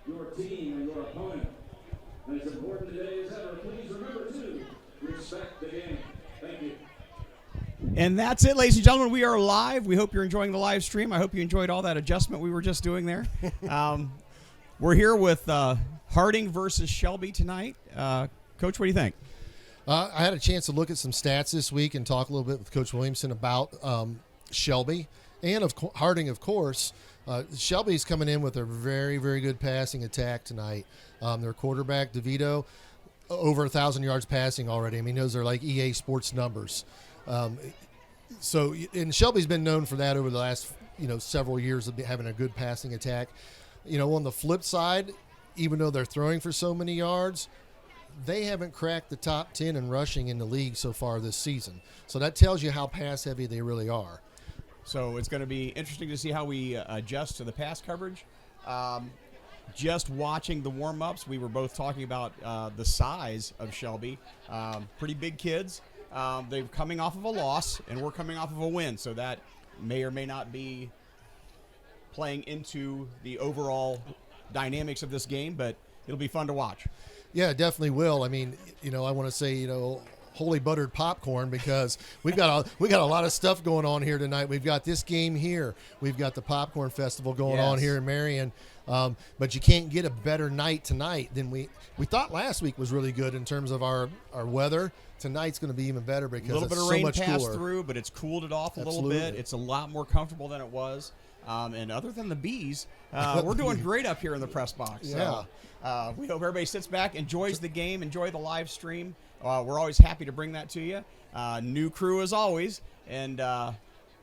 your team and your opponent. And as important today as ever, please remember to respect the game. Thank you. And that's it, ladies and gentlemen. We are live. We hope you're enjoying the live stream. I hope you enjoyed all that adjustment we were just doing there. We're here with Harding versus Shelby tonight. Coach, what do you think? I had a chance to look at some stats this week and talk a little bit with Coach Williamson about Shelby and Harding, of course. Shelby's coming in with a very, very good passing attack tonight. Their quarterback, DeVito, over 1,000 yards passing already. I mean, those are like EA Sports numbers. And Shelby's been known for that over the last, several years of having a good passing attack. On the flip side, even though they're throwing for so many yards, they haven't cracked the top 10 in rushing in the league so far this season. So that tells you how pass heavy they really are. So it's going to be interesting to see how we adjust to the pass coverage. Just watching the warm-ups, we were both talking about the size of Shelby. Pretty big kids. They're coming off of a loss, and we're coming off of a win. So that may or may not be playing into the overall dynamics of this game, but it'll be fun to watch. Yeah, it definitely will. I mean, I want to say, holy buttered popcorn, because we got a lot of stuff going on here tonight. We've got this game here. We've got the popcorn festival going on here in Marion. But you can't get a better night tonight than we thought last week was really good in terms of our weather. Tonight's going to be even better because a little bit of so rain much passed cooler through, but it's cooled it off a little Absolutely. bit. It's a lot more comfortable than it was. And other than the bees, we're doing great up here in the press box. Yeah. So, we hope everybody sits back, enjoys the game, enjoy the live stream. We're always happy to bring that to you. New crew as always, and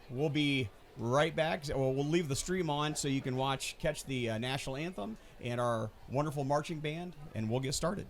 we'll be right back. We'll leave the stream on so you can catch the national anthem and our wonderful marching band, and we'll get started.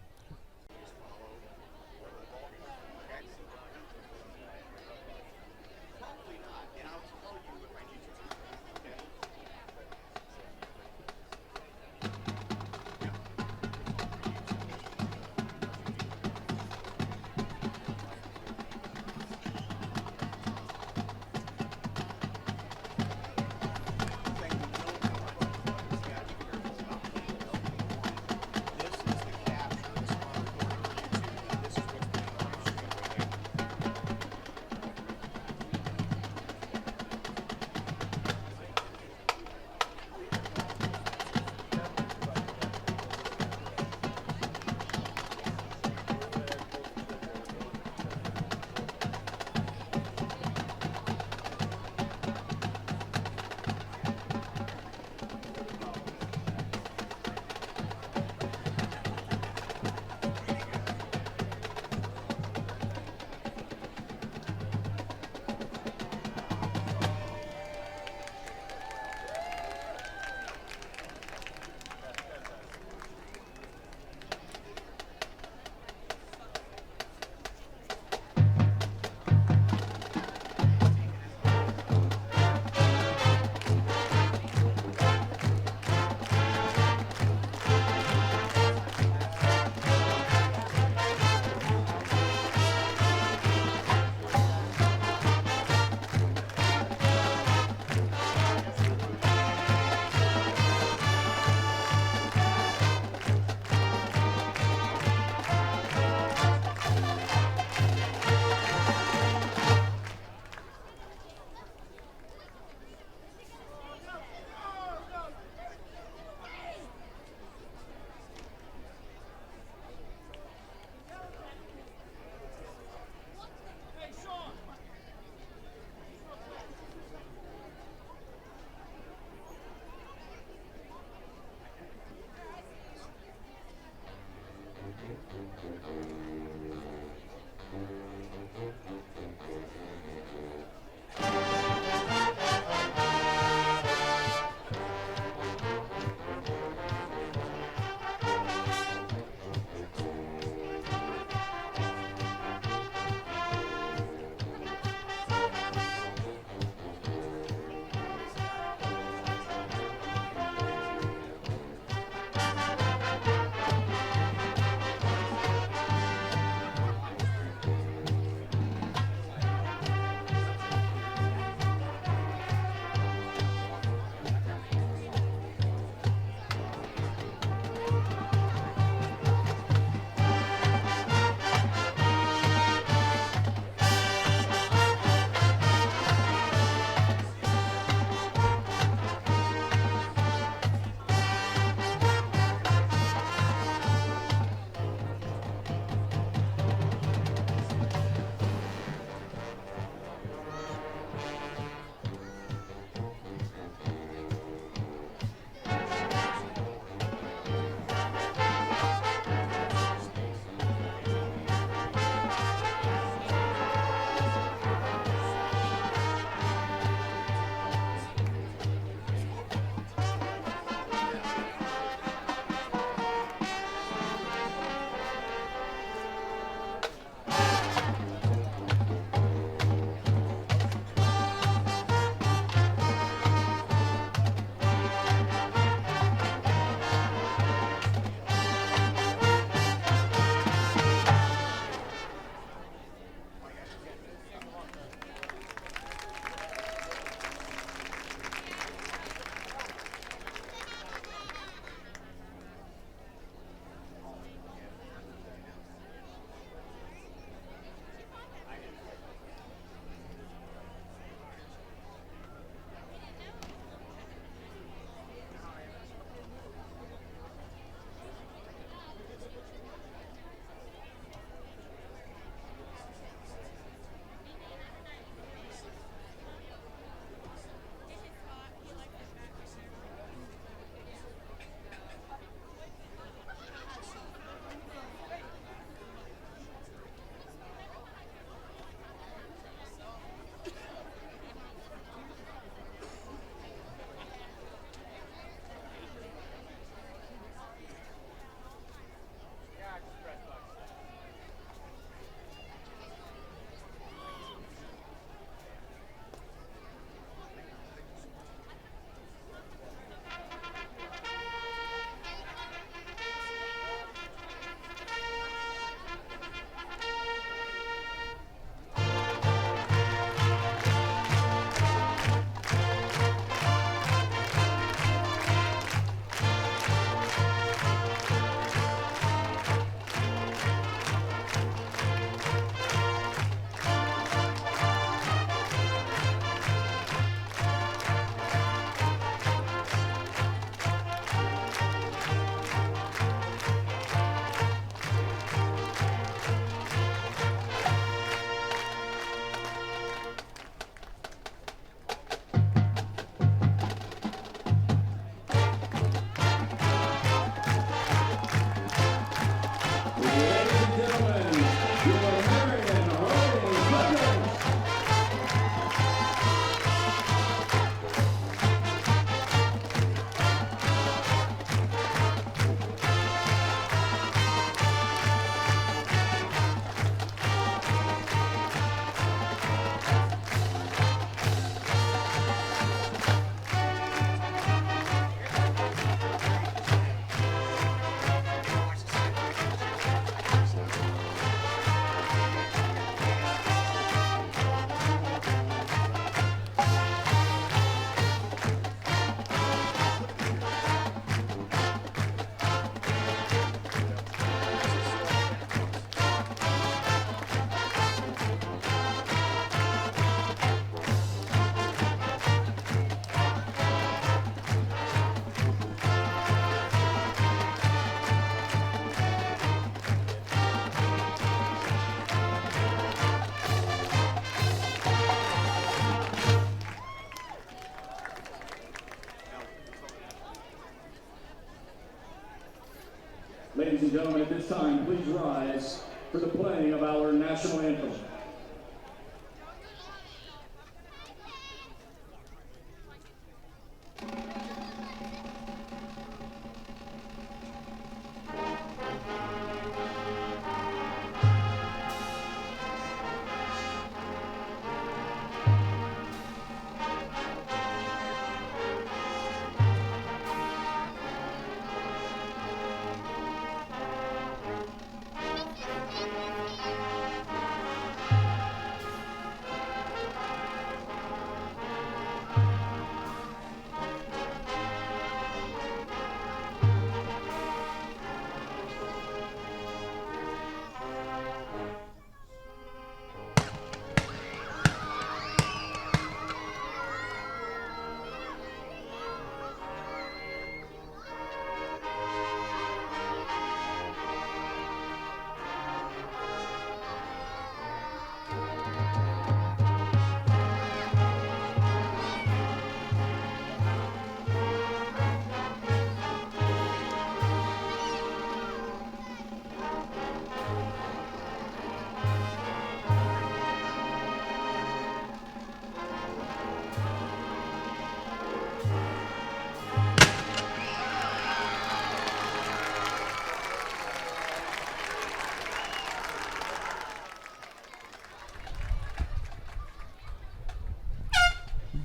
ladies and gentlemen, at this time, please rise for the playing of our national anthem.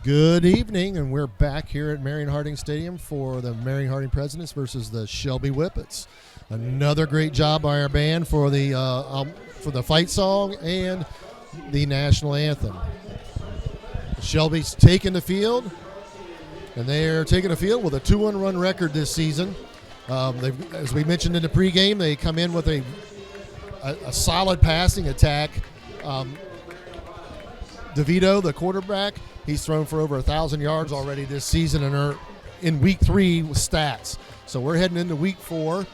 Good evening, and we're back here at Marion Harding Stadium for the Marion Harding Presidents versus the Shelby Whippets. Another great job by our band for the fight song and the national anthem. Shelby's taking the field, and they are taking the field with a 2-1 run record this season. As we mentioned in the pregame, they come in with a solid passing attack. DeVito, the quarterback, he's thrown for over 1,000 yards already this season and are in week 3 with stats. So we're heading into week 4.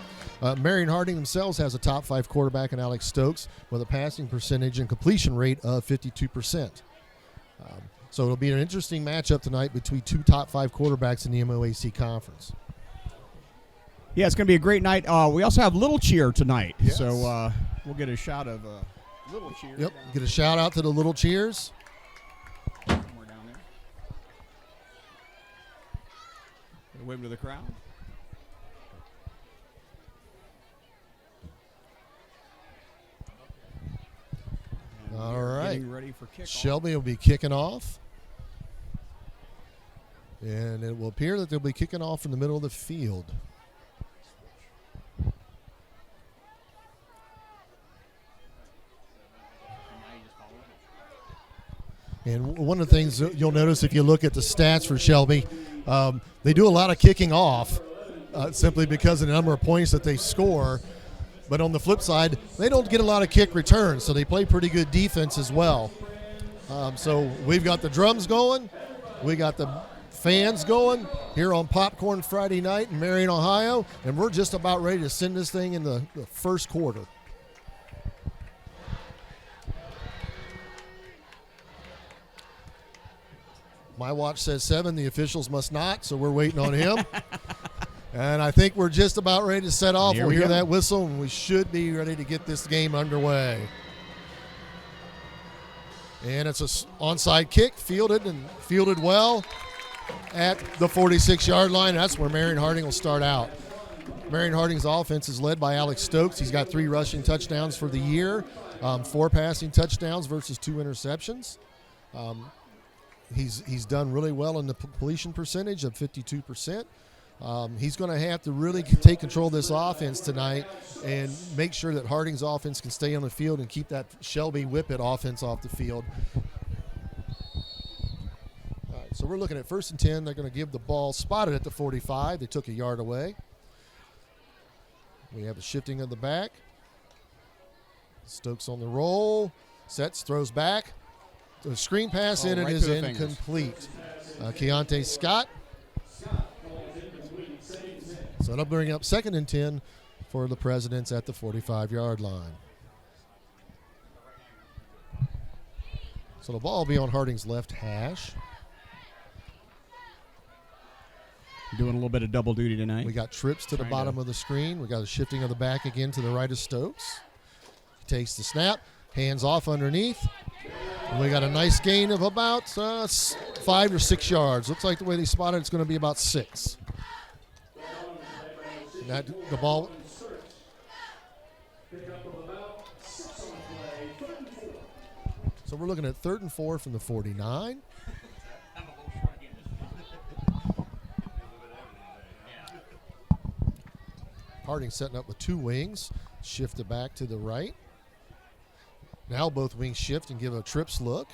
Marion Harding themselves has a top 5 quarterback in Alex Stokes with a passing percentage and completion rate of 52%. So it'll be an interesting matchup tonight between 2 top 5 quarterbacks in the MOAC conference. Yeah, it's going to be a great night. We also have Little Cheer tonight. Yes. So we'll get a shot of Little Cheer. Yep, get a shout out to the Little Cheers. Somewhere down there. Wave to the crowd. And All we're right. getting ready for kickoff. Shelby will be kicking off. And it will appear that they'll be kicking off in the middle of the field. And one of the things you'll notice if you look at the stats for Shelby, they do a lot of kicking off simply because of the number of points that they score. But on the flip side, they don't get a lot of kick returns, so they play pretty good defense as well. So we've got the drums going. We got the fans going here on Popcorn Friday night in Marion, Ohio, and we're just about ready to send this thing in the first quarter. My watch says 7. The officials must not, so we're waiting on him. And I think we're just about ready to set off. We'll hear that whistle, and we should be ready to get this game underway. And it's an onside kick, fielded well at the 46-yard line. That's where Marion Harding will start out. Marion Harding's offense is led by Alex Stokes. He's got 3 rushing touchdowns for the year, 4 passing touchdowns versus 2 interceptions. He's done really well in the completion percentage of 52%. He's going to have to really take control of this offense tonight and make sure that Harding's offense can stay on the field and keep that Shelby Whippet offense off the field. All right, so we're looking at 1st and 10. They're going to give the ball spotted at the 45. They took a yard away. We have a shifting of the back. Stokes on the roll. Sets, throws back. The screen pass in, right it is to the incomplete. Keontae Scott. So it'll bring up 2nd and 10 for the Presidents at the 45-yard line. So the ball will be on Harding's left hash. Doing a little bit of double duty tonight. We got trips to the bottom of the screen. We got a shifting of the back again to the right of Stokes. He takes the snap, hands off underneath. And we got a nice gain of about 5 or 6 yards. Looks like the way they spotted it's going to be about 6. And the ball. So we're looking at 3rd and 4 from the 49. Harding setting up with 2 wings. Shift it back to the right. Now both wings shift and give a trips look.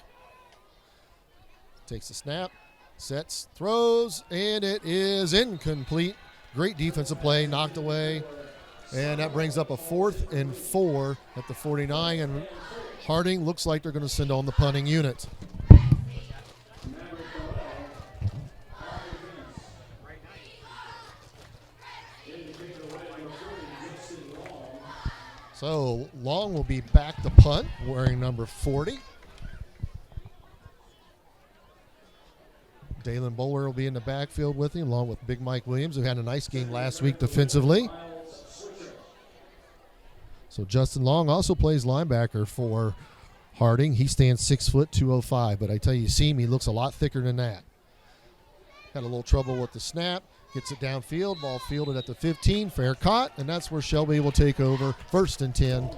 Takes the snap, sets, throws, and it is incomplete. Great defensive play, knocked away. And that brings up a 4th and 4 at the 49. And Harding looks like they're going to send on the punting unit. So Long will be back to punt, wearing number 40. Dalen Bowler will be in the backfield with him, along with Big Mike Williams, who had a nice game last week defensively. So Justin Long also plays linebacker for Harding. He stands 6 foot 205, but I tell you, see him, he looks a lot thicker than that. Had a little trouble with the snap. Gets it downfield, ball fielded at the 15, fair caught, and that's where Shelby will take over, 1st and 10.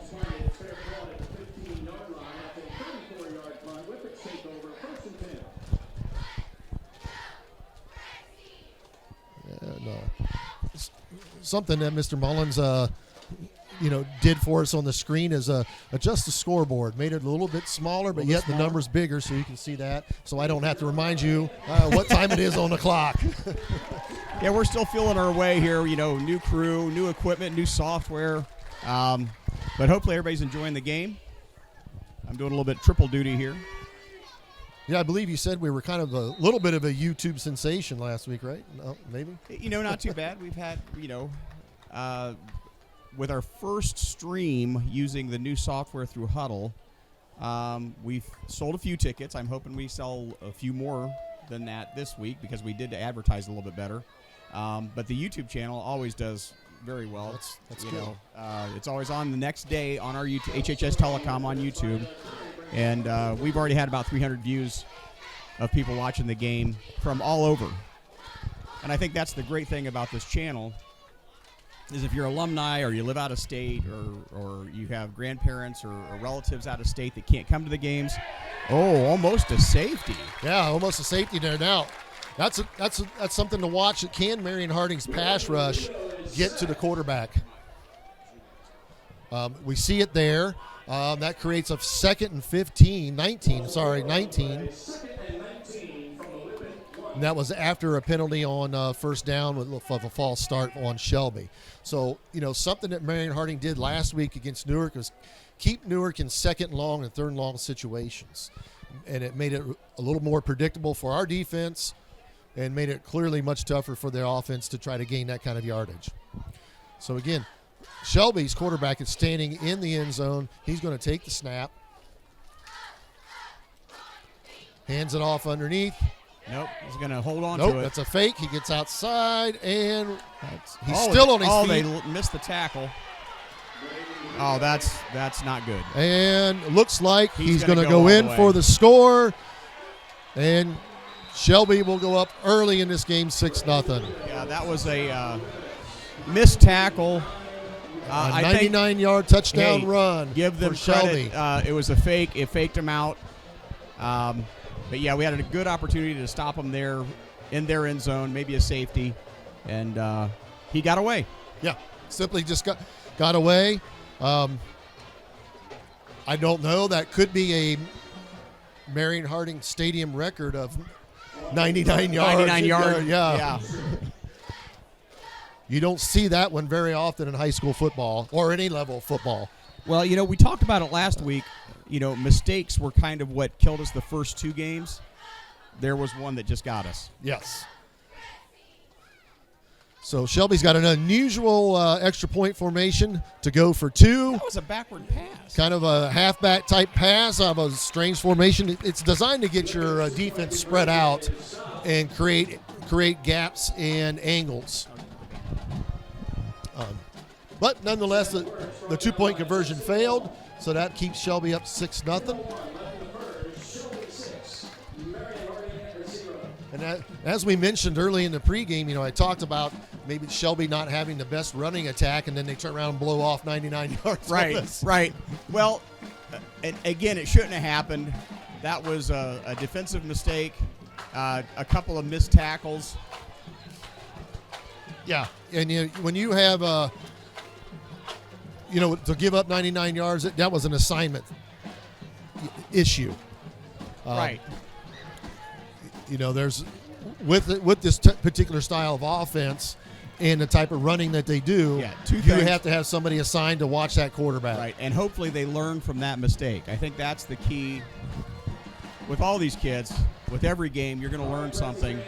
And something that Mr. Mullins did for us on the screen is adjust the scoreboard. Made it a little bit smaller, but yet the number's bigger, so you can see that. So I don't have to remind you what time it is on the clock. Yeah, we're still feeling our way here. New crew, new equipment, new software. But hopefully everybody's enjoying the game. I'm doing a little bit triple duty here. Yeah, I believe you said we were kind of a little bit of a YouTube sensation last week, right? No, maybe? Not too bad. We've had, with our first stream using the new software through Huddle, we've sold a few tickets. I'm hoping we sell a few more than that this week because we did advertise a little bit better. But the YouTube channel always does very well. That's good. It's always on the next day on our YouTube, HHS Telecom on YouTube. And we've already had about 300 views of people watching the game from all over. And I think that's the great thing about this channel is if you're alumni or you live out of state or you have grandparents or relatives out of state that can't come to the games. Oh, almost a safety. Yeah, almost a safety there. Now, that's something to watch. Can Marion Harding's pass rush get to the quarterback? We see it there. That creates a 2nd and 19. And that was after a penalty on first down with a false start on Shelby. So, something that Marion Harding did last week against Newark was keep Newark in 2nd and long and 3rd and long situations. And it made it a little more predictable for our defense and made it clearly much tougher for their offense to try to gain that kind of yardage. So, again, Shelby's quarterback is standing in the end zone. He's going to take the snap. Hands it off underneath. Nope, he's going to hold on to it. Nope, that's a fake. He gets outside, and he's still on his feet. They missed the tackle. Oh, that's not good. And looks like he's going to go in for the score. And Shelby will go up early in this game, 6-0. Yeah, that was a missed tackle. A 99-yard touchdown run. Give them Shelby. It was a fake. It faked him out. But, yeah, we had a good opportunity to stop them there in their end zone, maybe a safety, and he got away. Yeah, simply just got away. I don't know. That could be a Marion Harding Stadium record of 99 yards. 99 yards. Yeah. You don't see that one very often in high school football or any level of football. Well, we talked about it last week. Mistakes were kind of what killed us the first 2 games. There was one that just got us. Yes. So Shelby's got an unusual extra point formation to go for 2. That was a backward pass. Kind of a halfback type pass of a strange formation. It's designed to get your defense spread out and create create gaps and angles. But nonetheless, the 2-point conversion failed, so that keeps Shelby up 6-0. And as we mentioned early in the pregame, I talked about maybe Shelby not having the best running attack, and then they turn around and blow off 99 yards. Right. Well, again, it shouldn't have happened. That was a defensive mistake, a couple of missed tackles. Yeah, and when you have to give up 99 yards, that was an assignment issue. Right. There's with this particular style of offense and the type of running that they do, you have to have somebody assigned to watch that quarterback. Right, and hopefully they learn from that mistake. I think that's the key with all these kids. With every game, you're going to learn something.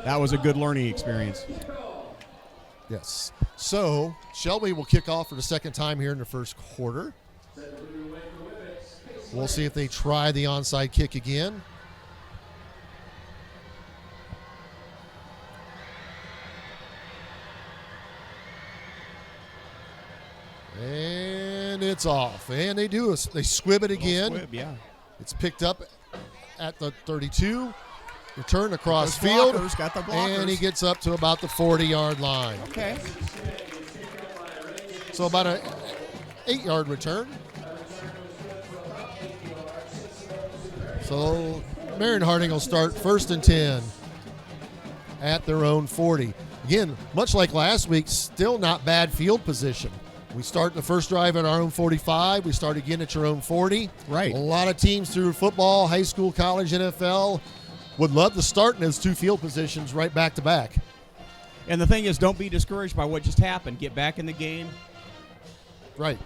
That was a good learning experience. Yes. So Shelby will kick off for the second time here in the first quarter. We'll see if they try the onside kick again. And it's off. And they squib it again. Squib, yeah. It's picked up at the 32. Return across field. Got the blockers. And he gets up to about the 40-yard line. Okay. So about an 8-yard return. So Marion Harding will start 1st and 10 at their own 40. Again, much like last week, still not bad field position. We start the first drive at our own 45. We start again at your own 40. Right. A lot of teams through football, high school, college, NFL would love to start in those two field positions right back to back. And the thing is, don't be discouraged by what just happened. Get back in the game. Right.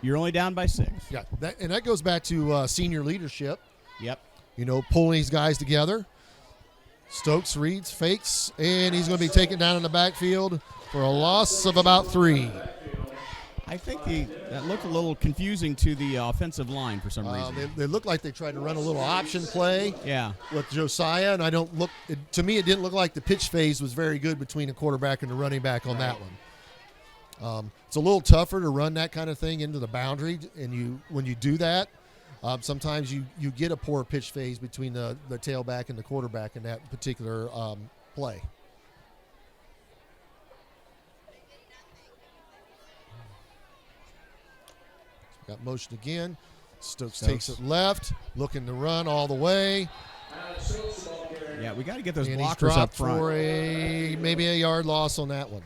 You're only down by 6. Yeah, that goes back to senior leadership. Yep. Pulling these guys together. Stokes reads, fakes, and he's going to be taken down in the backfield for a loss of about 3. I think that looked a little confusing to the offensive line for some reason. They looked like they tried to run a little option play with Josiah, and to me it didn't look like the pitch phase was very good between the quarterback and the running back on that one. It's a little tougher to run that kind of thing into the boundary, and when you do that, sometimes you get a poor pitch phase between the tailback and the quarterback in that particular play. Got motion again. Stokes takes it left, looking to run all the way. Yeah, we got to get those and blockers he's up front. For maybe a yard loss on that one.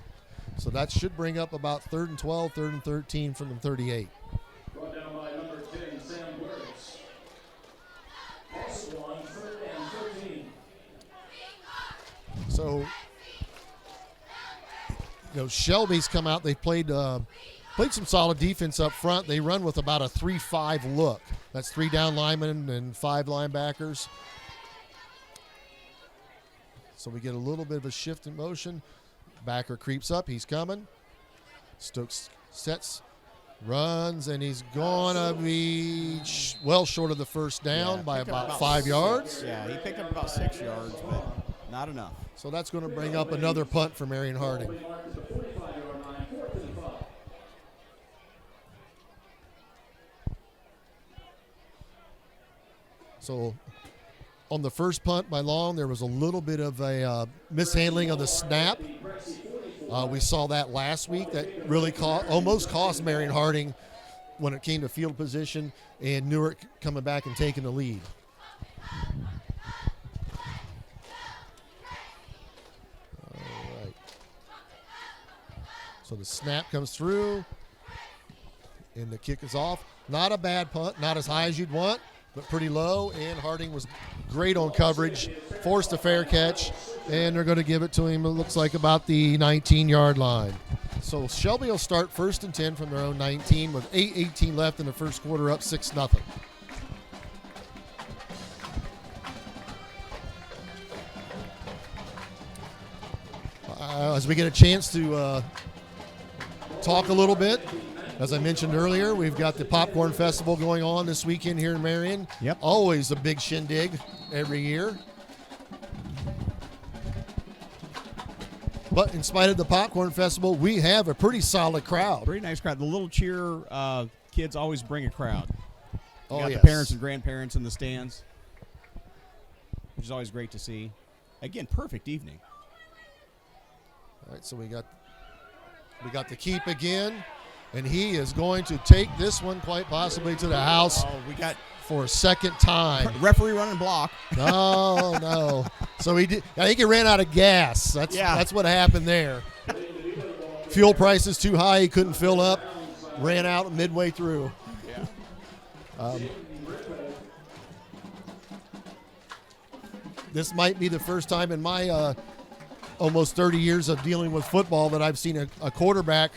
So that should bring up about 3rd and 12, 3rd and 13 from the 38. Brought down by number 10, Sam Burris. Also on 3rd and 13. So, Shelby's come out. They've played some solid defense up front. They run with about a 3-5 look. That's 3 down linemen and 5 linebackers. So we get a little bit of a shift in motion. Backer creeps up. He's coming. Stokes sets, runs, and he's going to be well short of the first down by about 5 yards. Yeah, he picked up about 6 yards, but not enough. So that's going to bring up another punt for Marion Harding. So on the first punt by Long, there was a little bit of a mishandling of the snap. We saw that last week. That really almost cost Marion Harding when it came to field position, and Newark coming back and taking the lead. All right. So the snap comes through, and the kick is off. Not a bad punt, not as high as you'd want, but pretty low, and Harding was great on coverage, forced a fair catch, and they're going to give it to him, it looks like, about the 19-yard line. So Shelby will start 1st and 10 from their own 19 with 8:18 left in the first quarter, up 6-0. As we get a chance to talk a little bit, as I mentioned earlier, we've got the Popcorn Festival going on this weekend here in Marion. Yep. Always a big shindig every year. But in spite of the Popcorn Festival, we have a pretty solid crowd. Pretty nice crowd. The little cheer kids always bring a crowd. You got yes. the parents and grandparents in the stands, which is always great to see. Again, perfect evening. All right, so we got the keep again, and he is going to take this one quite possibly to the house. Oh, we got for a second time. Referee running block. No. So he did. I think he ran out of gas. That's what happened there. Fuel prices too high. He couldn't fill up. Ran out midway through. Yeah. This might be the first time in my almost 30 years of dealing with football that I've seen a quarterback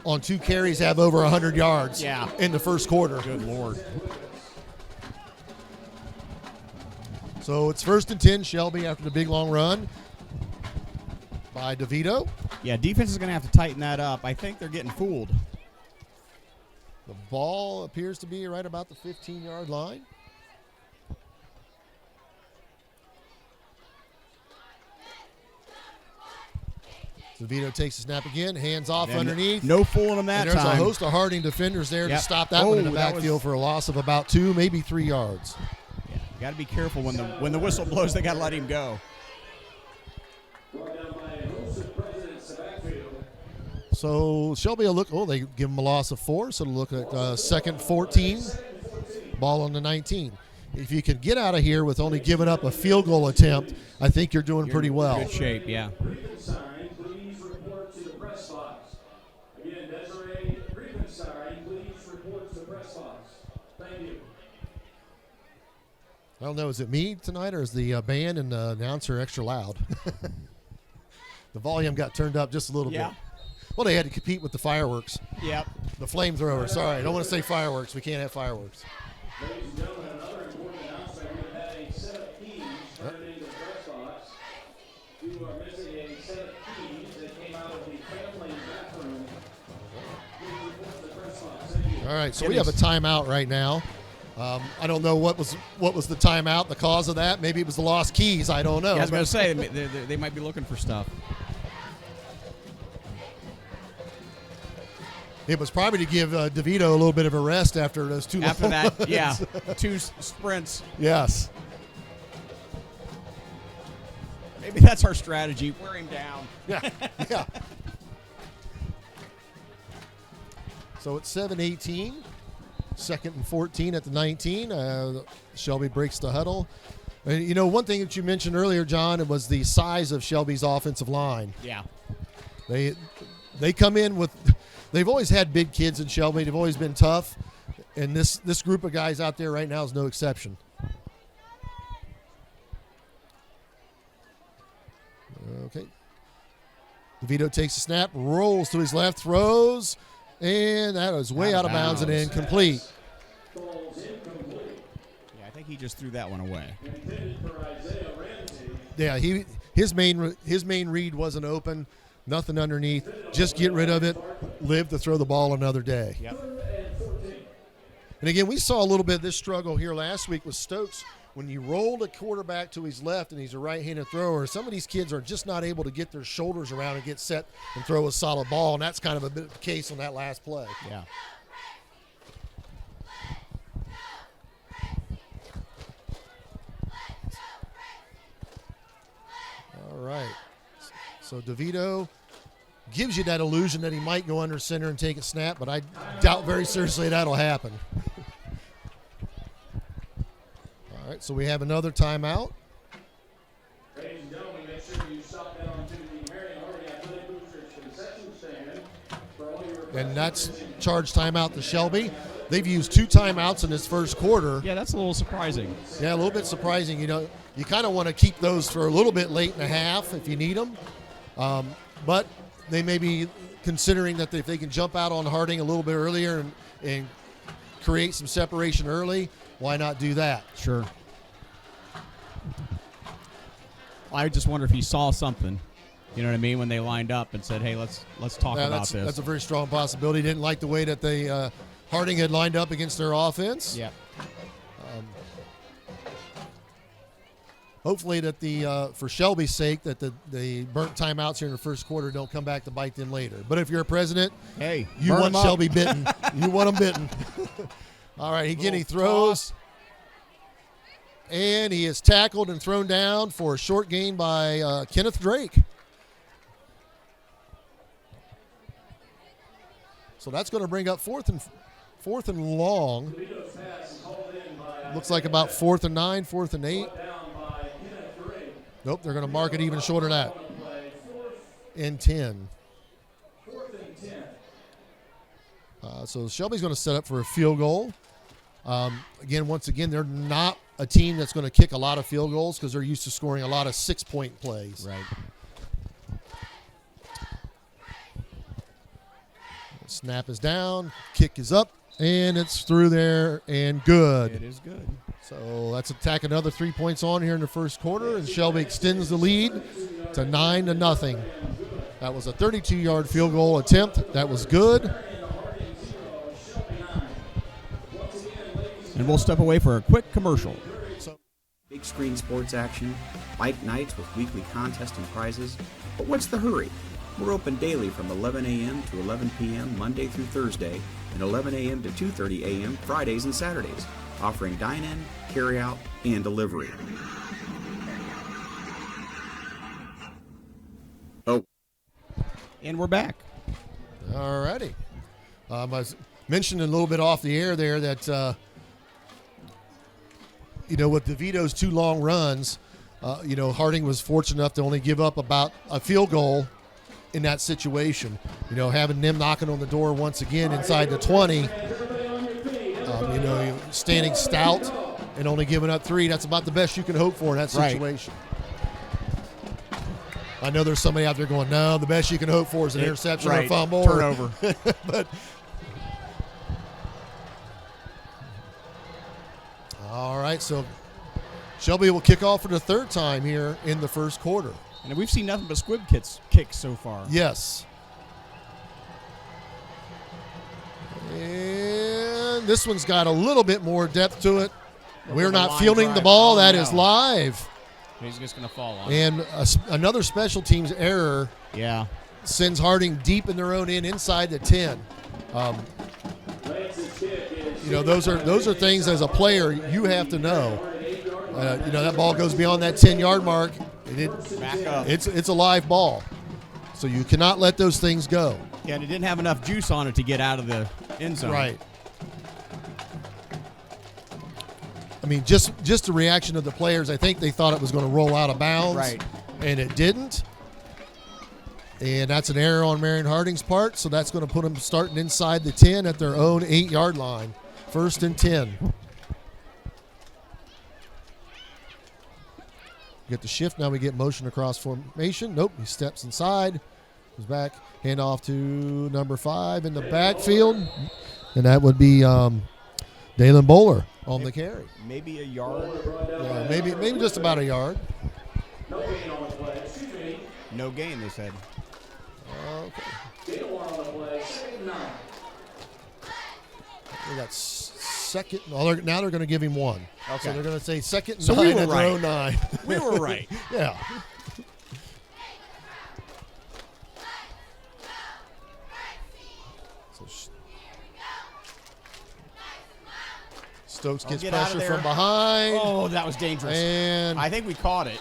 on 2 carries have over 100 yards in the first quarter. Good Lord. So it's 1st and 10, Shelby after the big long run by DeVito. Yeah, defense is going to have to tighten that up. I think they're getting fooled. The ball appears to be right about the 15-yard line. DeVito takes the snap again, hands off underneath. No fooling him that and there's time. a host of Harding defenders there to stop that one in the backfield for a loss of about 2, maybe 3 yards. Yeah, you got to be careful when the whistle blows. They got to let him go. So Shelby will look. Oh, they give him a loss of 4, so they'll look at 2nd 14, ball on the 19. If you can get out of here with only giving up a field goal attempt, I think you're doing pretty well. Good shape, yeah. I don't know, is it me tonight or is the band and the announcer extra loud? The volume got turned up just a little bit. Well, they had to compete with the fireworks. Yep. The flamethrower. Sorry, I don't want to say fireworks. We can't have fireworks. Ladies and gentlemen, another important announcement. We have had a set of keys turned into the press box. You are missing a set of keys that came out of the family bathroom. Please report to the press box. Thank you. All right, so we have a timeout right now. I don't know what was the timeout, the cause of that. Maybe it was the lost keys. I don't know. Yeah, I was going to say, they might be looking for stuff. It was probably to give DeVito a little bit of a rest after those 2 After that, yeah, 2 sprints. Yes. Maybe that's our strategy. Wear him down. Yeah. So it's 7-18. 2nd and 14 at the 19. Shelby breaks the huddle. And, one thing that you mentioned earlier, John, it was the size of Shelby's offensive line. Yeah. They come in with – they've always had big kids in Shelby. They've always been tough. And this group of guys out there right now is no exception. Okay. DeVito takes a snap, rolls to his left, throws – and that was way out of bounds and incomplete. Yeah, I think he just threw that one away. Yeah, his main read wasn't open, nothing underneath. Just get rid of it, live to throw the ball another day. Yep. And again, we saw a little bit of this struggle here last week with Stokes. When you roll the quarterback to his left and he's a right-handed thrower, some of these kids are just not able to get their shoulders around and get set and throw a solid ball, and that's kind of a bit of the case on that last play. Yeah. All right. So DeVito gives you that illusion that he might go under center and take a snap, but I doubt very seriously that'll happen. All right, so we have another timeout. Ladies and gentlemen, make sure you stop down to the Marion Athletic Boosters concession stand for all your And that's charge timeout to Shelby. They've used 2 timeouts in this first quarter. Yeah, that's a little surprising. Yeah, a little bit surprising. You kind of want to keep those for a little bit late in the half if you need them. But they may be considering that if they can jump out on Harding a little bit earlier and create some separation early, why not do that? Sure. I just wonder if he saw something, you know what I mean, when they lined up and said, hey, let's talk about this. That's a very strong possibility. Didn't like the way that they Harding had lined up against their offense. Yeah. hopefully that for Shelby's sake, that the burnt timeouts here in the first quarter don't come back to bite them later. But if you're a president, Hey, you burn want 'em up. Shelby bitten. You want him bitten. All right, he Little throws. toss. And he is tackled and thrown down for a short gain by Kenneth Drake. So that's going to bring up fourth and long. Looks like about 4th and 9, 4th and 8. Nope, they're going to mark it even shorter than that. And 10. So Shelby's going to set up for a field goal. Once again, they're not a team that's going to kick a lot of field goals because they're used to scoring a lot of 6-point plays. Right. Snap is down, kick is up, and it's through there and good. It is good. So let's attack another 3 points on here in the first quarter, and Shelby extends the lead to 9-0. That was a 32-yard field goal attempt. That was good. And we'll step away for a quick commercial. Big screen sports action, bike nights with weekly contests and prizes. But what's the hurry? We're open daily from 11 a.m. to 11 p.m. Monday through Thursday, and 11 a.m. to 2:30 a.m. Fridays and Saturdays, offering dine-in, carry-out, and delivery. Oh. And we're back. All righty. I was mentioning a little bit off the air there that, with DeVito's 2 long runs, Harding was fortunate enough to only give up about a field goal in that situation. Having them knocking on the door once again inside the 20, standing stout and only giving up 3, that's about the best you can hope for in that situation. Right. I know there's somebody out there going, no, the best you can hope for is an interception or a fumble. Turnover. But all right, so Shelby will kick off for the 3rd time here in the first quarter. And we've seen nothing but squib kicks so far. Yes. And this one's got a little bit more depth to it. We're not fielding the ball. That is live. He's just going to fall on it. And another special teams error sends Harding deep in their own end inside the 10. Those are things as a player you have to know. That ball goes beyond that 10-yard mark. Back up. It's a live ball. So you cannot let those things go. Yeah, and it didn't have enough juice on it to get out of the end zone. Right. I mean, just the reaction of the players, I think they thought it was going to roll out of bounds. Right. And it didn't. And that's an error on Marion Harding's part, so that's going to put them starting inside the 10 at their own 8-yard line. 1st and 10. Get the shift. Now we get motion across formation. Nope. He steps inside. Goes back. Hand off to number 5 in the backfield. And that would be Dalen Bowler on the carry. Maybe a yard. Yeah, maybe just about a yard. No gain on the play. Excuse me. No gain, they said. Okay. Gain 1 on the play. 9. We got second. Well, now they're going to give him 1. Okay. So they're going to say 2nd and So 9 we were at their right. own 9. We were right. Yeah. So Stokes gets get out of pressure there. from behind. Oh, that was dangerous. And I think we caught it.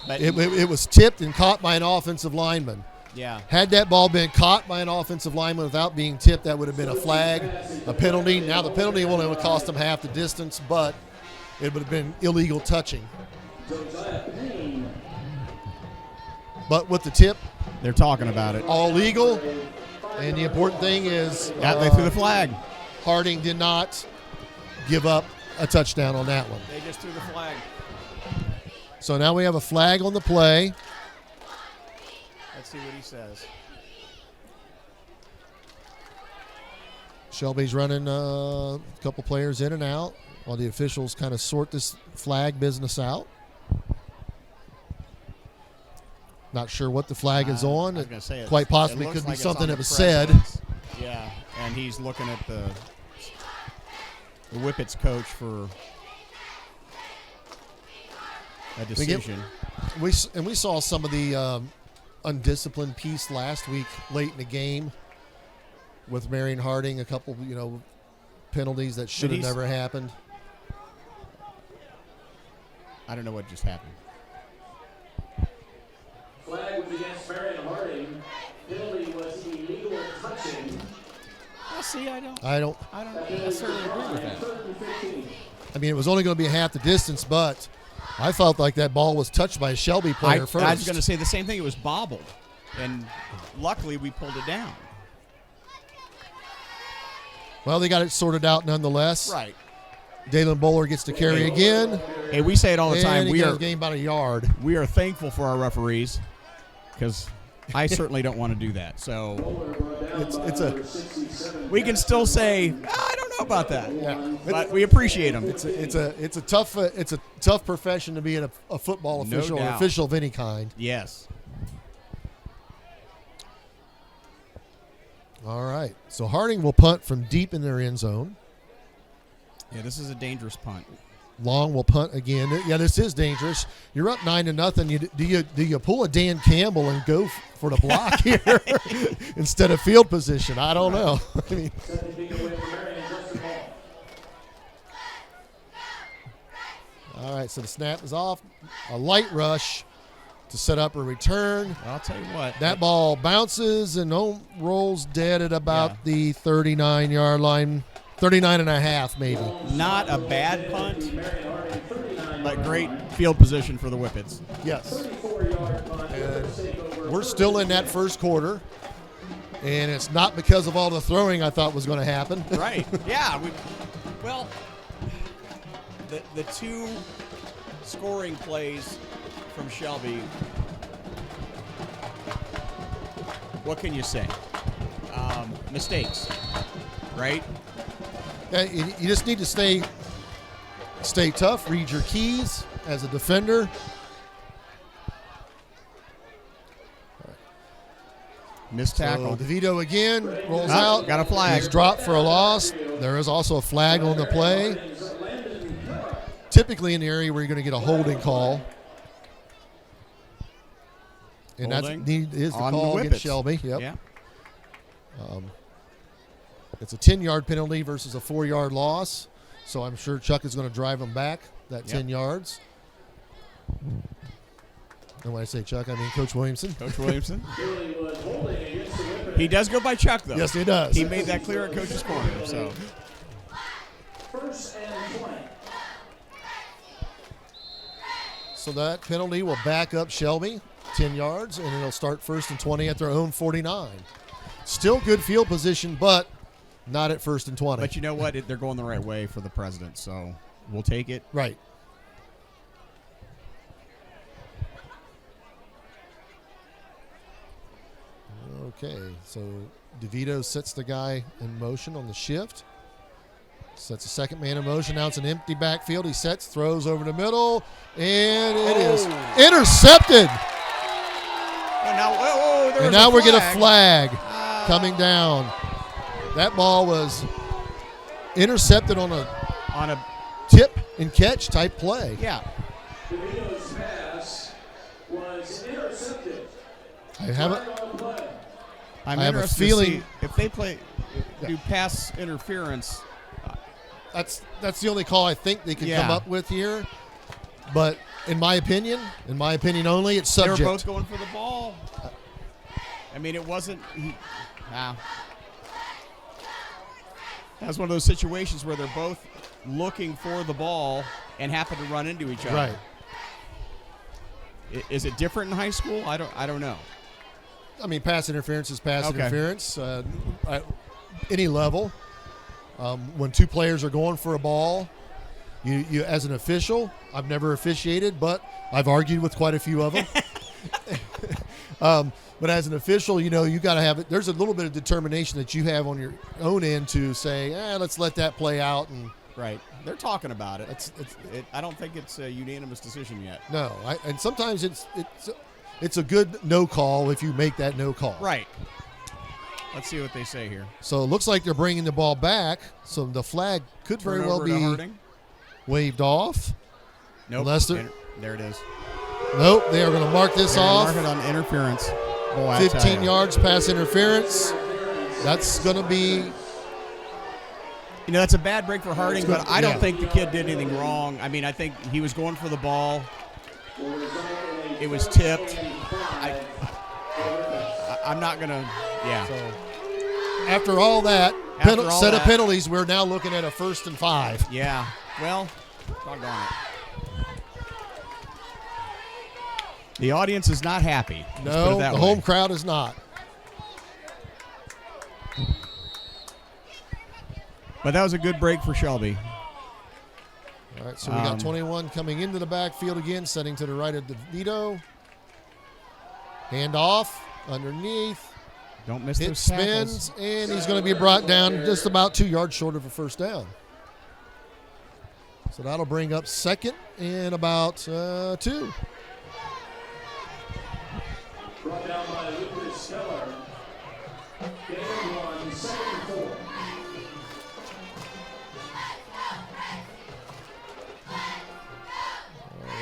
But it was tipped and caught by an offensive lineman. yeah. Had that ball been caught by an offensive lineman without being tipped, that would have been a flag, a penalty. Now the penalty only would cost them half the distance, but it would have been illegal touching. But with the tip, They're talking about it. all legal. And the important thing is Yeah, they threw the flag. Harding did not give up a touchdown on that one. They just threw the flag. So now we have a flag on the play. Let's see what he says. Shelby's running a couple players in and out while the officials kind of sort this flag business out. Not sure what the flag is on. I was gonna say it Quite possibly looks could be like it's something on that the was press said. box. Yeah, and he's looking at the Whippets coach for a decision. We saw some of the undisciplined piece last week late in the game with Marion Harding, a couple, penalties that should have never happened. I don't know what just happened. Flag was against Marion Harding. Penalty was illegal touching. See, I don't Necessarily agree with that. I mean, it was only going to be half the distance, but I felt like that ball was touched by a Shelby player first. I was going to say the same thing. It was bobbled, and luckily we pulled it down. Well, they got it sorted out nonetheless. Right. Dalen Bowler gets to carry again. Hey, we say it all the time. We are game about a yard. We are thankful for our referees because I certainly don't want to do that. So we can still say I don't know about that. Yeah. But we appreciate them. It's a tough profession to be a football official or official of any kind. Yes. All right. So Harding will punt from deep in their end zone. Yeah, this is a dangerous punt. Long will punt again. Yeah, this is dangerous. You're up 9-0. Do you pull a Dan Campbell and go for the block here instead of field position? I don't know. I mean, all right, so the snap is off. A light rush to set up a return. I'll tell you what. That ball bounces and rolls dead at about the 39-yard line. 39 and a half, maybe. Not a bad punt, but great field position for the Whippets. Yes. And we're still in that first quarter, and it's not because of all the throwing I thought was going to happen. Right. Yeah. The two scoring plays from Shelby, what can you say? Mistakes, right? You just need to stay tough, read your keys as a defender. Missed tackle. So DeVito again rolls out. Got a flag. He's dropped for a loss. There is also a flag on the play. Typically in the area where you're going to get a holding call. And that is the call against Shelby. Yep. Yeah. It's a 10-yard penalty versus a 4-yard loss. So I'm sure Chuck is going to drive them back that 10 yards. And when I say Chuck, I mean Coach Williamson. Coach Williamson. He does go by Chuck, though. Yes, he does. He made that clear at Coach's corner. So. First and 20. So that penalty will back up Shelby 10 yards, and it'll start 1st and 20 at their own 49. Still good field position, but not at 1st and 20. But you know what? They're going the right way for the president, so we'll take it. Right. Okay, so DeVito sets the guy in motion on the shift. Sets a second man in motion. Now it's an empty backfield. He sets, throws over the middle, and it is intercepted. And now we're getting a flag coming down. That ball was intercepted on a tip and catch type play. Yeah. DeVito's pass was intercepted. I have a feeling if they do pass interference. That's the only call I think they can come up with here. But in my opinion only, it's subject. They were both going for the ball. I mean, it wasn't. That's one of those situations where they're both looking for the ball and happen to run into each other. Right. Is it different in high school? I don't know. I mean, pass interference is pass interference at any level. When two players are going for a ball, you as an official, I've never officiated, but I've argued with quite a few of them. But as an official, you got to have it. There's a little bit of determination that you have on your own end to say, let's let that play out. And right, they're talking about it. I don't think it's a unanimous decision yet. No, and sometimes it's a good no call if you make that no call. Right. Let's see what they say here. So it looks like they're bringing the ball back. So the flag could very well be waved off. Nope. Unless they're There it is. Nope, they are going to mark this off. Mark it on interference. Boy, I 15 tell you. yards pass interference. That's going to be. You know, that's a bad break for Harding, but I don't Yeah. think the kid did anything wrong. I mean, I think he was going for the ball. It was tipped. I'm not going to, yeah. So, after all that, After all set of that- penalties, we're now looking at a 1st and 5. Yeah, well, doggone it. The audience is not happy. Let's put No, it that the way. home crowd is not. But that was a good break for Shelby. All right, so we got 21 coming into the backfield again, setting to the right of DeVito. Hand off, underneath. Don't miss Hit those tackles. spins, and he's going to be brought down just about 2 yards short of a first down. So that'll bring up 2nd and about 2. Brought down by Lucas Stellar. Game 1, 2nd and 4.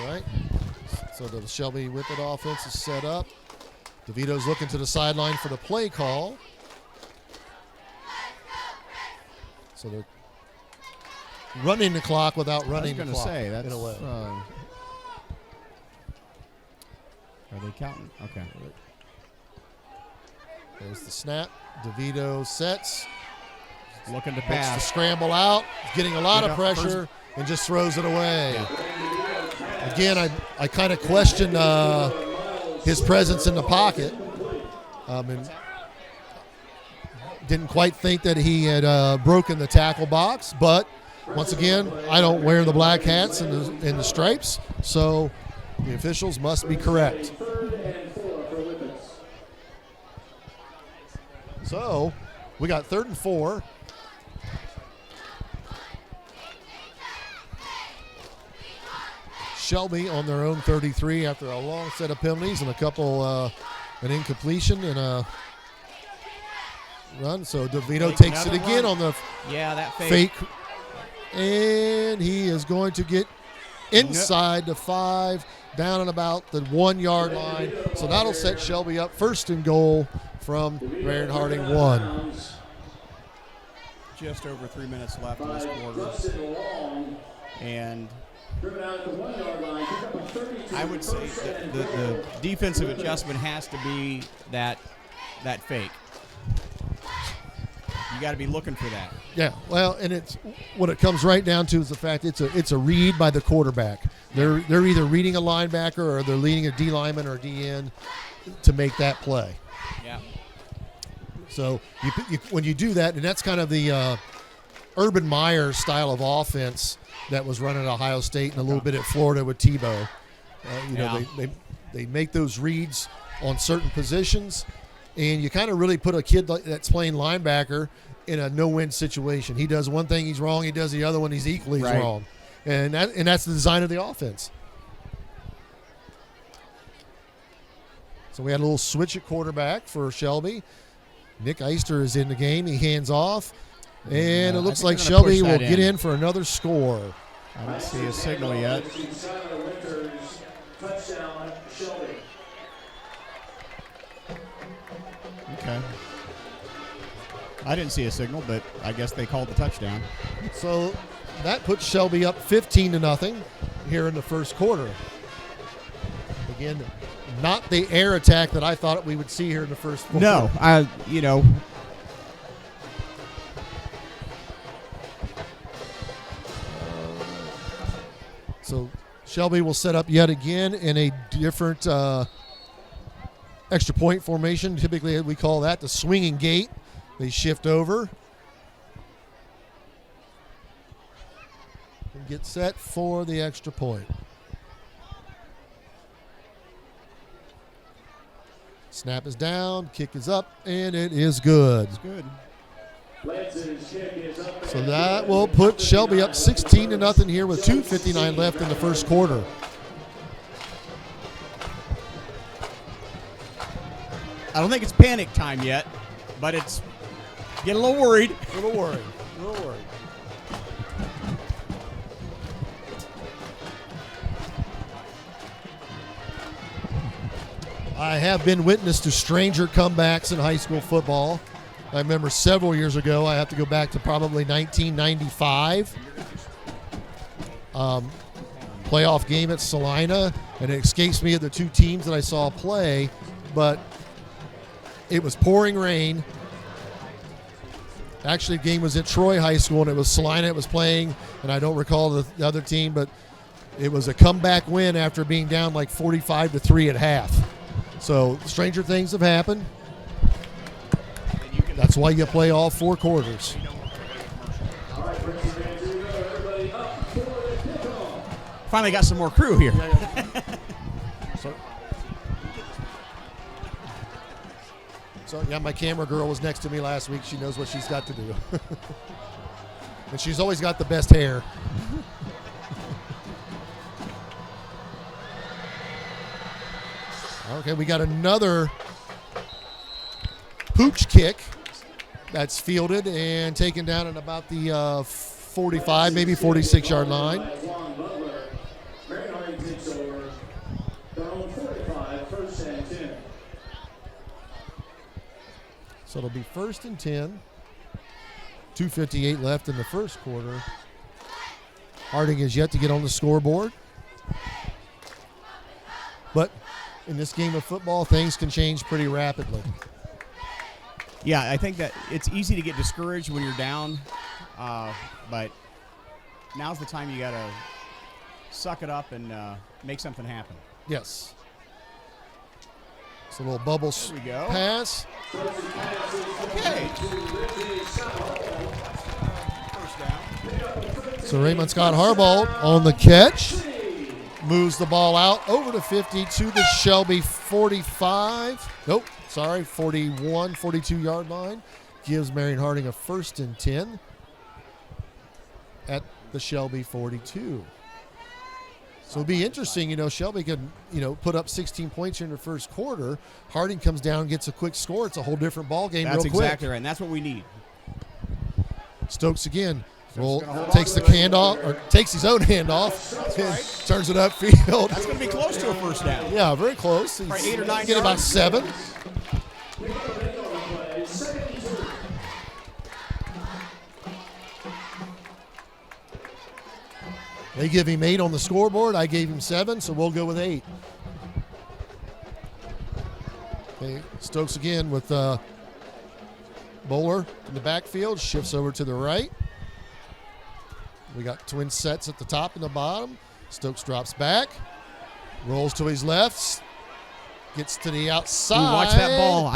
All right. So the Shelby Whippet offense is set up. DeVito's looking to the sideline for the play call. So they're running the clock without running the I was clock. going to say, that's, in a way. Are they counting? Okay. There's the snap. DeVito sets. Looking to Looks to pass. scramble out. Getting a lot of First- pressure and just throws it away. Again, I kind of question his presence in the pocket. And didn't quite think that he had broken the tackle box, but once again, I don't wear the black hats and the stripes, so the officials must be correct. 3rd and 4 for Whippets. So we got 3rd and 4. Shelby on their own 33 after a long set of penalties and a couple, an incompletion and a run. So DeVito Make takes it another again run. on the Yeah, that fake. fake. And he is going to get inside the 5, down at about the 1 yard line. So that'll set Shelby up 1st and goal from Marion Harding 1. Just over 3 minutes left in this quarter. Justin Long, And driven out at the 1 yard line, pick up a 32. I would say that the defensive adjustment has to be that fake. You got to be looking for that. Yeah, well, and it's what it comes right down to is the fact it's a read by the quarterback. They're either reading a linebacker or they're leading a D lineman or D end to make that play. Yeah. So when you do that, and that's kind of the Urban Meyer style of offense that was run at Ohio State and a little bit at Florida with Tebow. They make those reads on certain positions, and you kind of really put a kid that's playing linebacker in a no-win situation. He does one thing, he's wrong. He does the other one, he's equally Right. wrong. And that's the design of the offense. So we had a little switch at quarterback for Shelby. Nick Eister is in the game. He hands off, and it looks I think like they're gonna Shelby push will that get in. in for another score. I don't see a signal yet. Skylar Winters, touchdown, Shelby. Okay. I didn't see a signal, but I guess they called the touchdown. So that puts Shelby up 15-0 here in the first quarter. Again, not the air attack that I thought we would see here in the first quarter. No, So Shelby will set up yet again in a different extra point formation. Typically, we call that the swinging gate. They shift over and get set for the extra point. Snap is down, kick is up, and it is good. good. Lance's kick is up. So that will put Shelby up 16-0 here with 2:59 left in the first quarter. I don't think it's panic time yet, but it's getting a little worried. A little worried. A little worried. I have been witness to stranger comebacks in high school football. I remember several years ago, I have to go back to probably 1995. Playoff game at Salina, and it escapes me of the two teams that I saw play, but it was pouring rain. Actually, the game was at Troy High School, and it was Salina it was playing, and I don't recall the other team, but it was a comeback win after being down like 45-3 at half. So stranger things have happened. That's why you play all 4 quarters. Finally got some more crew here. So, yeah, my camera girl was next to me last week. She knows what she's got to do. And she's always got the best hair. Okay, we got another pooch kick that's fielded and taken down at about the 45, maybe 46-yard line. Marion Harding takes over. Their own 45, first and 10. So it'll be 1st and 10. 2:58 left in the first quarter. Harding is yet to get on the scoreboard. But in this game of football, things can change pretty rapidly. Yeah, I think that it's easy to get discouraged when you're down, but now's the time you got to suck it up and make something happen. Yes. It's a little bubble pass. Okay. First down. So Raymond Scott Harbaugh on the catch. Moves the ball out over to 50 to the Shelby 45. Nope, sorry, 41, 42-yard line. Gives Marion Harding a 1st and 10 at the Shelby 42. So it'll be interesting, Shelby could, put up 16 points here in the first quarter. Harding comes down, gets a quick score. It's a whole different ball game real quick. That's exactly right, and that's what we need. Stokes again. Takes the handoff, or takes his own handoff, and turns it upfield. That's going to be close to a first down. Yeah, very close. He's 8 or 9 get about 7. They give him 8 on the scoreboard. I gave him 7, so we'll go with 8. Okay, Stokes again with Bowler in the backfield. Shifts over to the right. We got twin sets at the top and the bottom. Stokes drops back. Rolls to his left. Gets to the outside. Ooh, watch that ball.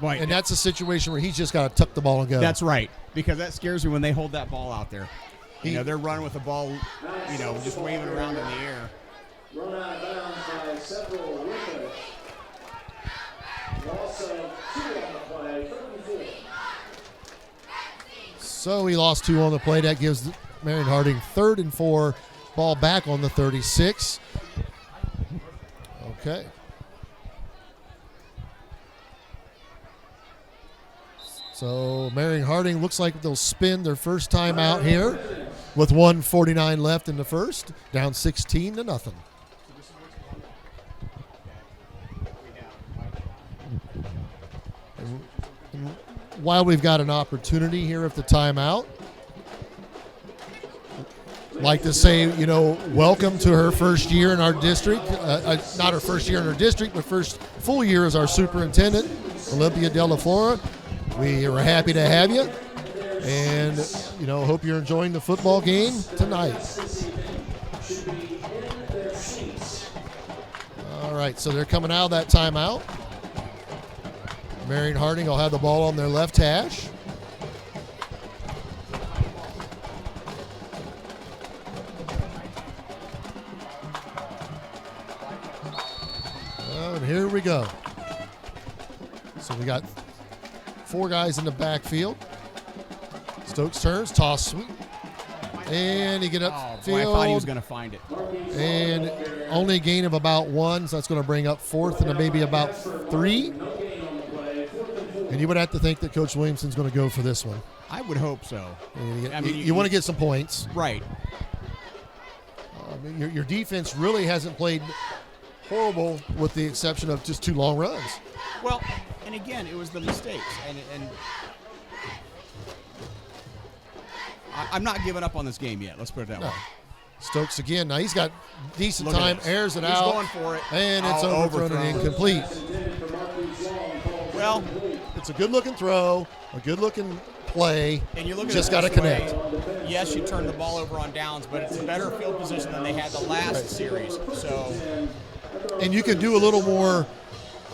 And that's a situation where he's just got to tuck the ball and go. That's right, because that scares me when they hold that ball out there. They're running with the ball, just waving around in the air. Run out of bounds by several Rickers. Loss of 2 on the play, 3rd and 4. So he lost 2 on the play. That gives Marion Harding 3rd and 4. Ball back on the 36. Okay. So Marion Harding looks like they'll spin their first time out here with 1:49 left in the first. Down 16-0. And while we've got an opportunity here at the timeout, I'd like to say, welcome to her first year in our district. Not her first year in our district, but first full year as our superintendent, Olympia De La Flora. We are happy to have you, and hope you're enjoying the football game tonight. All right, so they're coming out of that timeout. Marion Harding will have the ball on their left hash. And here we go. So we got 4 guys in the backfield. Stokes turns, toss sweep, and he get upfield. I thought he was going to find it. And only a gain of about 1, so that's going to bring up 4th and maybe about 3. And you would have to think that Coach Williamson's going to go for this one. I would hope so. You want to get some points. Right. Your defense really hasn't played horrible with the exception of just 2 long runs. Well, and again, it was the mistakes. And I'm not giving up on this game yet. Let's put it that way. Stokes again. Now he's got decent Look at time, this. airs it He's out. going for it. And it's Oh, overthrown and incomplete. Well, It's a good-looking throw, a good-looking play. and you look at just it got to this way, connect. Yes, you turned the ball over on downs, but it's a better field position than they had the last series. So, And you can do a little more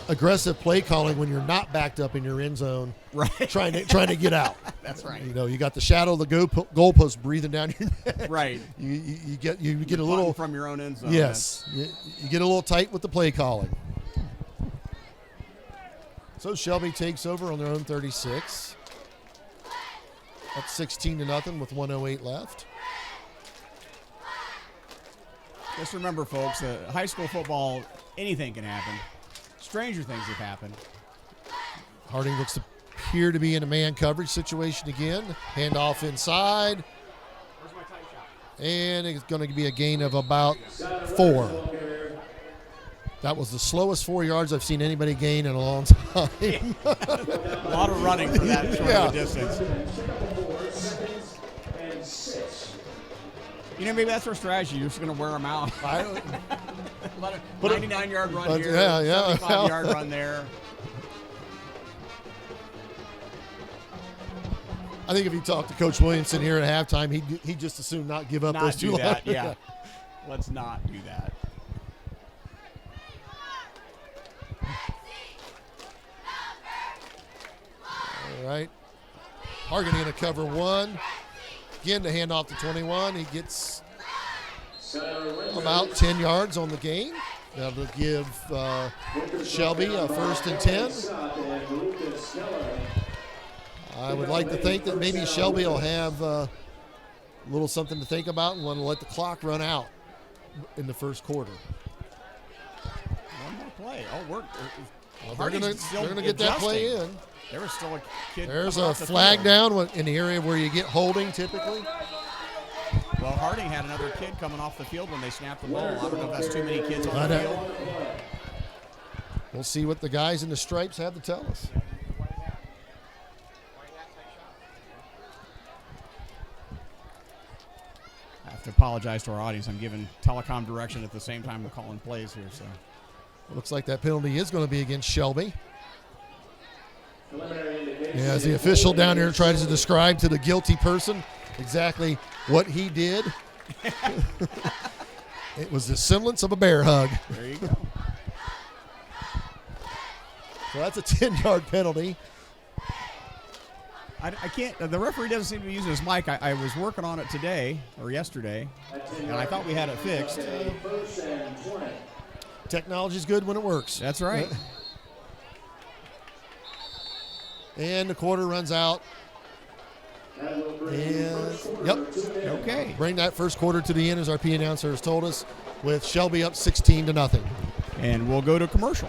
aggressive play calling when you're not backed up in your end zone, right. trying to get out. That's right. You know, you got the shadow of the goalpost breathing down your neck. Right. You get a little from your own end zone. Yes, you get a little tight with the play calling. So Shelby takes over on their own 36. Up 16-0 with 1:08 left. Just remember, folks, high school football, anything can happen. Stranger things have happened. Harding looks to appear to be in a man coverage situation again. Handoff inside. Where's my tight shot? And it's going to be a gain of about 4. That was the slowest 4 yards I've seen anybody gain in a long time. A lot of running for that short of a distance. You know, maybe that's our strategy. You're just going to wear them out. 99-yard run here, 75-yard run there. I think if you talk to Coach Williamson here at halftime, he'd just assume not give up those 2 Not do that, lines. yeah. Let's not do that. All right. Hargan going to cover 1. Again, to hand off to 21. He gets about 10 yards on the gain. That'll give Shelby a 1st and 10. I would like to think that maybe Shelby will have a little something to think about and want to let the clock run out in the first quarter. One more play. Oh, They're going to get that play in. There was still a kid. There's a flag down in the area where you get holding typically. Well, Harding had another kid coming off the field when they snapped the ball. I don't know if that's too many kids on the field. We'll see what the guys in the stripes have to tell us. I have to apologize to our audience. I'm giving telecom direction at the same time I'm calling plays here. So Looks like that penalty is going to be against Shelby. Yeah, as the official down here tries to describe to the guilty person exactly what he did. It was the semblance of a bear hug. there you go. So that's a 10-yard penalty. I can't. The referee doesn't seem to be using his mic. I was working on it today or yesterday, and I thought we had it fixed. Technology's good when it works. That's right. And the quarter runs out. And, yep. Okay. Bring that first quarter to the end, as our P announcer has told us, with Shelby up 16-0. And we'll go to commercial.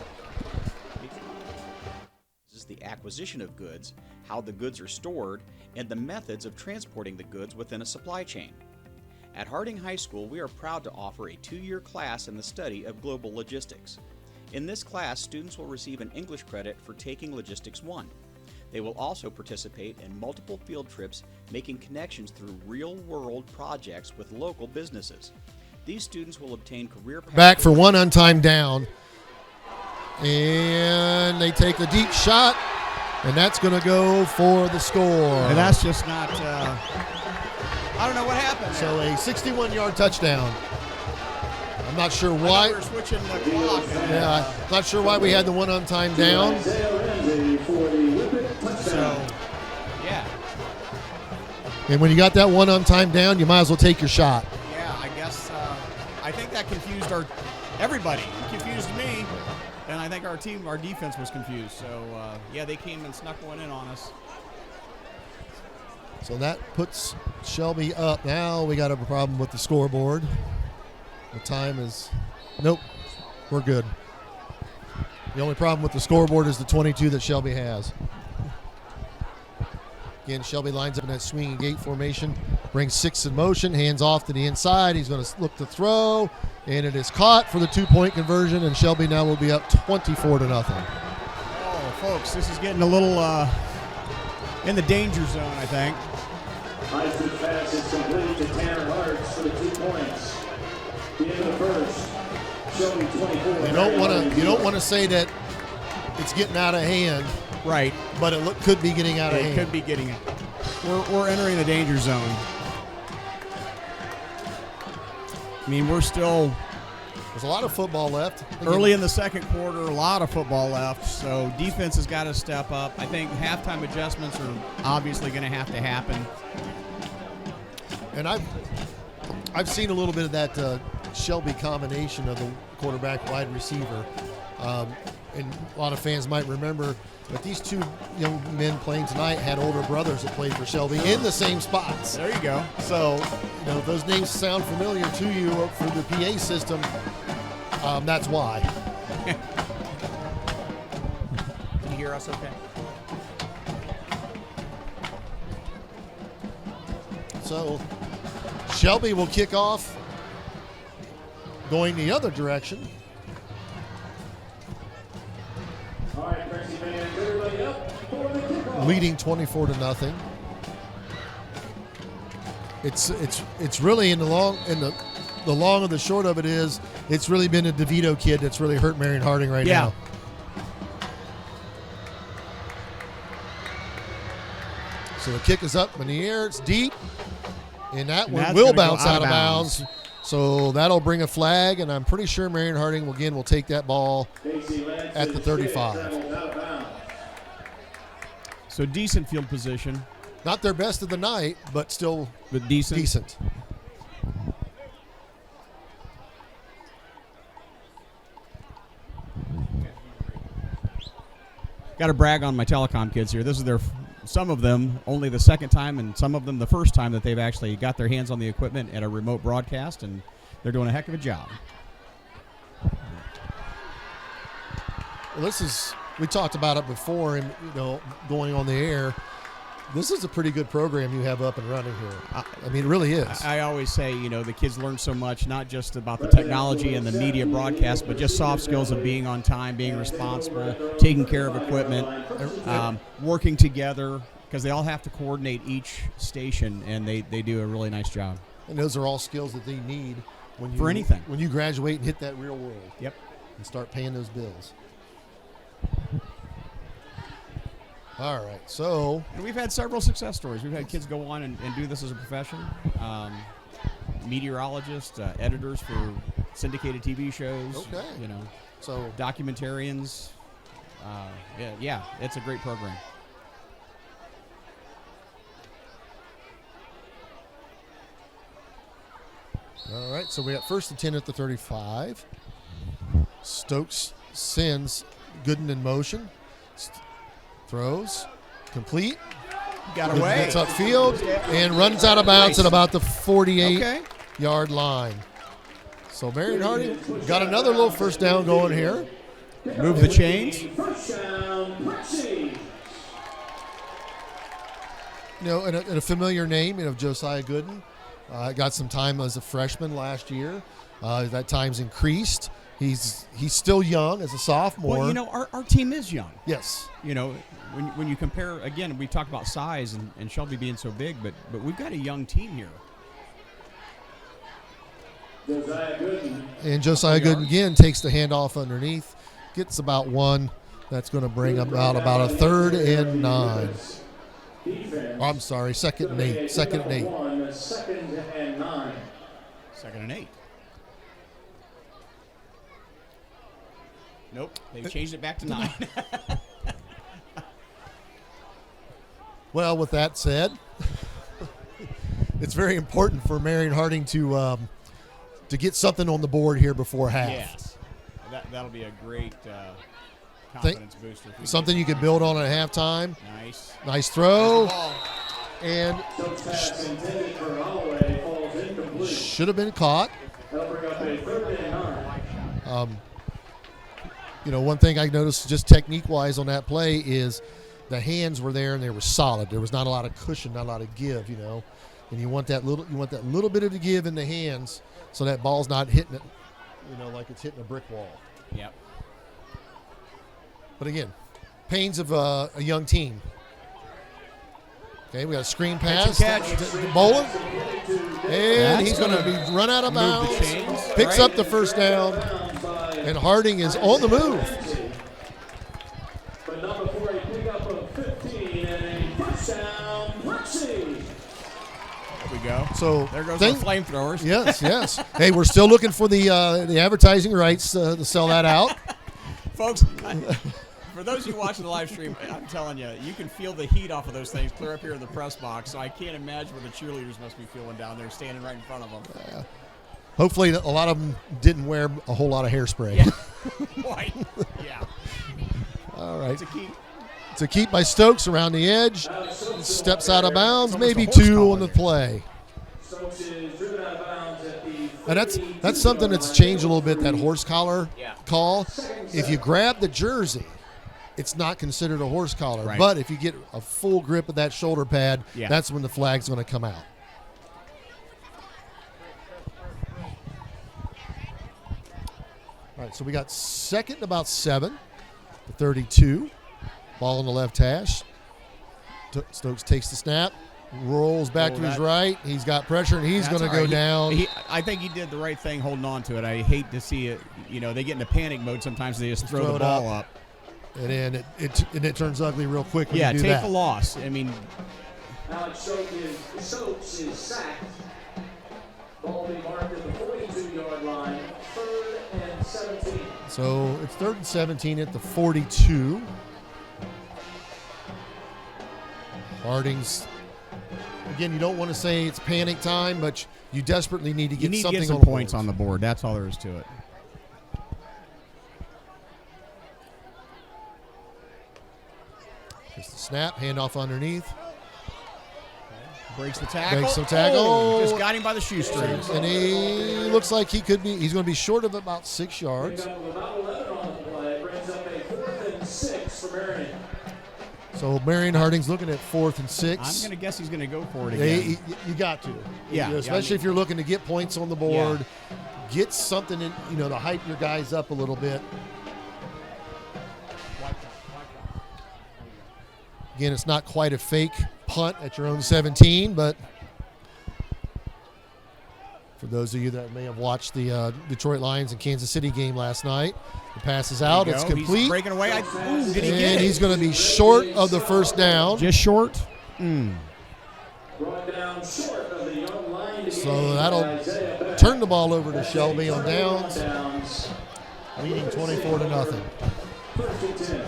This is the acquisition of goods, how the goods are stored, and the methods of transporting the goods within a supply chain. At Harding High School, we are proud to offer a 2-year class in the study of global logistics. In this class, students will receive an English credit for taking Logistics 1. They will also participate in multiple field trips, making connections through real-world projects with local businesses. These students will obtain career paths. Back for one untimed down. And they take the deep shot, and that's going to go for the score. And that's just not. I don't know what happened. So a 61-yard touchdown. I'm not sure why. We're switching the clock. Yeah, I'm not sure why we had the one untimed down. So, yeah. And when you got that one untimed down, you might as well take your shot. Yeah, I guess. I think that confused everybody. It confused me, and I think our defense was confused. So, yeah, they came and snuck one in on us. So that puts Shelby up. Now we got a problem with the scoreboard. The time is, nope, we're good. The only problem with the scoreboard is the 22 that Shelby has. Again, Shelby lines up in that swinging gate formation, brings 6 in motion, hands off to the inside. He's going to look to throw, And it is caught for the 2-point conversion, and Shelby now will be up 24-0. Oh, folks, this is getting a little in the danger zone, I think. High speed pass is complete to Tanner Hartz for the 2 points. The end of the first. Shelby 24. You don't want to say that it's getting out of hand, Right. but it could be getting out of hand. It could be getting it. We're entering the danger zone. I mean, we're still There's a lot of football left. early in the second quarter, a lot of football left, so defense has got to step up. I think halftime adjustments are obviously going to have to happen. And I've seen a little bit of that Shelby combination of the quarterback wide receiver. And a lot of fans might remember that these two young men playing tonight had older brothers that played for Shelby in the same spots. There you go. So, if those names sound familiar to you for the PA system, that's why. Can you hear us okay? So, Shelby will kick off going the other direction. All right, Prexy fans, everybody up for the kickoff. Leading 24-0. It's really in the long and the short of it is it's really been a DeVito kid that's really hurt Marion Harding right now. So the kick is up in the air, it's deep, and that one will bounce out of bounds. So that'll bring a flag, and I'm pretty sure Marion Harding will take that ball at the 35. So decent field position. Not their best of the night, but still decent. Got to brag on my telecom kids here. This is some of them only the second time, and some of them the first time that they've actually got their hands on the equipment at a remote broadcast, and they're doing a heck of a job. Well, we talked about it before, and going on the air. This is a pretty good program you have up and running here. I mean, it really is. I always say, the kids learn so much, not just about the technology and the media broadcast, but just soft skills of being on time, being responsible, taking care of equipment, working together, because they all have to coordinate each station, and they do a really nice job. And those are all skills that they need for anything. When you graduate and hit that real world. Yep. And start paying those bills. All right, so. And we've had several success stories. We've had kids go on and do this as a profession. Meteorologists, editors for syndicated TV shows. Okay. So documentarians. Yeah, it's a great program. All right, so we got 1st and 10 at the 35. Stokes sends Gooden in motion. Throws, complete. Got away. Gets upfield and runs out of bounds at about the 48-yard line. So Marion Harding got another little first down going here. Move the chains. First down, Prexy. And a familiar name, Josiah Gooden. Got some time as a freshman last year. That time's increased. He's still young as a sophomore. Well, our team is young. Yes. When you compare, again, we talk about size and Shelby being so big, but we've got a young team here. Josiah Gooden. And Josiah Gooden again takes the handoff underneath, gets about one. That's going to bring about a 3rd and 9. I'm sorry, 2nd and 8. 2nd and 8. 2nd and 9. 2nd and 8. Nope, they changed it back to 9. Well, with that said, it's very important for Marion Harding to get something on the board here before half. Yes, that'll be a great confidence booster. Something you can build on at halftime. Nice throw. And should have been caught. That'll bring up a 3rd and 9. One thing I noticed just technique-wise on that play is the hands were there and they were solid. There was not a lot of cushion, not a lot of give, And you want that little bit of the give in the hands so that ball's not hitting it like it's hitting a brick wall. Yep. But again, pains of a young team. Okay, we got a screen pass. Catch. Bowling. And That's he's going to gonna be run out of move the bounds. chains, Picks right? up the first down. And Harding is on the move. But number 4, a pickup of 15 and a first down, Varsity. There we go. So There goes our flamethrowers. Yes, yes. Hey, we're still looking for the advertising rights to sell that out. Folks, for those of you watching the live stream, I'm telling you, you can feel the heat off of those things clear up here in the press box. So I can't imagine what the cheerleaders must be feeling down there standing right in front of them. Hopefully, a lot of them didn't wear a whole lot of hairspray. Yeah. Right. Yeah. All right. It's a key. It's a keep by Stokes around the edge. Steps out of bounds, It's almost maybe a horse 2 collar on the there. play. Stokes is driven out of bounds at the And that's something that's changed a little bit, that horse collar Yeah. call. If you grab the jersey, it's not considered a horse collar. Right. But if you get a full grip of that shoulder pad, Yeah. that's when the flag's going to come out. All right, so we got second and about 7, the 32. Ball on the left hash. Stokes takes the snap, rolls back to his right. He's got pressure, and he's going to go down. I think he did the right thing holding on to it. I hate to see it. They get into panic mode sometimes. They just throw Throw the it ball up. up. And then it turns ugly real quick when Yeah, you do take that. the loss. I mean, Alex Stokes is sacked. Ball will be marked at the 42-yard line, 3rd and 17. So it's 3rd and 17 at the 42. Harding's, again, you don't want to say it's panic time, but you desperately need to you get need to something get some on the points board. on the board. That's all there is to it. Here's the snap, handoff underneath, Breaks the tackle. Breaks the tackle. Oh, just got him by the shoestrings. and he looks like he's going to be short of about 6 yards. Pickup of about 11 on the play, brings up a 4th and 6 for Marion. So Marion Harding's looking at 4th and I'm 6. going to guess he's going to go for it Yeah, again. you got to. Yeah, Especially if you're looking to get points on the board. Yeah. Get something in, to hype your guys up a little bit. Again, it's not quite a fake punt at your own 17, but for those of you that may have watched the Detroit Lions and Kansas City game last night, the pass is out. It's complete. He's breaking away. Did he get And it? he's going to be short of the first down. Just short? Brought down short of the young line to So gain that'll Isaiah Beck. turn the ball over to Shelby on downs, Downs, leading 24-0. 1st and 10.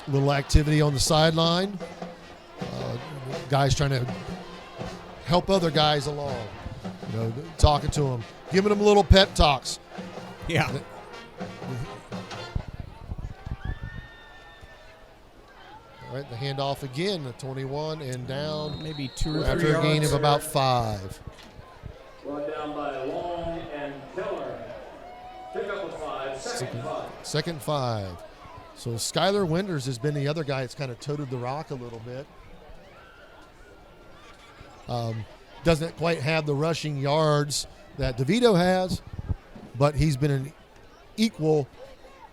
Little activity on the sideline. Guys trying to help other guys along. Talking to them, giving them little pep talks. Yeah. All right, the handoff again, the 21 and down Maybe 2 or 3 after a gain yards. of about 5. Brought down by Long and Keller. Pickup of 5, 2nd and 5. 2nd and 5. So Skylar Winters has been the other guy that's kind of toted the rock a little bit. Doesn't quite have the rushing yards that DeVito has, but he's been an equal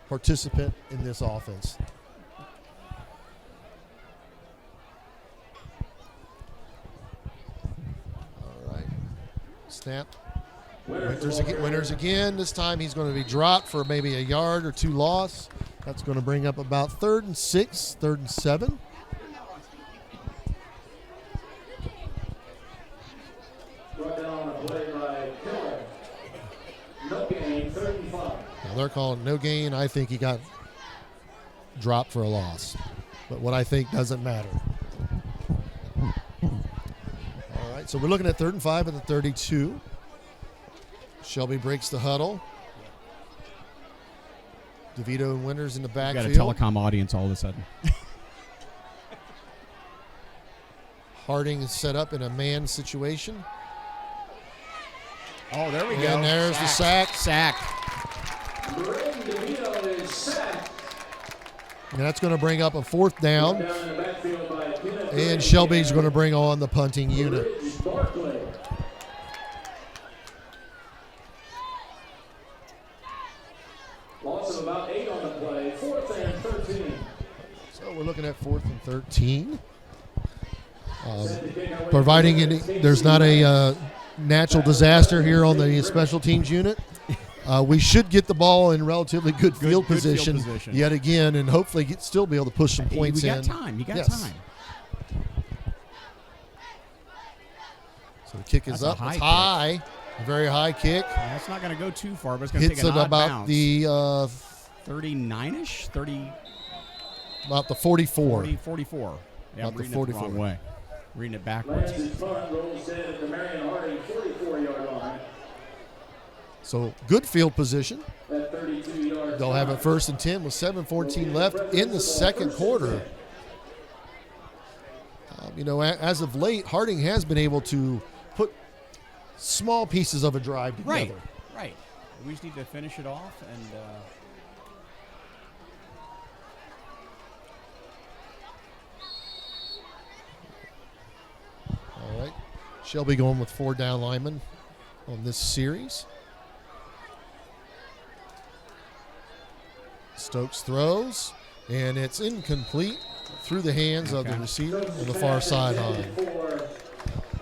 participant in this offense. All right. Snap. Winters again. This time he's going to be dropped for maybe a yard or 2 loss. That's going to bring up about 3rd and 6, 3rd and 7. Brought down on a play by Keller. No gain, 3rd and 5. Now they're calling no gain. I think he got dropped for a loss. But what I think doesn't matter. All right, so we're looking at 3rd and 5 at the 32. Shelby breaks the huddle. DeVito and Winters in the Got a backfield. telecom audience all of a sudden. Harding is set up in a man situation. Oh, there we go. And there's the sack. Sack. Braden DeVito is sacked. And that's going to bring up a 4th down. Down in the backfield by Kenneth And Ray Shelby's going to bring on the punting unit. Ridge Barkley. Loss of about 8 on the play. 4th and 13. So we're looking at 4th and 13. Set to kick away Providing from there's not a natural disaster here on the special teams unit. We should get the ball in relatively good field position yet again, and hopefully still be able to push some points in. You got time. You got Yes. time. So the kick is That's a up. high It's high. A very high kick. That's not going to go too far, but it's going to Hits take an it odd about bounce. the 39-ish? 30, about the 44. 40, 44. Yeah, I'm About the reading it the 44. wrong way. Reading it backwards. Lands his punt, rolls in at the Marion Harding 44-yard line. So good field position. At 32 yards. They'll have it 1st and 10 with 7:14 left in the second quarter. As of late, Harding has been able to put small pieces of a drive together. Right. We just need to finish it off and All right. Shelby going with 4 down linemen on this series. Stokes throws, and it's incomplete through the hands of the receiver on the far sideline.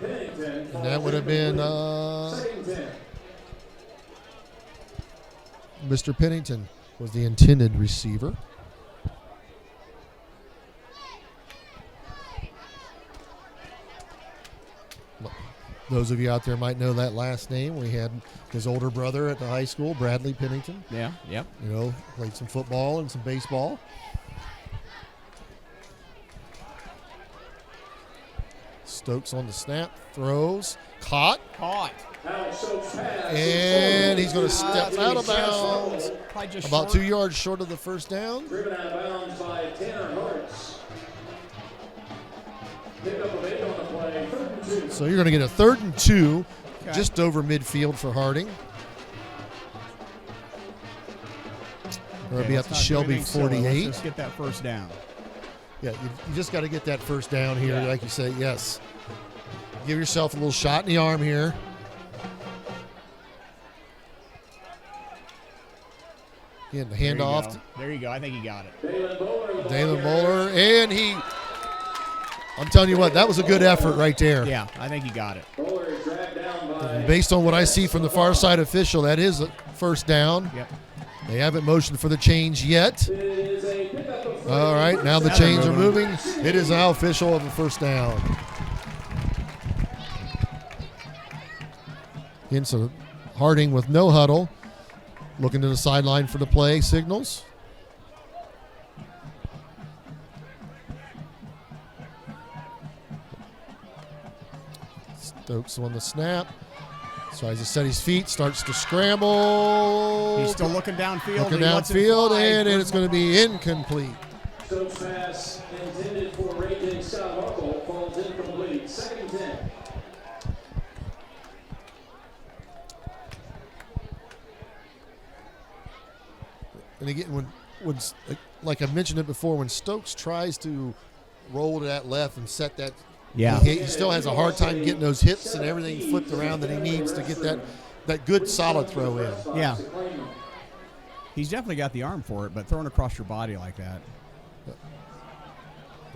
And that would have been Mr. Pennington was the intended receiver. Those of you out there might know that last name. We had his older brother at the high school, Bradley Pennington. yeah, yep. Played some football and some baseball. Stokes on the snap, throws, caught, and he's going to step out of bounds about 2 yards short of the 1st down. Driven out of bounds by Tanner Hartz. Pick up of 8 on the play. 3rd and 2. So you're going to get a 3rd and 2 just over midfield for Harding. We'll be at the Shelby 48. Let's get that 1st down. Yeah, you just got to get that 1st down here, like you say. Yes. Give yourself a little shot in the arm here. Again, the handoff. There you go. I think he got it. Dalen Bowler, and I'm telling you what, that was a good effort right there. Yeah, I think he got it. Based on what I see from the far side official, that is a 1st down. Yep. They haven't motioned for the change yet. All right, now the chains are moving. It is now official of a 1st down. Again, so Harding with no huddle, looking to the sideline for the play signals. Stokes on the snap. Tries to set his feet, starts to scramble. He's still looking downfield. Looking downfield, and it's going to be incomplete. Stokes pass intended for Ray Scott Huckle falls incomplete. 2nd and 10. And again, when like I mentioned it before, when Stokes tries to roll to that left and set that, he still has a hard time getting those hips and everything flipped around that he needs to get that good solid throw in. Yeah. He's definitely got the arm for it, but throwing across your body like that.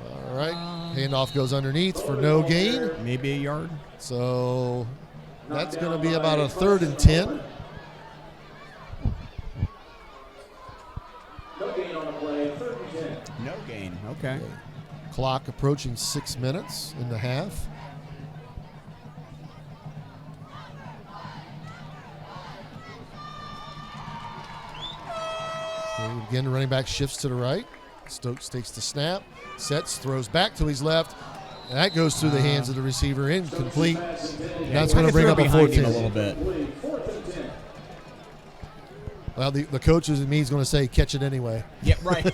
All right. Handoff goes underneath for no gain. Maybe a yard. So that's going to be about a 3rd and 10. No gain on the play. 3rd and 10. No gain. Okay. Clock approaching 6 minutes in the half. Again, the running back shifts to the right. Stokes takes the snap, sets, throws back to his left. And that goes through the hands of the receiver, incomplete. That's going to bring up a 14. A little bit. 4th and 10. Well, the coaches and me is going to say catch it anyway. Yeah, right.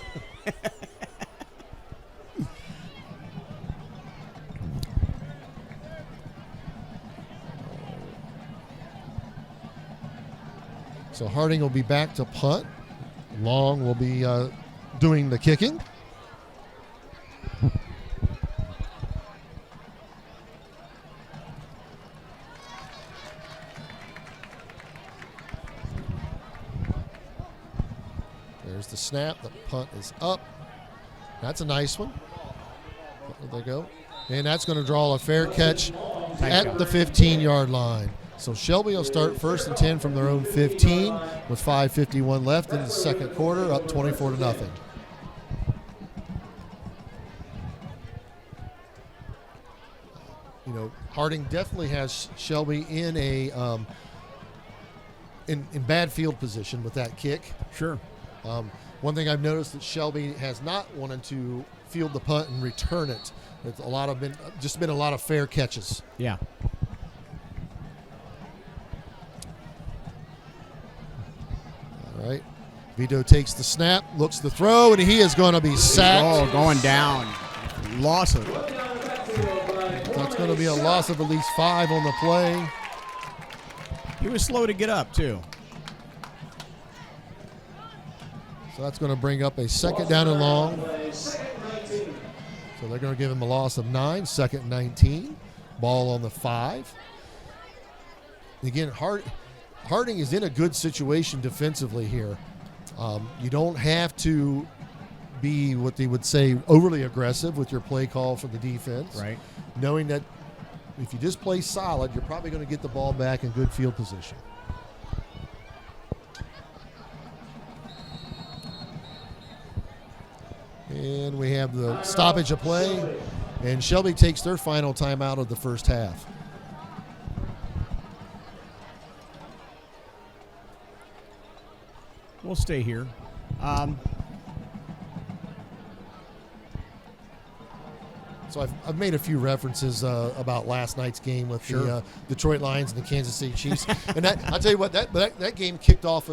So Harding will be back to punt. Long will be doing the kicking. There's the snap. The punt is up. That's a nice one. There they go. And that's going to draw a fair catch at the 15-yard line. So Shelby will start 1st and 10 from their own 15 with 5:51 left in the second quarter, up 24-0. You know, Harding definitely has Shelby in a in bad field position with that kick. Sure. One thing I've noticed that Shelby has not wanted to field the punt and return it. It's been a lot of fair catches. Yeah. All right. Vito takes the snap, looks the throw, and he is going to be sacked. Oh, going down. Loss of. That's going to be a loss of at least 5 on the play. He was slow to get up, too. So that's going to bring up a 2nd down and long. So they're going to give him a loss of 9, 2nd and 19. Ball on the 5. Again, Harding is in a good situation defensively here. You don't have to be what they would say overly aggressive with your play call for the defense. Right. Knowing that if you just play solid, you're probably going to get the ball back in good field position. And we have the stoppage of play, and Shelby takes their final timeout of the first half. We'll stay here. So I've made a few references about last night's game with the Detroit Lions and the Kansas City Chiefs, and I'll tell you what, that game kicked off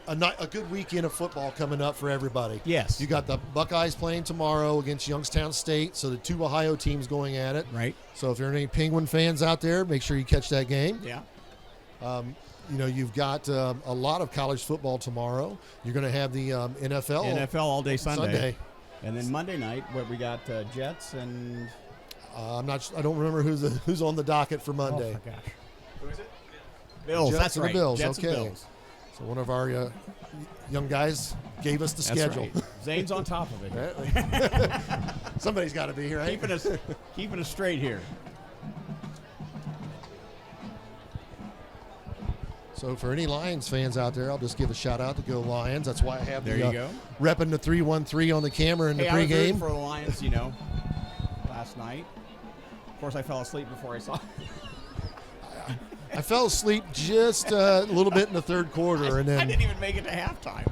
a good weekend of football coming up for everybody. Yes. You got the Buckeyes playing tomorrow against Youngstown State, so the 2 Ohio teams going at it. Right. So if there are any Penguin fans out there, make sure you catch that game. Yeah. You know, you've got a lot of college football tomorrow. You're going to have the NFL. NFL all day Sunday. And then Monday night, we got Jets and I don't remember who's on the docket for Monday. Oh my gosh, who is it? Bills. Jets That's and right. the Bills. Jets Okay. and Bills. So one of our young guys gave us the That's schedule. right. Zane's on top of it. Somebody's got to be here, right? keeping us straight here. So for any Lions fans out there, I'll just give a shout out to Go Lions. That's why I have There you go. repping the 313 on the camera in the I was rooting pregame. for the Lions, last night. Of course, I fell asleep before I saw it. I fell asleep just a little bit in the third quarter, and I then didn't even make it to halftime.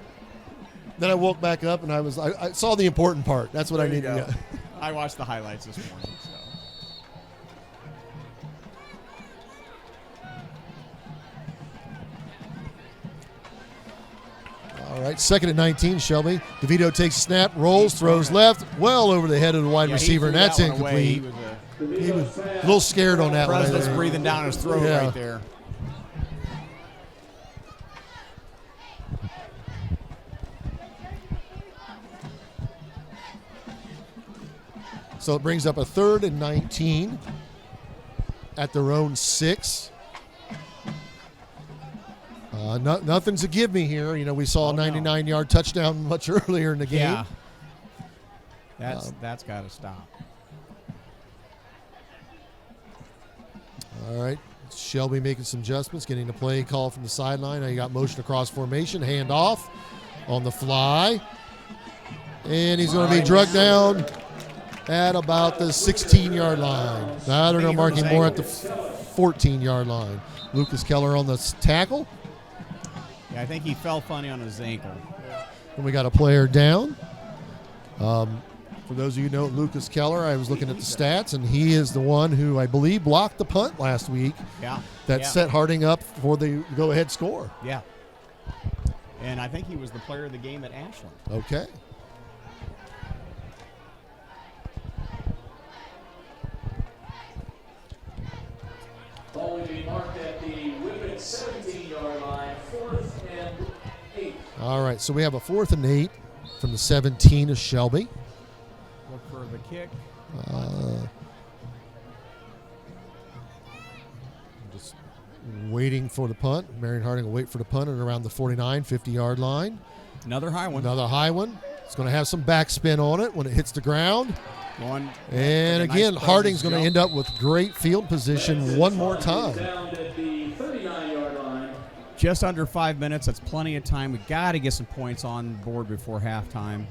I woke back up and I saw the important part. That's what There I you needed. go. To I watched the highlights this morning. So. All right, 2nd and 19, Shelby. DeVito takes a snap, rolls, throws left, well over the head of the wide receiver, and that's incomplete. He was a little scared on that one. President's breathing down his throat right there. So it brings up a 3rd and 19 at their own 6. Nothing's a give me here. We saw a 99-yard touchdown much earlier in the game. Yeah. That's got to stop. All right. Shelby making some adjustments, getting the play call from the sideline. Now you got motion across formation, hand off on the fly. And he's going to be drugged down at about the 16-yard line. Now they're going to mark him more at the 14-yard line. Lucas Keller on the tackle. Yeah, I think he fell funny on his ankle. And we got a player down. For those of you who know Lucas Keller, I was looking at the stats, and he is the one who I believe blocked the punt last week. Yeah. That set Harding up for the go-ahead score. Yeah. And I think he was the player of the game at Ashland. Okay. Ball will be marked at the Whippet 17-yard line, 4th and 8. All right, so we have a 4th and 8 from the 17 of Shelby. Look for the kick. Just waiting for the punt. Marion Harding will wait for the punt at around the 49, 50-yard line. Another high one. Another high one. It's going to have some backspin on it when it hits the ground. One. And again, nice Harding's going to jump. end up with great field position one more time. Down at the 39-yard line. Just under 5 minutes. That's plenty of time. We got to get some points on board before halftime.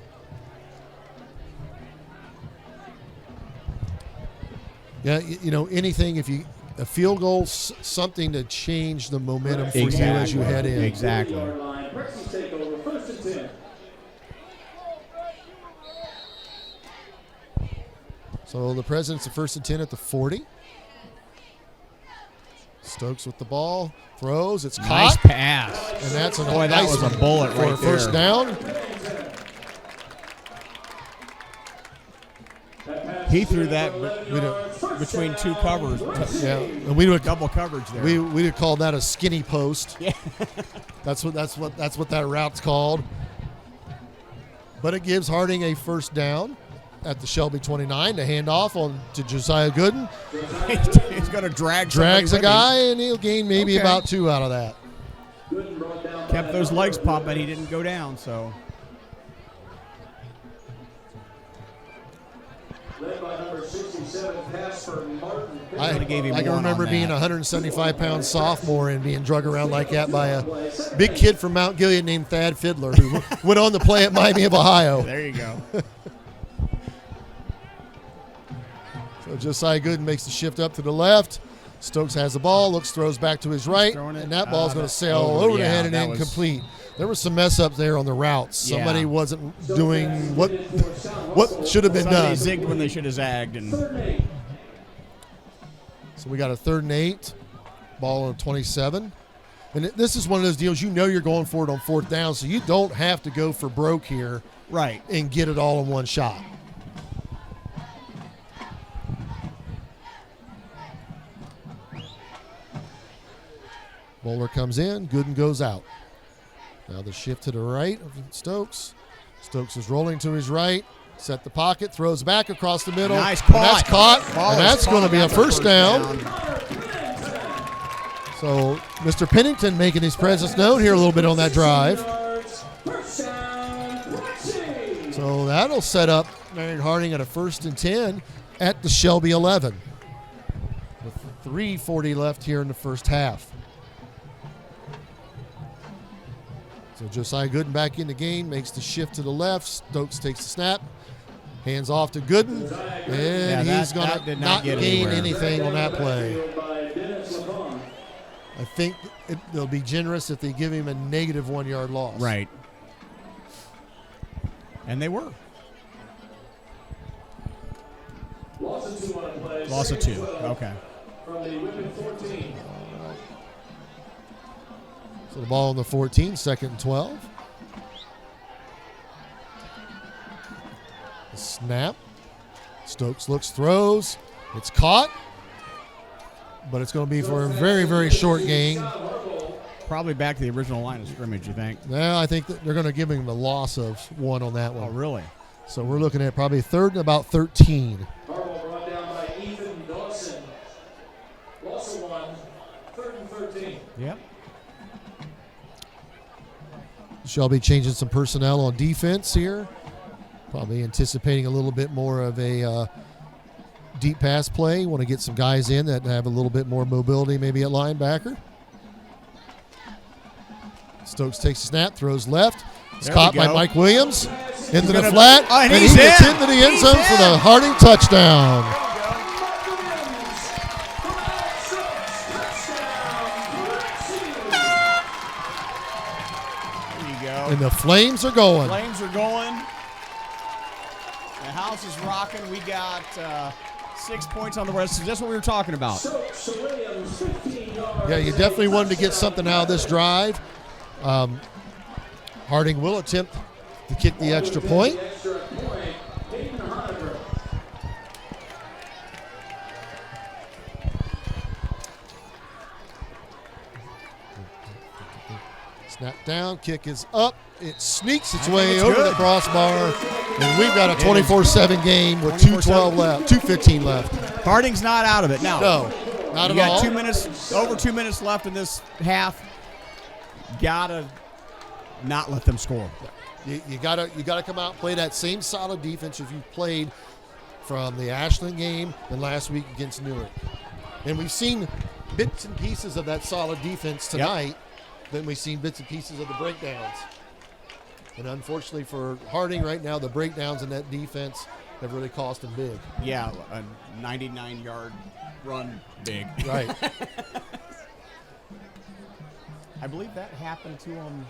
Yeah, you know, anything, if you a field goal, something to change the momentum for you as you head in. Exactly. 40-yard line. Brexit take over, 1st and 10. So the President's the 1st and 10 at the 40. Stokes with the ball, throws, it's Nice caught, pass. and that's a Boy, that nice was a one bullet for right a first there. down. He threw that between two covers. Yeah, and we would Double coverage there. we would call that a skinny post. Yeah. That's what that route's called. But it gives Harding a first down at the Shelby 29 to hand off on to Josiah Gooden. He's going to drag Drags a somebody with guy, and he'll gain maybe Okay. about 2 out of that. him. Kept those legs popping. He didn't go down, so. Led by number 67, Casper Martin. I gave him can one remember on being a that. 175-pound sophomore and being drug around like that by a big kid from Mount Gilead named Thad Fiddler, who went on to play at Miami of Ohio. There you go. So Josiah Gooden makes the shift up to the left. Stokes has the ball, throws back to his right, throwing it. and that ball's going to sail over, over the yeah, head and that was- incomplete. There was some mess up there on the routes. Yeah. Somebody wasn't doing what should have been Somebody done. zigged when they should have zagged. And So we got a 3rd and 8, ball on 27. And this is one of those deals, you know you're going for it on 4th down, so you don't have to go for broke here right. and get it all in one shot. Bowler comes in, Gooden goes out. Now the shift to the right of Stokes. Stokes is rolling to his right, set the pocket, throws back across the middle. Nice and that's caught. caught, Ball and is that's going to caught. be a That's first down. down. So Mr. Pennington making his presence known here a little bit on that drive. First down, Brexit. So that'll set up Marion Harding at a 1st and 10 at the Shelby 11. With 3:40 left here in the first half. So Josiah Gooden back in the game, makes the shift to the left. Stokes takes the snap, hands off to Gooden, and Yeah, he's that going to did not not get gain anywhere. anything on that play. By Dennis LeBron. I think they'll be generous if they give him a negative -1-yard loss. Right. And they were. Loss of 2 on a play. Loss of 2. Okay. From the Whippet 14. So the ball on the 14, 2nd and 12. The snap. Stokes looks, throws. It's caught. But it's going to be for a very, very short gain. Probably back to the original line of scrimmage, you think? Now I think that they're going to give him a loss of 1 on that Oh, one. really? So we're looking at probably 3rd and about 13. Harbaugh brought down by Ethan Dawson. Loss of 1, 3rd and 13. Yep. Shelby changing some personnel on defense here. Probably anticipating a little bit more of a deep pass play. Want to get some guys in that have a little bit more mobility maybe at linebacker. Stokes takes a snap, throws left. It's There caught we by go. Mike Williams into the gonna- flat, Oh, and and he he's gets in. into the end He's zone for the in. Harding touchdown. There you go. And the Flames are going. Flames are going. The house is rocking. We got 6 points on the rest. That's what we were talking about. Yeah, you definitely wanted to get something out of this drive. Harding will attempt to kick the extra point. Snap down, kick is up. It sneaks its I think way it's over good. the crossbar, and we've got a 24-7 game with 2:12 left, 2:15 left. Harding's not out of it now. No, not You at got all. 2 minutes, over 2 minutes left in this half. Gotta not let them score. You gotta come out and play that same solid defense if you played from the Ashland game and last week against Newark. And we've seen bits and pieces of that solid defense tonight. Then we've seen bits and pieces of the breakdowns. And unfortunately for Harding right now, the breakdowns in that defense have really cost him big. Yeah, a 99-yard run big. Right. I believe that happened to him.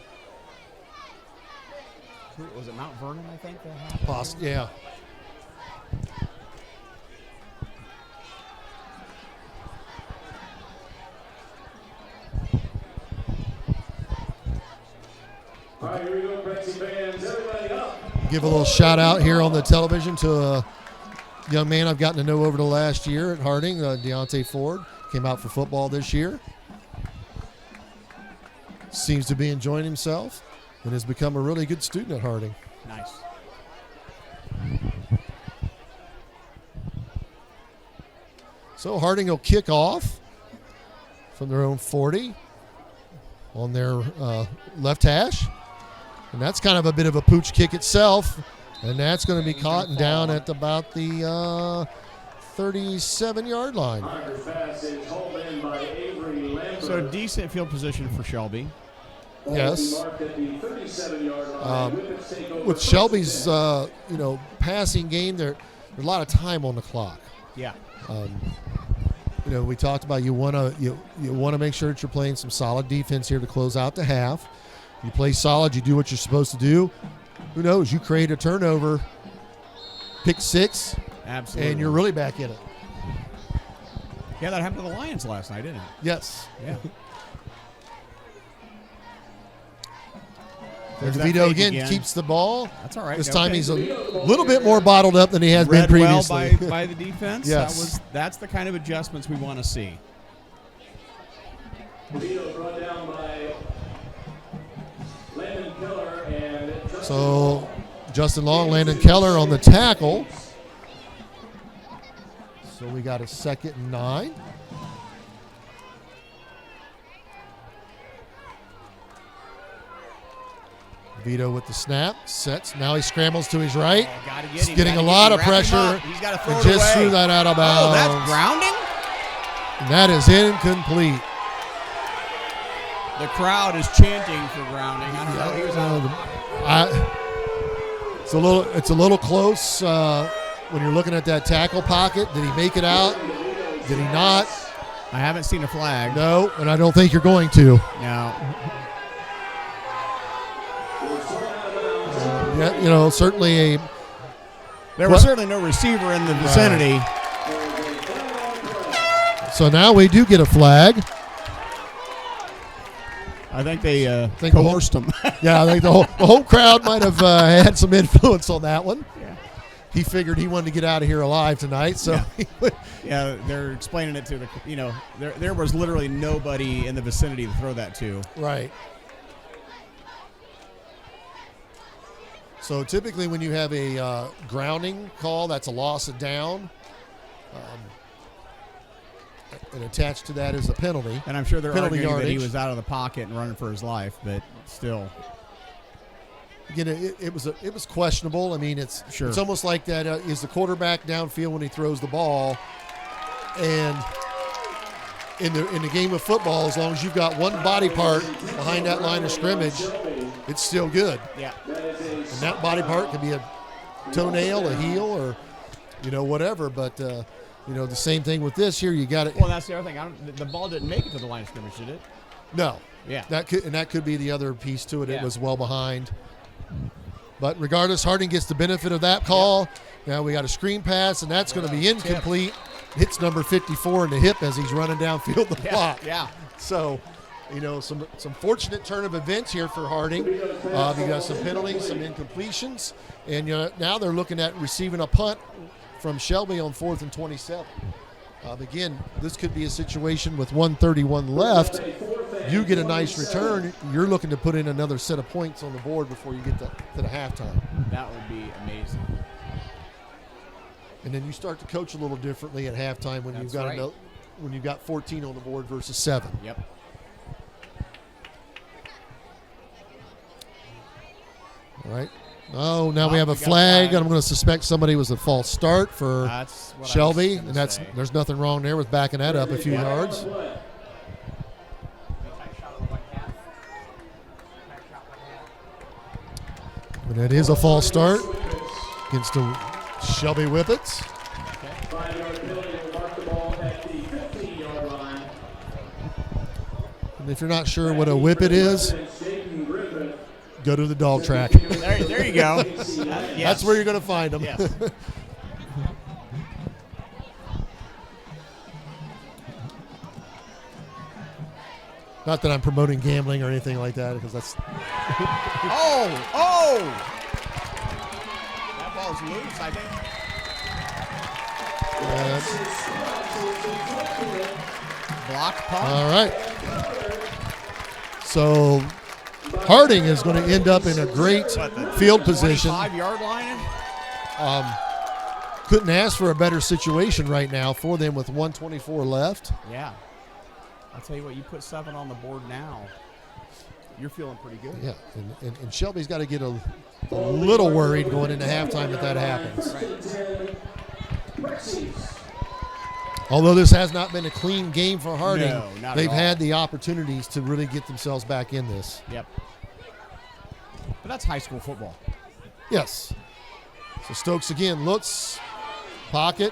Was it Mount Vernon, I think, that happened? Yeah. All right, here we go, Prexy fans. Everybody up. Give a little shout out here on the television to a young man I've gotten to know over the last year at Harding, Deontay Ford. Came out for football this year. Seems to be enjoying himself and has become a really good student at Harding. Nice. So Harding will kick off from their own 40 on their left hash. And that's kind of a bit of a pooch kick itself. And that's going to be caught and down at about the 37-yard line. So decent field position for Shelby. Yes. With Shelby's, passing game, there's a lot of time on the clock. Yeah. We talked about you want to make sure that you're playing some solid defense here to close out the half. You play solid, you do what you're supposed to do. Who knows? You create a turnover, pick six, Absolutely. and you're really back in it. Yeah, that happened to the Lions last night, didn't it? Yes. Yeah. And There's DeVito that fake again keeps the ball. That's all right. This Okay. time he's a little bit more bottled up than he has been Read well previously. by the defense. Yes. That's the kind of adjustments we want to see. DeVito brought down by Landon Keller and So Justin Long, Landon Keller on the tackle. So we got a 2nd and 9. Vito with the snap, sets. Now he scrambles to his right. Oh, gotta get He's him, getting gotta a get lot him, of wrap him pressure. up. He's got to throw And it just away. threw that out of Oh, bounds. that's grounding? And that is incomplete. The crowd is chanting for grounding. I don't know. He was out. It's a little close when you're looking at that tackle pocket. Did he make it out? Did he not? I haven't seen a flag. No, and I don't think you're going to. No. Certainly There was certainly no receiver in the vicinity. So now we do get a flag. I think they Think the coerced him. Yeah, I think the whole crowd might have had some influence on that one. Yeah. He figured he wanted to get out of here alive tonight, so Yeah, they're explaining it to the, there was literally nobody in the vicinity to throw that to. right. So typically when you have a grounding call, that's a loss of down. And attached to that is a penalty. And I'm sure they're Penalty arguing that he yardage. was out of the pocket and running for his life, but still. Again, it was questionable. I mean, it's almost like that is the quarterback downfield when he throws the ball, and in the game of football, as long as you've got one body part behind that line of scrimmage, it's still good. Yeah. And that body part could be a toenail, a heel, or whatever. But the same thing with this here. You got it. Well, that's the other thing. The ball didn't make it to the line of scrimmage, did it? No. Yeah. That could be the other piece to it. Yeah. It was well behind. But regardless, Harding gets the benefit of that call. Yep. Now we got a screen pass, and that's going to be incomplete. Hits number 54 in the hip as he's running downfield the block. Yeah. So, some fortunate turn of events here for Harding. You got some penalties, some incompletions, and now they're looking at receiving a punt from Shelby on 4th and 27. Again, this could be a situation with 1:31 left you get a nice return, you're looking to put in another set of points on the board before you get to the halftime. That would be amazing. And then you start to coach a little differently at halftime when That's you've got right. when you've got 14 on the board versus 7. Yep. All right. Oh, now we have a we got a flag, flag. and I'm going to suspect somebody was a false start for That's what I Shelby, was and gonna say. there's nothing wrong there with backing that up a few yards. And that is a false start against the Shelby Whippets. 5-yard penalty will mark the ball at the 15-yard line. And if you're not sure what a whippet is, Jaden Griffith. go to the dog track. There you go. That's where you're going to find them. Yes. Not that I'm promoting gambling or anything like that, because that's Oh! That ball's loose, I think. Block punt. all right. So Harding is going to end up in a great field position. 5-yard line. Couldn't ask for a better situation right now for them with 1:24 left. Yeah. I'll tell you what, you put 7 on the board now, you're feeling pretty good. Yeah, and Shelby's got to get a little worried going into halftime if that happens. Although this has not been a clean game for Harding, No, not at they've all. had the opportunities to really get themselves back in this. Yep. But that's high school football. Yes. So Stokes again looks, pocket,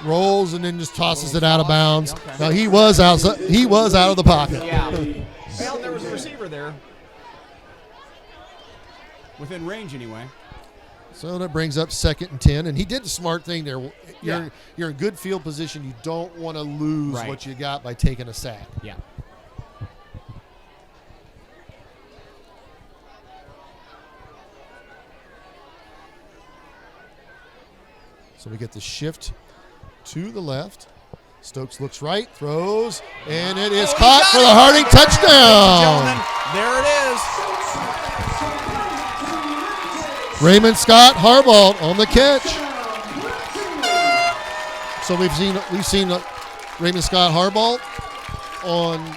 rolls, and then just tosses it out of bounds. Okay. Now he was out of the pocket. Yeah. Well, there was a receiver there. Within range, anyway. So that brings up 2nd and 10, and he did the smart thing there. Yeah. You're in good field position. You don't want to lose Right. what you got by taking a sack. Yeah. So we get the shift to the left. Stokes looks right, throws, and it is caught for the Harding touchdown. Gentlemen, there it is. Raymond Scott Harbaugh on the catch. So we've seen Raymond Scott Harbaugh on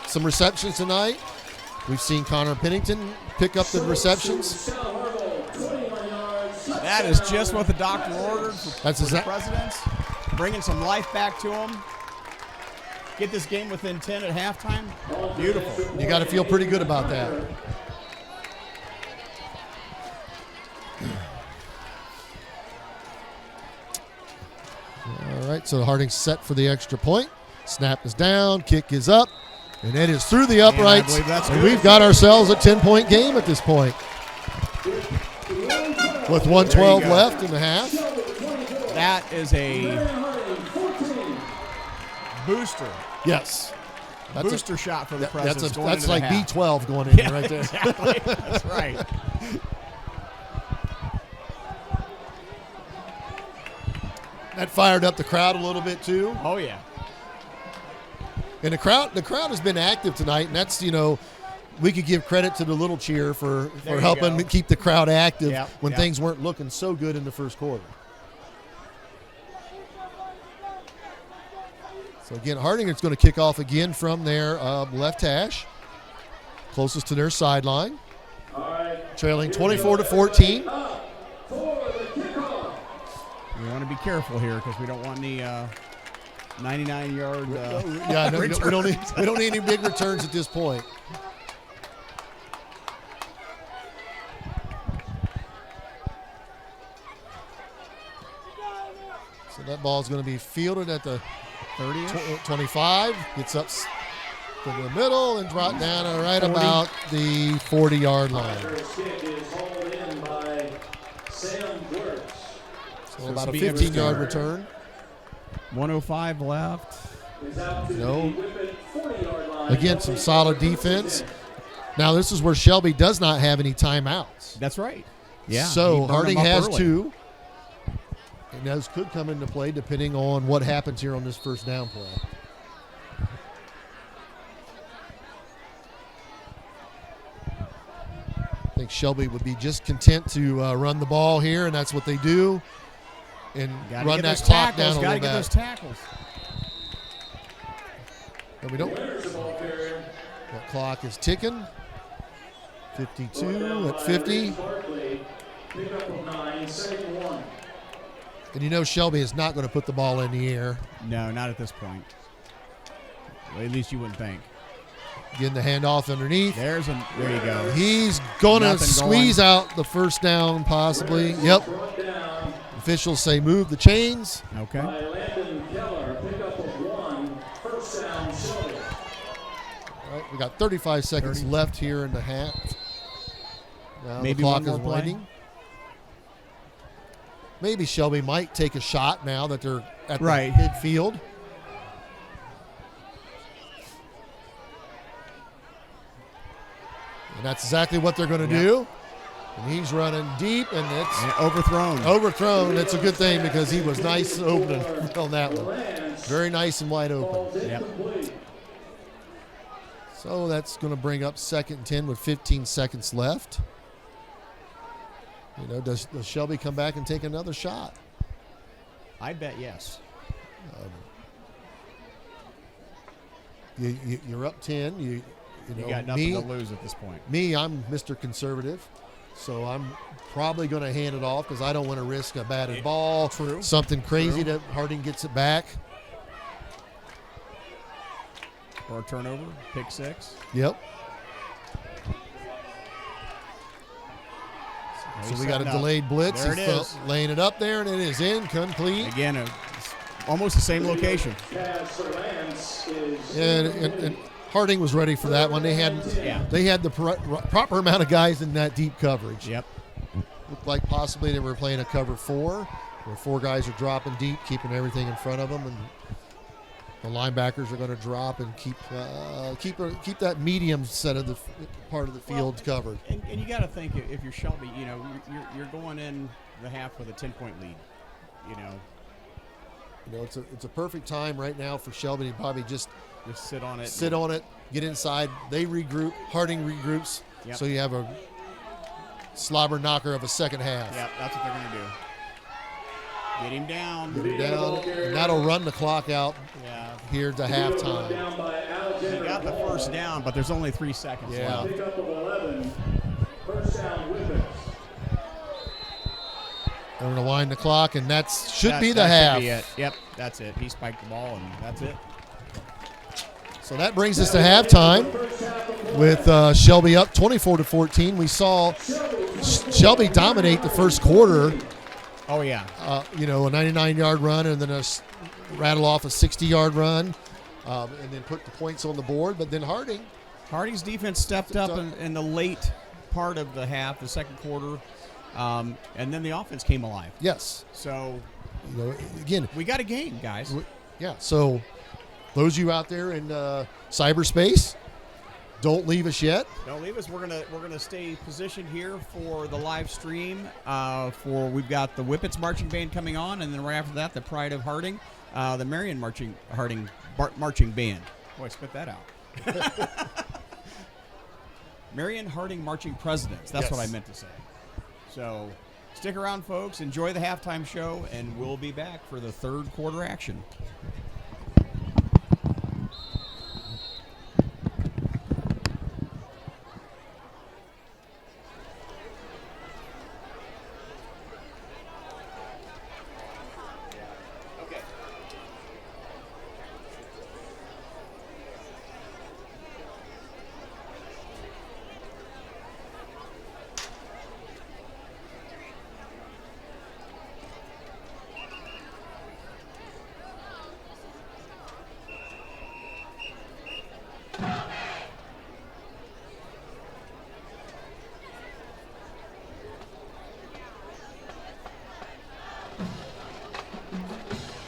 some receptions tonight. We've seen Connor Pennington pick up the receptions. That is just what the doctor ordered for That's the exact- presidents. Bringing some life back to them. Get this game within 10 at halftime. Beautiful. You got to feel pretty good about that. All right, so Harding's set for the extra point. Snap is down, kick is up, and it is through the uprights. believe that's And good. we've got ourselves a 10-point game at this point. With 1:12 go. left in the half. That is a booster. Yes. That's Booster shot for the that's presidents. going that's into like the half. B12 going in Yeah, right there. exactly. That's right. That fired up the crowd a little bit too. Oh, yeah. And the crowd has been active tonight, and that's, we could give credit to the little cheer for you helping go. keep the crowd active Yep, when yep. things weren't looking so good in the first quarter. So again, Harding is going to kick off again from their left hash, closest to their sideline, trailing 24-14. We want to be careful here because we don't want any 99-yard Yeah, no, we don't need any big returns at this point. So that ball is going to be fielded at the 30-ish. 25. Gets up to the middle and brought down at right about the 40-yard line. First kick is hauled in by Sam Wirtz. So about a be 15-yard interesting. return. 105 left. Is out to No. the Whippet 40-yard line. Again, some solid defense. Now this is where Shelby does not have any timeouts. That's right. Yeah. he So burned Harding them up has early. 2. And those could come into play depending on what happens here on this first down play. think Shelby would be just content to run the ball here, and that's what they do. And run that clock down a little bit. Got to get those tackles. And we don't. That clock is ticking. 52 at 50. And you know Shelby is not going to put the ball in the air. No, not at this point. Well, at least you wouldn't think. Getting the handoff underneath. There you go. He's going to squeeze out the first down, possibly. Yep. Officials say move the chains. Okay. All right, we got 35 seconds left here in the half. Now Maybe the clock one is more winding. Maybe Shelby might take a shot now that they're at the midfield. And that's exactly what they're going to do. And he's running deep, and it's overthrown. Overthrown. That's a good thing because he was nice opening on that one. Very nice and wide open. Yep. So that's going to bring up 2nd and 10 with 15 seconds left. You know, does Shelby come back and take another shot? I bet yes. You're up 10. You got nothing to lose at this point. I'm Mr. Conservative, so I'm probably going to hand it off because I don't want to risk a batted ball. True. Something crazy that Harding gets it back. Or a turnover, pick 6. Yep. So we got a delayed blitz. There it is. Laying it up there, and it is incomplete. Again, almost the same location. And Harding was ready for that one. They had the proper amount of guys in that deep coverage. Yep. Looked like possibly they were playing a cover 4, where 4 guys are dropping deep, keeping everything in front of them, and the linebackers are going to drop and keep that medium set of the part of the field covered. And you got to think, if you're Shelby, you're going in the half with a 10-point lead. It's a perfect time right now for Shelby to probably just sit on it. Sit on it, get inside. They regroup. Harding regroups. Yep. So you have a slobber knocker of a second half. Yep, that's what they're going to do. Get him down. And that'll run the clock out here to halftime. He got the first down, but there's only 3 seconds left. They're going to wind the clock, and that should be the that half. Should be it. Yep, that's it. He spiked the ball, and that's it. So that brings us to halftime with Shelby up 24-14. We saw Shelby dominate the first quarter. Oh, yeah. A 99-yard run and then rattle off a 60-yard run and then put the points on the board. But then Harding's defense stepped up in the late part of the half, the second quarter, and then the offense came alive. Yes. So, again, we got a game, guys. So those of you out there in cyberspace, don't leave us yet. Don't leave us. We're gonna stay positioned here for the live stream. We've got the Whippets marching band coming on, and then right after that, the Pride of Harding, the Marion marching band. Boy, spit that out. Marion Harding marching presidents. That's what I meant to say. So stick around, folks. Enjoy the halftime show, and we'll be back for the third quarter action.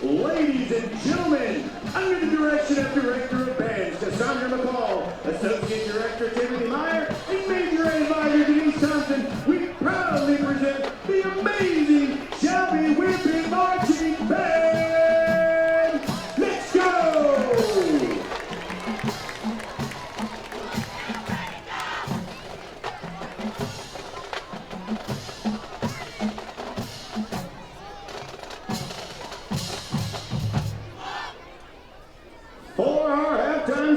Ladies and gentlemen, under the direction of Director of Bands, Cassandra McCall, Associate Director Timothy Meyer, and Major Advisor Denise Thompson, we proudly present the amazing Shelby Whippet Marching Band. Let's go!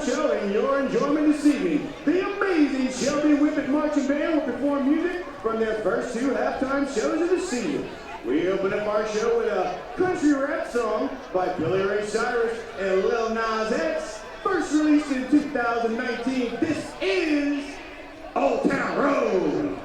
bombshell in your enjoyment this evening. The amazing Shelby Whippet Marching Band will perform music from their first 2 halftime shows of the season. We open up our show with a country rap song by Billy Ray Cyrus and Lil Nas X, first released in 2019. This is Old Town Road.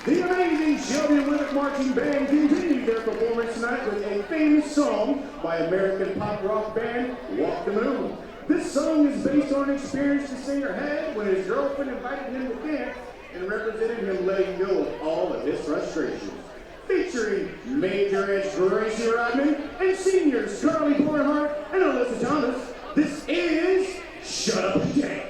The amazing Shelby Whippet Marching Band continued their performance tonight with a famous song by American pop rock band Walk the Moon. This song is based on an experience the singer had when his girlfriend invited him to dance and represented him letting go of all of his frustrations. Featuring Major Edge Gracie Rodman and seniors Carly Barnhart and Alyssa Thomas, this is Shut Up and Dance.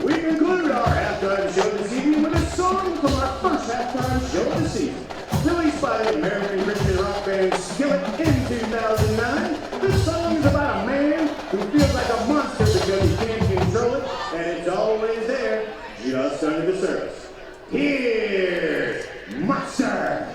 We conclude our halftime show this evening with a song from our first halftime show of the season. Released by the American Christian rock band Skillet in 2009, this song is about a man who feels like a monster because he can't control it, and it's always there, just under the surface. Here's Monster!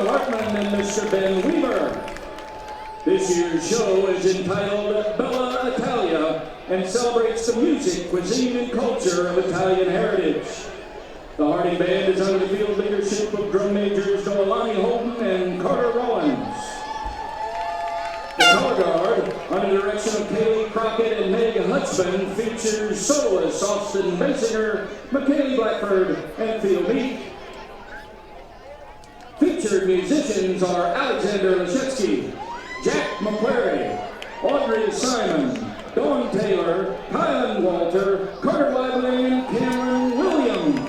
Michael Hartman and Mr. Ben Weaver. This year's show is entitled Bella Italia and celebrates the music, cuisine, and culture of Italian heritage. The Harding Band is under the field leadership of drum majors Noelani Holden and Carter Rollins. The color guard, under the direction of Kaylee Crockett and Meg Hudson, features soloists Austin Bensinger, McKaylee Blackford, and Phil Meek. Featured musicians are Alexander Leszewski, Jack McQuarrie, Audrey Simon, Dawn Taylor, Kylan Walter, Carter Lively, and Cameron Williams.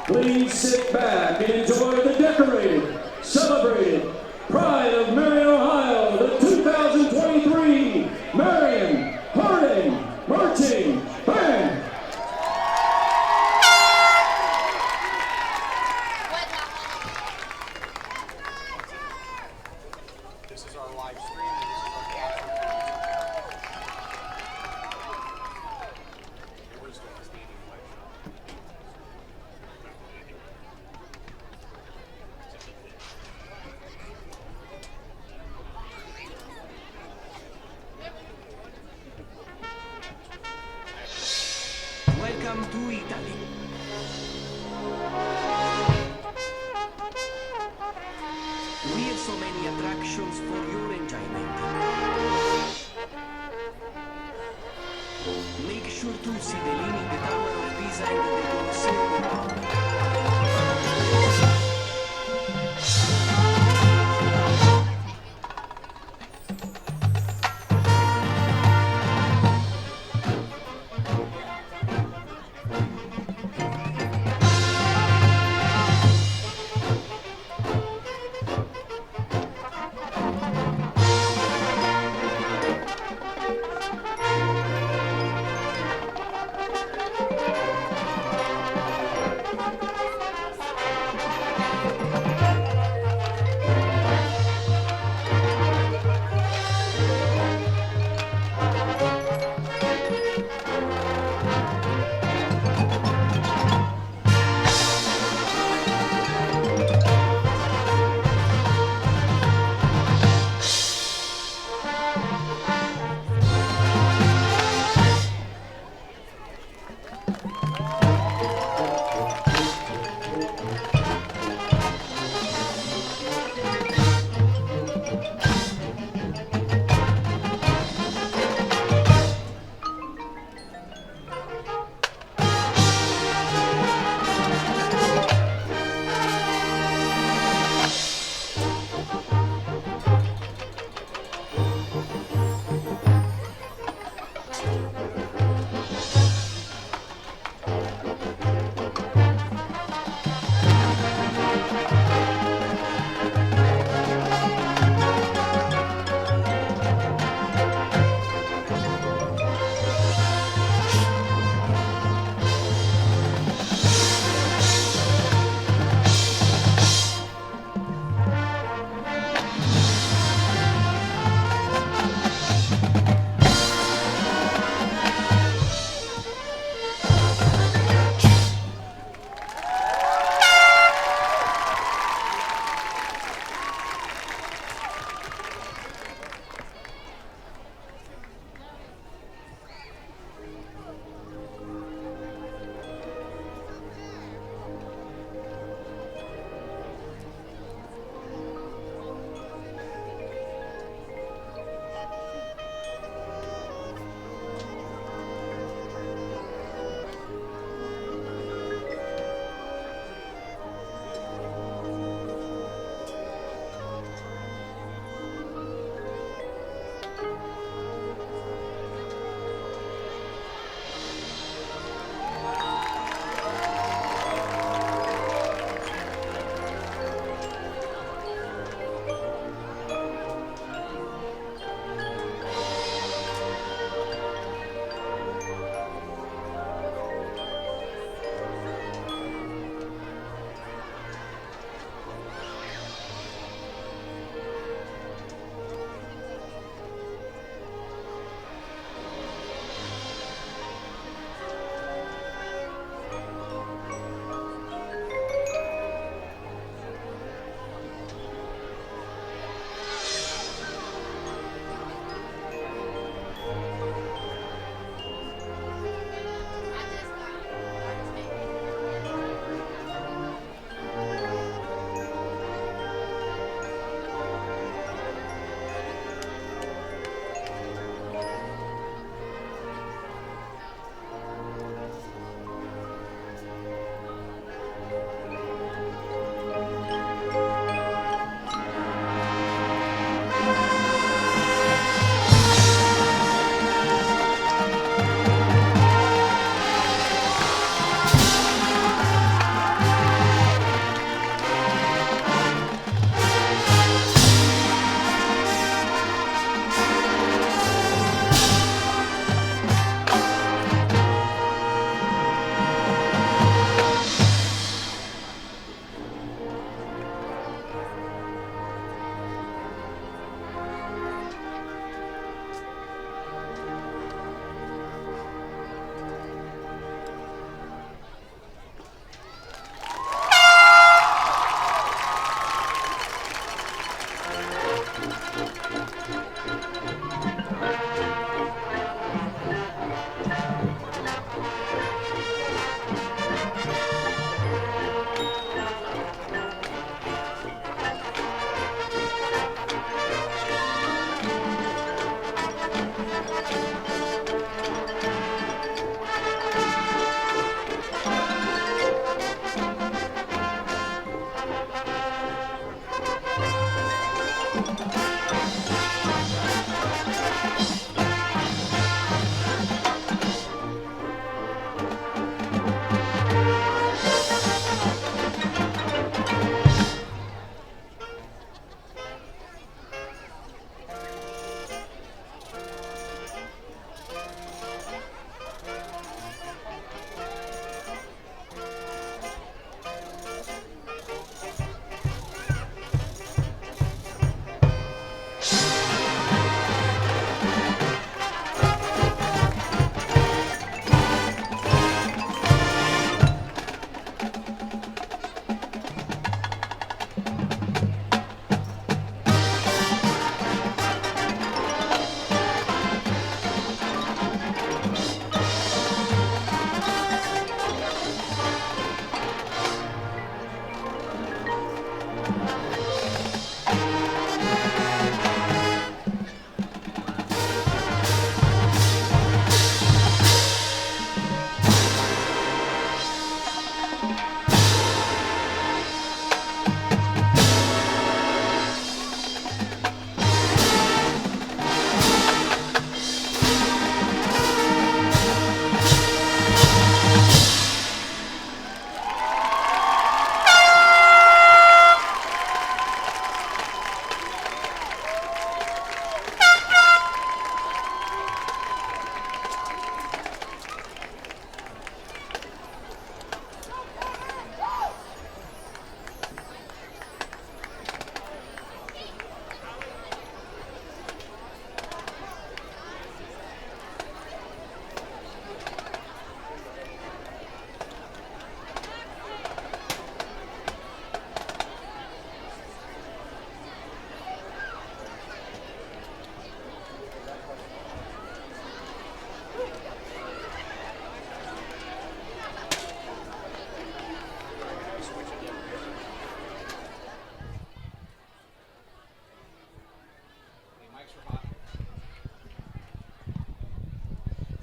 Please sit back and enjoy the decorated, celebrated pride of Marion, Ohio, the 2023 Marion Harding Marching Band. This is our live stream. And this is our capture. We're just doing a standing live shot. Welcome to Italy. We have so many attractions for your enjoyment. Make sure to see the Leaning Tower of Pisa and the Colosseum of Rome.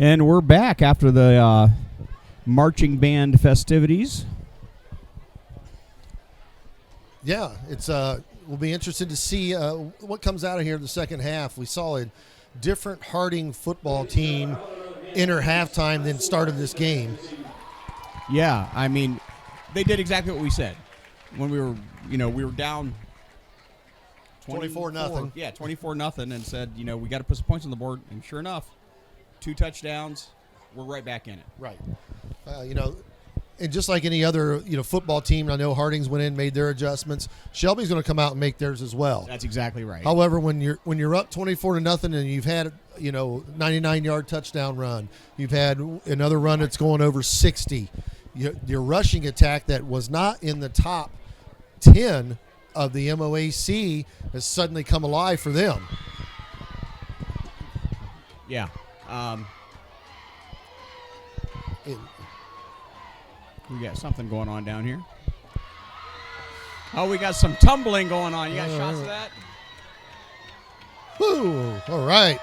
And we're back after the marching band festivities. Yeah, it's we'll be interested to see what comes out of here in the second half. We saw a different Harding football team enter halftime than started this game. Yeah, I mean, they did exactly what we said when we were down 24-0. Yeah, 24-0, and said, we got to put some points on the board. And sure enough, 2 touchdowns, we're right back in it. Right. And just like any other football team, I know Harding's went in, made their adjustments. Shelby's going to come out and make theirs as well. That's exactly right. However, when you're up 24-0 and you've had 99-yard touchdown run, you've had another run that's going over 60. Your rushing attack that was not in the top 10 of the MOAC has suddenly come alive for them. Yeah. We got something going on down here. Oh, we got some tumbling going on. You got shots of that? Woo! All right.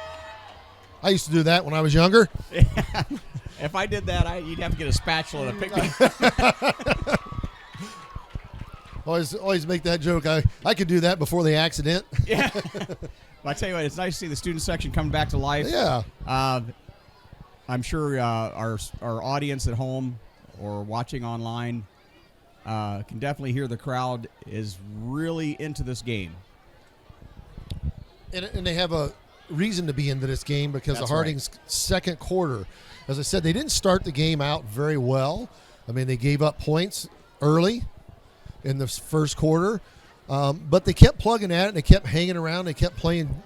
I used to do that when I was younger. If I did that, you'd have to get a spatula to pick me up. Always make that joke. I could do that before the accident. Yeah. Well, I tell you what, it's nice to see the student section coming back to life. Yeah. I'm sure our audience at home or watching online can definitely hear the crowd is really into this game. And they have a reason to be into this game because That's of Harding's second quarter. As I said, they didn't start the game out very well. I mean, they gave up points early in the first quarter, but they kept plugging at it. They kept hanging around. They kept playing,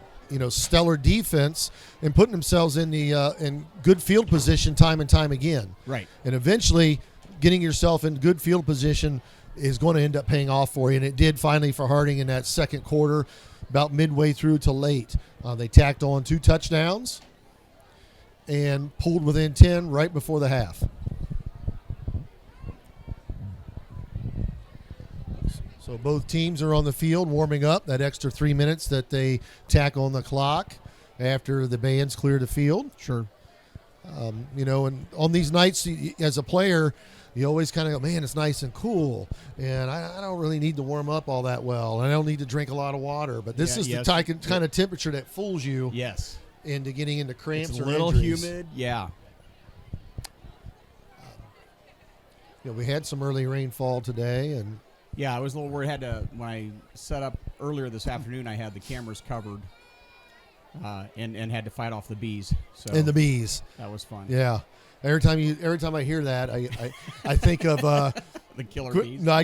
stellar defense and putting themselves in the in good field position time and time again. Right. And eventually, getting yourself in good field position is going to end up paying off for you, and it did finally for Harding in that second quarter, about midway through to late. They tacked on 2 touchdowns and pulled within 10 right before the half. So both teams are on the field warming up, that extra 3 minutes that they tack on the clock after the bands clear the field. Sure. And on these nights, as a player, you always kind of go, man, it's nice and cool, and I don't really need to warm up all that well, and I don't need to drink a lot of water. But this is the kind of temperature that fools you into getting into cramps it's or a little injuries. humid, yeah. We had some early rainfall today, and yeah, I was a little worried. When I set up earlier this afternoon, I had the cameras covered and had to fight off the bees. So and the bees. That was fun. Yeah. Every time I hear that, I think of the killer bees. No, I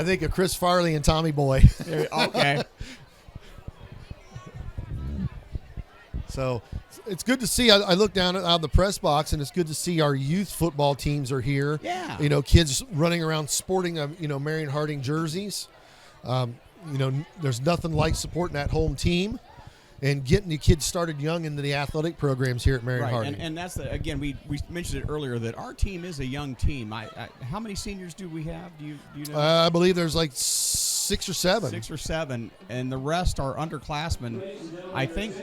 think of Chris Farley and Tommy Boy. Okay. So it's good to see. I look down out of the press box, and it's good to see our youth football teams are here. Yeah. Kids running around sporting, Marion Harding jerseys. There's nothing like supporting that home team and getting the kids started young into the athletic programs here at Marion Harding. And that's again, we mentioned it earlier that our team is a young team. How many seniors do we have? Do you know? I believe there's like 6 or 7. 6 or 7, and the rest are underclassmen. I think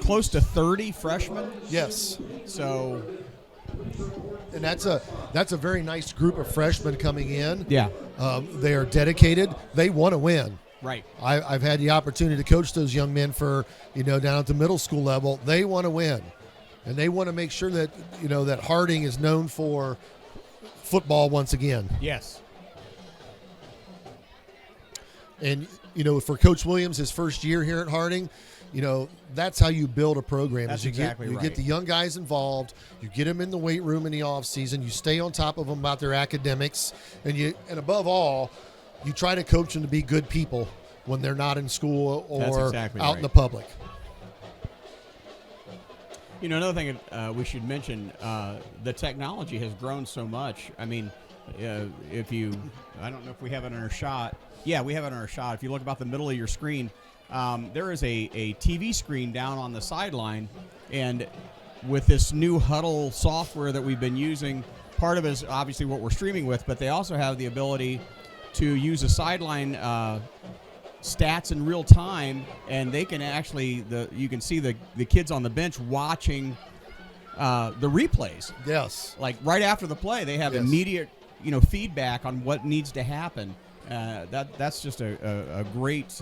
close to 30 freshmen. Yes. So, and that's a very nice group of freshmen coming in. Yeah. They are dedicated. They want to win. Right. I've had the opportunity to coach those young men for, down at the middle school level. They want to win, and they want to make sure that, that Harding is known for football once again. Yes. And, for Coach Williams, his first year here at Harding, that's how you build a program. That's you exactly you right. get the young guys involved. You get them in the weight room in the off season. You stay on top of them about their academics, and above all, you try to coach them to be good people when they're not in school or out in the public. Another thing we should mention, the technology has grown so much. I mean, I don't know if we have it on our shot. Yeah, we have it on our shot. If you look about the middle of your screen, there is a TV screen down on the sideline, and with this new Huddle software that we've been using, part of it is obviously what we're streaming with, but they also have the ability to use a sideline stats in real time, and they can actually you can see the kids on the bench watching the replays. Yes. Like right after the play, they have Yes. immediate feedback on what needs to happen. That's just a great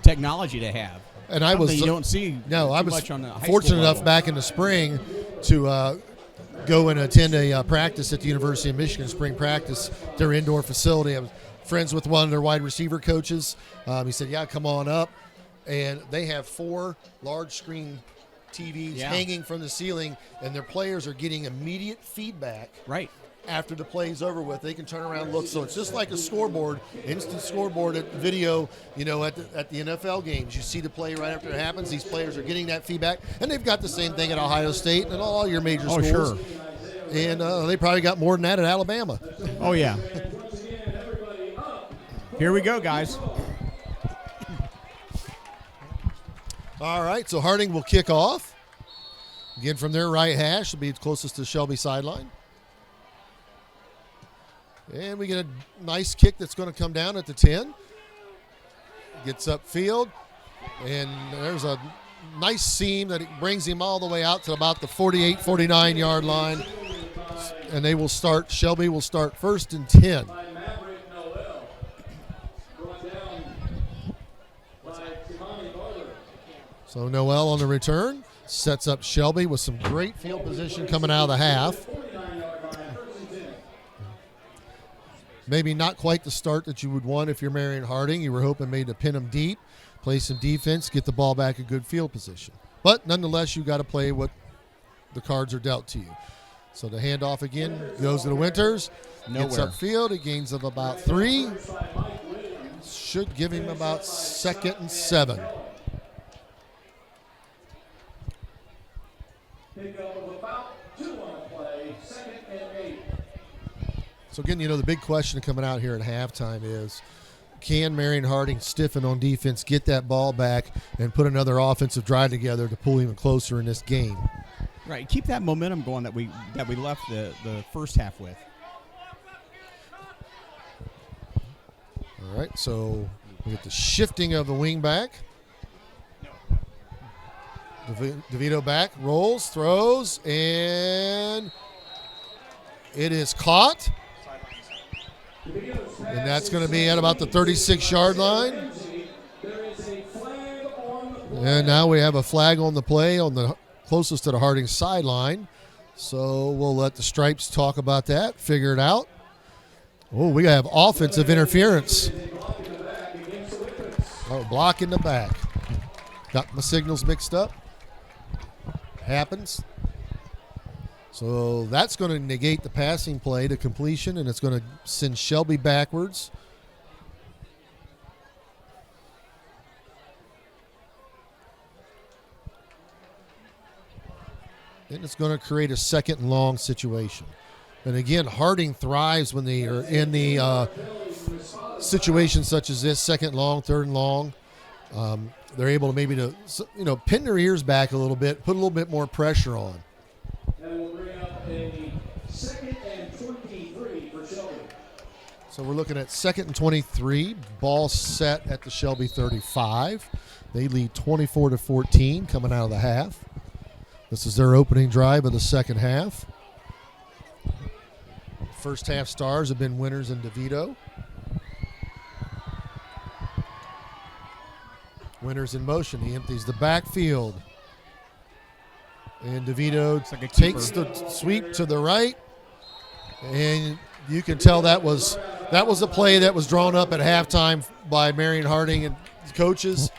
technology to have. And I was Something you don't see no, I too was much on the high fortunate school enough level. back in the spring to go and attend a practice at the University of Michigan, spring practice, their indoor facility. I was friends with one of their wide receiver coaches. He said, "Yeah, come on up," and they have 4 large screen TVs hanging from the ceiling, and their players are getting immediate feedback. Right. After the play's over with, they can turn around and look. So it's just like a scoreboard, instant scoreboard at video, at the NFL games. You see the play right after it happens. These players are getting that feedback. And they've got the same thing at Ohio State and all your major schools. Sure. And they probably got more than that at Alabama. Oh, yeah. Here we go, guys. All right, so Harding will kick off. Again, from their right hash, will be closest to Shelby sideline. And we get a nice kick that's going to come down at the 10. Gets upfield. And there's a nice seam that brings him all the way out to about the 48, 49-yard line. And Shelby will start 1st and 10. So Noel on the return. Sets up Shelby with some great field position coming out of the half. Maybe not quite the start that you would want if you're Marion Harding. You were hoping maybe to pin them deep, play some defense, get the ball back in good field position. But nonetheless, you got to play what the cards are dealt to you. So the handoff again goes to the Winters. Gets Nowhere. upfield. It gains of about 3. Should give him about 2nd and 7. Pickup of about 2 on the play, 2nd and 8. So again, the big question coming out here at halftime is, can Marion Harding stiffen on defense, get that ball back, and put another offensive drive together to pull even closer in this game? Right. Keep that momentum going that we left the first half with. All right, so we get the shifting of the wing back. DeVito back, rolls, throws, and it is caught. And that's going to be at about the 36-yard line. And now we have a flag on the play on the closest to the Harding sideline. So we'll let the Stripes talk about that, figure it out. Oh, we have offensive interference. Oh, block in the back. Got my signals mixed up. Happens. So that's going to negate the passing play to completion, and it's going to send Shelby backwards. And it's going to create a 2nd and long situation. And again, Harding thrives when they are in the situations such as this, 2nd and long, 3rd and long. They're able to maybe pin their ears back a little bit, put a little bit more pressure on. And we'll bring up a 2nd and 23 for Shelby. So we're looking at 2nd and 23. Ball set at the Shelby 35. They lead 24-14 coming out of the half. This is their opening drive of the second half. First half stars have been Winters and DeVito. Winters in motion. He empties the backfield. And DeVito takes the sweep to the right. And you can tell that was a play that was drawn up at halftime by Marion Harding and coaches.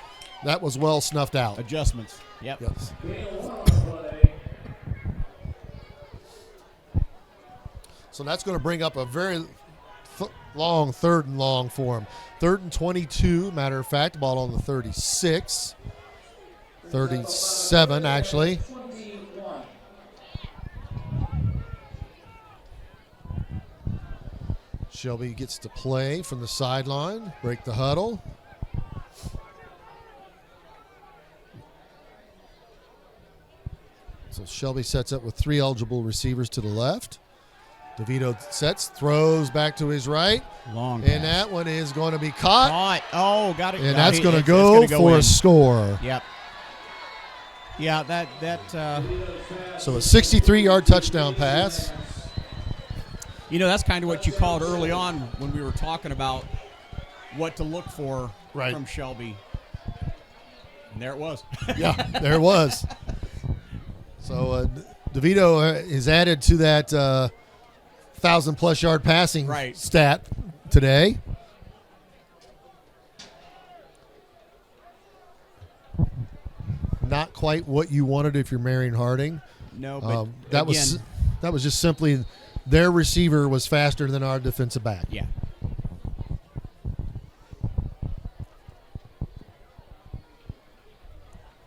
That was well snuffed out. Adjustments. Yep. Yes. So that's going to bring up a very long 3rd and long for him. 3rd and 22, matter of fact, ball on the 36. 37, actually. Shelby gets to play from the sideline, break the huddle. So Shelby sets up with 3 eligible receivers to the left. DeVito sets, throws back to his right. Long And pass. that one is going to be caught. Oh, got it. And that's going to go for in. a score. Yep. Yeah, that So a 63-yard touchdown pass. that's kind of what you called early on when we were talking about what to look for Right. from Shelby. And there it was. Yeah, there it was. So DeVito is added to that 1,000-plus yard passing Right. stat today. Not quite what you wanted if you're Marion Harding. No, but that again, was just simply their receiver was faster than our defensive back. yeah.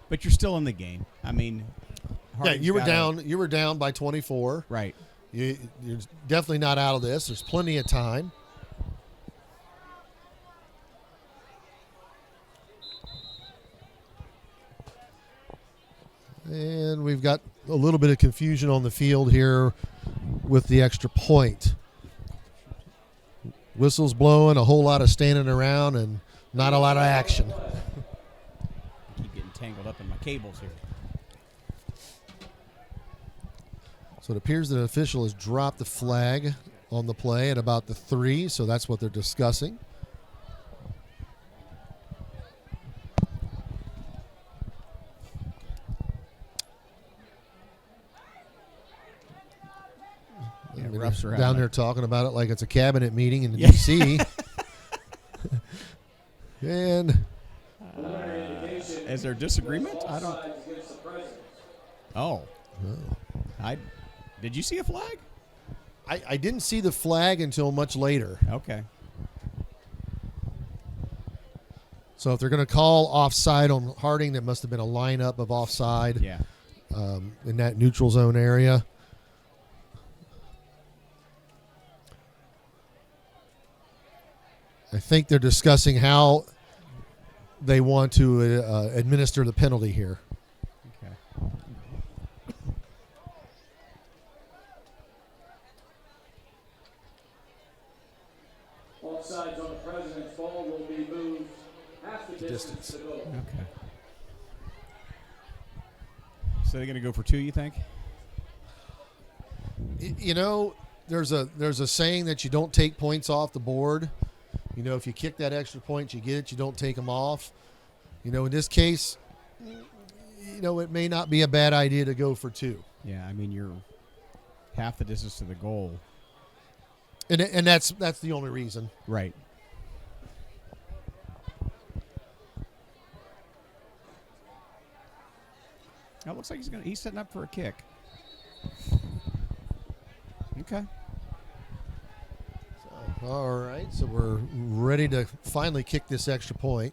But you're still in the game. I mean, Yeah, Harding's you were gotta- down. You were down by 24. Right. You're definitely not out of this. There's plenty of time. And we've got a little bit of confusion on the field here with the extra point. Whistles blowing, a whole lot of standing around, and not a lot of action. Keep getting tangled up in my cables here. So it appears that an official has dropped the flag on the play at about the 3, so that's what they're discussing. Yeah, I mean, refs are down having there talking about it like it's a cabinet meeting in the Yeah. D.C. And Is there disagreement? I don't. Against the president. Oh. Did you see a flag? I didn't see the flag until much later. Okay. So if they're going to call offside on Harding, that must have been a lineup of offside Yeah. in that neutral zone area. I think they're discussing how they want to administer the penalty here. Okay. Offsides on the president's ball will be moved half the distance to goal. Okay. So they're going to go for 2, you think? You know, there's a saying that you don't take points off the board. You know, if you kick that extra point, you get it. You don't take them off. You know, in this case, you know, it may not be a bad idea to go for 2. Yeah, I mean, you're half the distance to the goal. And that's the only reason. Right. It looks like he's setting up for a kick. Okay. All right, so we're ready to finally kick this extra point.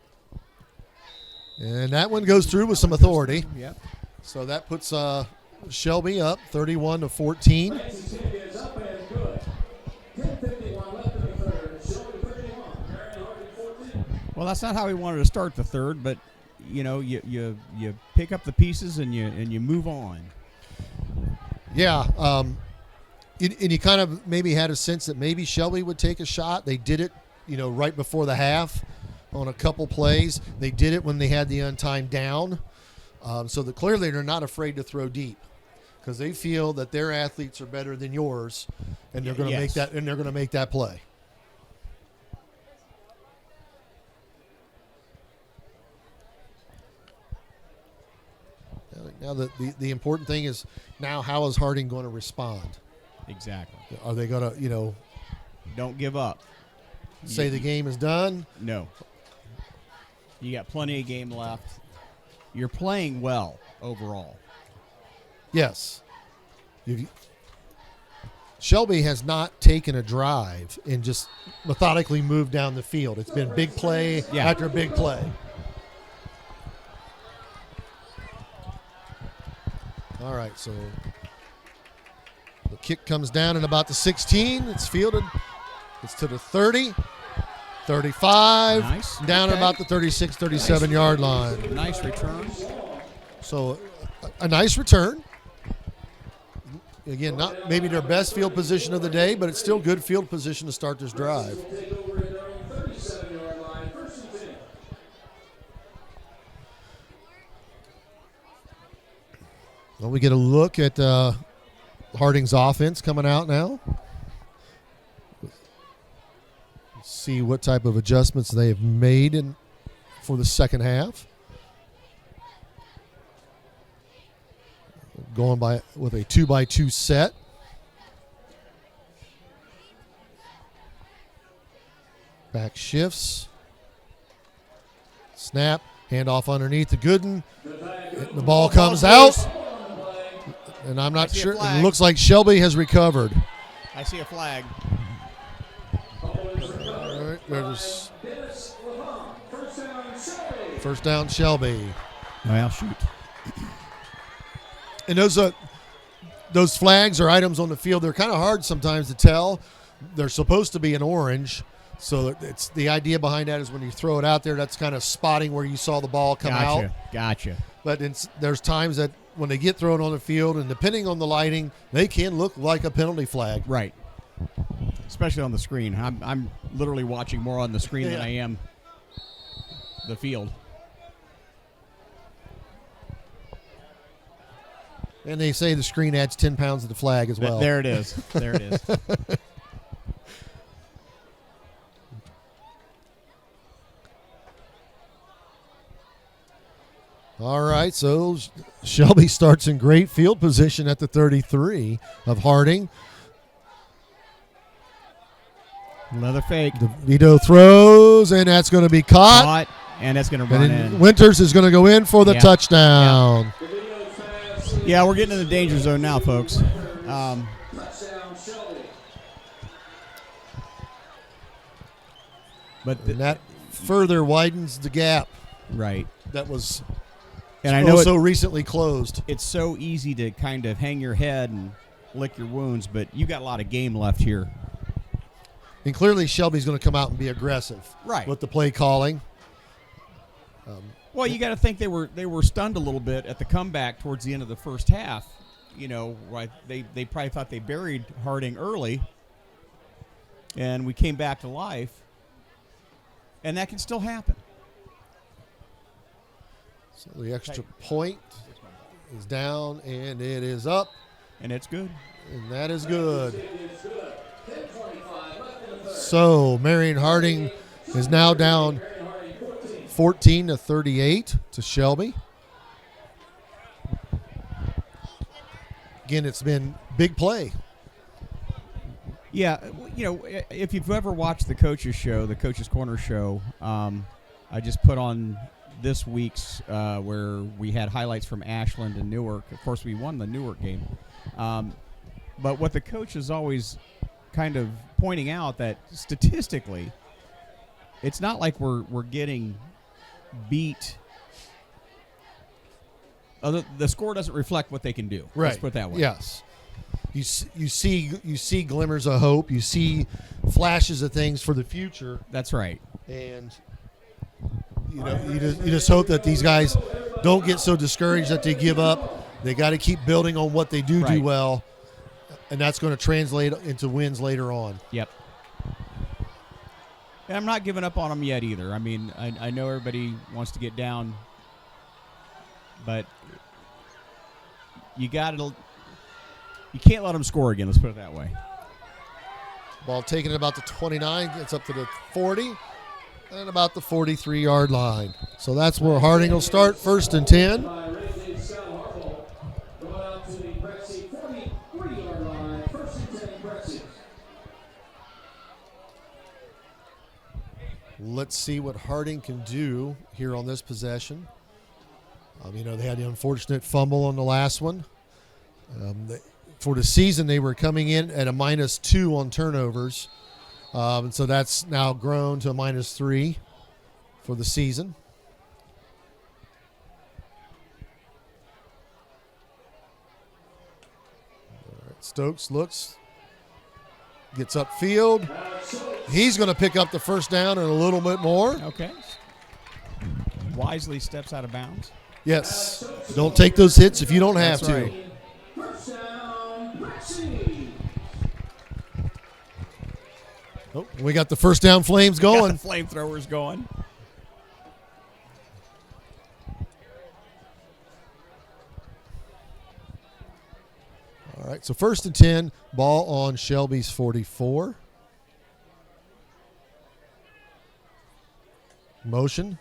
And that one goes through with some authority. Yep. So that puts Shelby up 31-14. Is up and good. 10:51 left in the third. Shelby 31. Marion Harding 14. Well, that's not how we wanted to start the third, but you pick up the pieces and you move on. Yeah, and you kind of maybe had a sense that maybe Shelby would take a shot. They did it, right before the half on a couple plays. They did it when they had the untimed down. So clearly they're not afraid to throw deep because they feel that their athletes are better than yours, and they're going to make that. And they're going to make that play. Now the important thing is now how is Harding going to respond? Exactly. Are they going to Don't give up. say the game is done? No. You got plenty of game left. You're playing well overall. Yes. Shelby has not taken a drive and just methodically moved down the field. It's been big play after big play. All right, so the kick comes down at about the 16. It's fielded. It's to the 30, 35, Nice. down at Okay. about the 36, 37-yard line. Nice return. So a nice return. Again, not maybe their best field position of the day, but it's still good field position to start this drive. Take over at their own 37-yard line. First and 10. Well, we get a look at Harding's offense coming out now. See what type of adjustments they've made for the second half. Going with a 2x2 set. Back shifts. Snap. Handoff underneath to Gooden. The ball comes out. And I'm not sure. It looks like Shelby has recovered. I see a flag. All right, there's first down, Shelby. Well, shoot. And those flags or items on the field, they're kind of hard sometimes to tell. They're supposed to be an orange. So it's the idea behind that is when you throw it out there, that's kind of spotting where you saw the ball come out. Gotcha. But there's times that when they get thrown on the field, and depending on the lighting, they can look like a penalty flag. Right. Especially on the screen. I'm literally watching more on the screen than I am the field. And they say the screen adds 10 pounds to the flag as well. There it is. There it is. All right, so Shelby starts in great field position at the 33 of Harding. Another fake. DeVito throws, and that's going to be caught. And that's going to run in. Winters is going to go in for the touchdown. Yeah, we're getting in the danger zone now, folks. But that further widens the gap. Right. That was and I know so recently closed. It's so easy to kind of hang your head and lick your wounds, but you got a lot of game left here. And clearly Shelby's going to come out and be aggressive with the play calling. Well, you got to think they were stunned a little bit at the comeback towards the end of the first half. You know, they probably thought they buried Harding early, and we came back to life, and that can still happen. So the extra point is down, and it is up. And it's good. And that is good. So Marion Harding is now down 14-38 to Shelby. Again, it's been big play. Yeah, you know, if you've ever watched the Coach's Show, the Coach's Corner Show, I just put on this week's where we had highlights from Ashland and Newark. Of course, we won the Newark game. But what the coach is always kind of pointing out that statistically, it's not like we're getting beat. The score doesn't reflect what they can do. Right. Let's put it that way. Yes. You see glimmers of hope. You see flashes of things for the future. That's right. And you just hope that these guys don't get so discouraged that they give up. They got to keep building on what they do well, and that's going to translate into wins later on. Yep. And I'm not giving up on them yet either. I mean, I know everybody wants to get down, but you can't let them score again. Let's put it that way. Ball taken at about the 29, gets up to the 40, and about the 43-yard line. So that's where Harding will start, 1st and 10. Let's see what Harding can do here on this possession. They had the unfortunate fumble on the last one. For the season, they were coming in at a -2 on turnovers. And so that's now grown to a -3 for the season. All right, Stokes looks, gets upfield. He's going to pick up the first down and a little bit more. Okay. Wisely steps out of bounds. Yes. Don't take those hits if you don't have That's to. right. Oh, we got the first down flames going. Got the flamethrowers going. right, so 1st and 10, ball on Shelby's 44. Motion.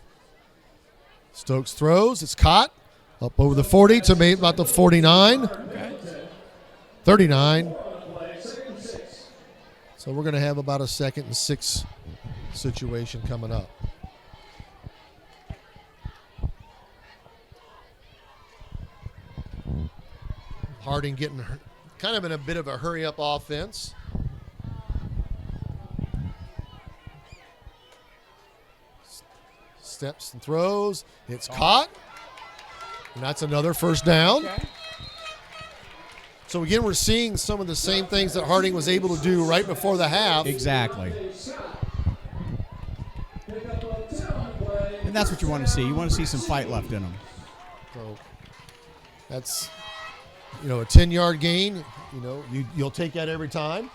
Stokes throws. It's caught. Up over the 40 to maybe about the 49. 39. So we're going to have about a 2nd and 6 situation coming up. Harding getting kind of in a bit of a hurry-up offense. Steps and throws. It's caught. And that's another first down. Okay. So, again, we're seeing some of the same things that Harding was able to do right before the half. Exactly. And that's what you want to see. You want to see some fight left in them. So that's, a 10-yard gain. You'll take that every time.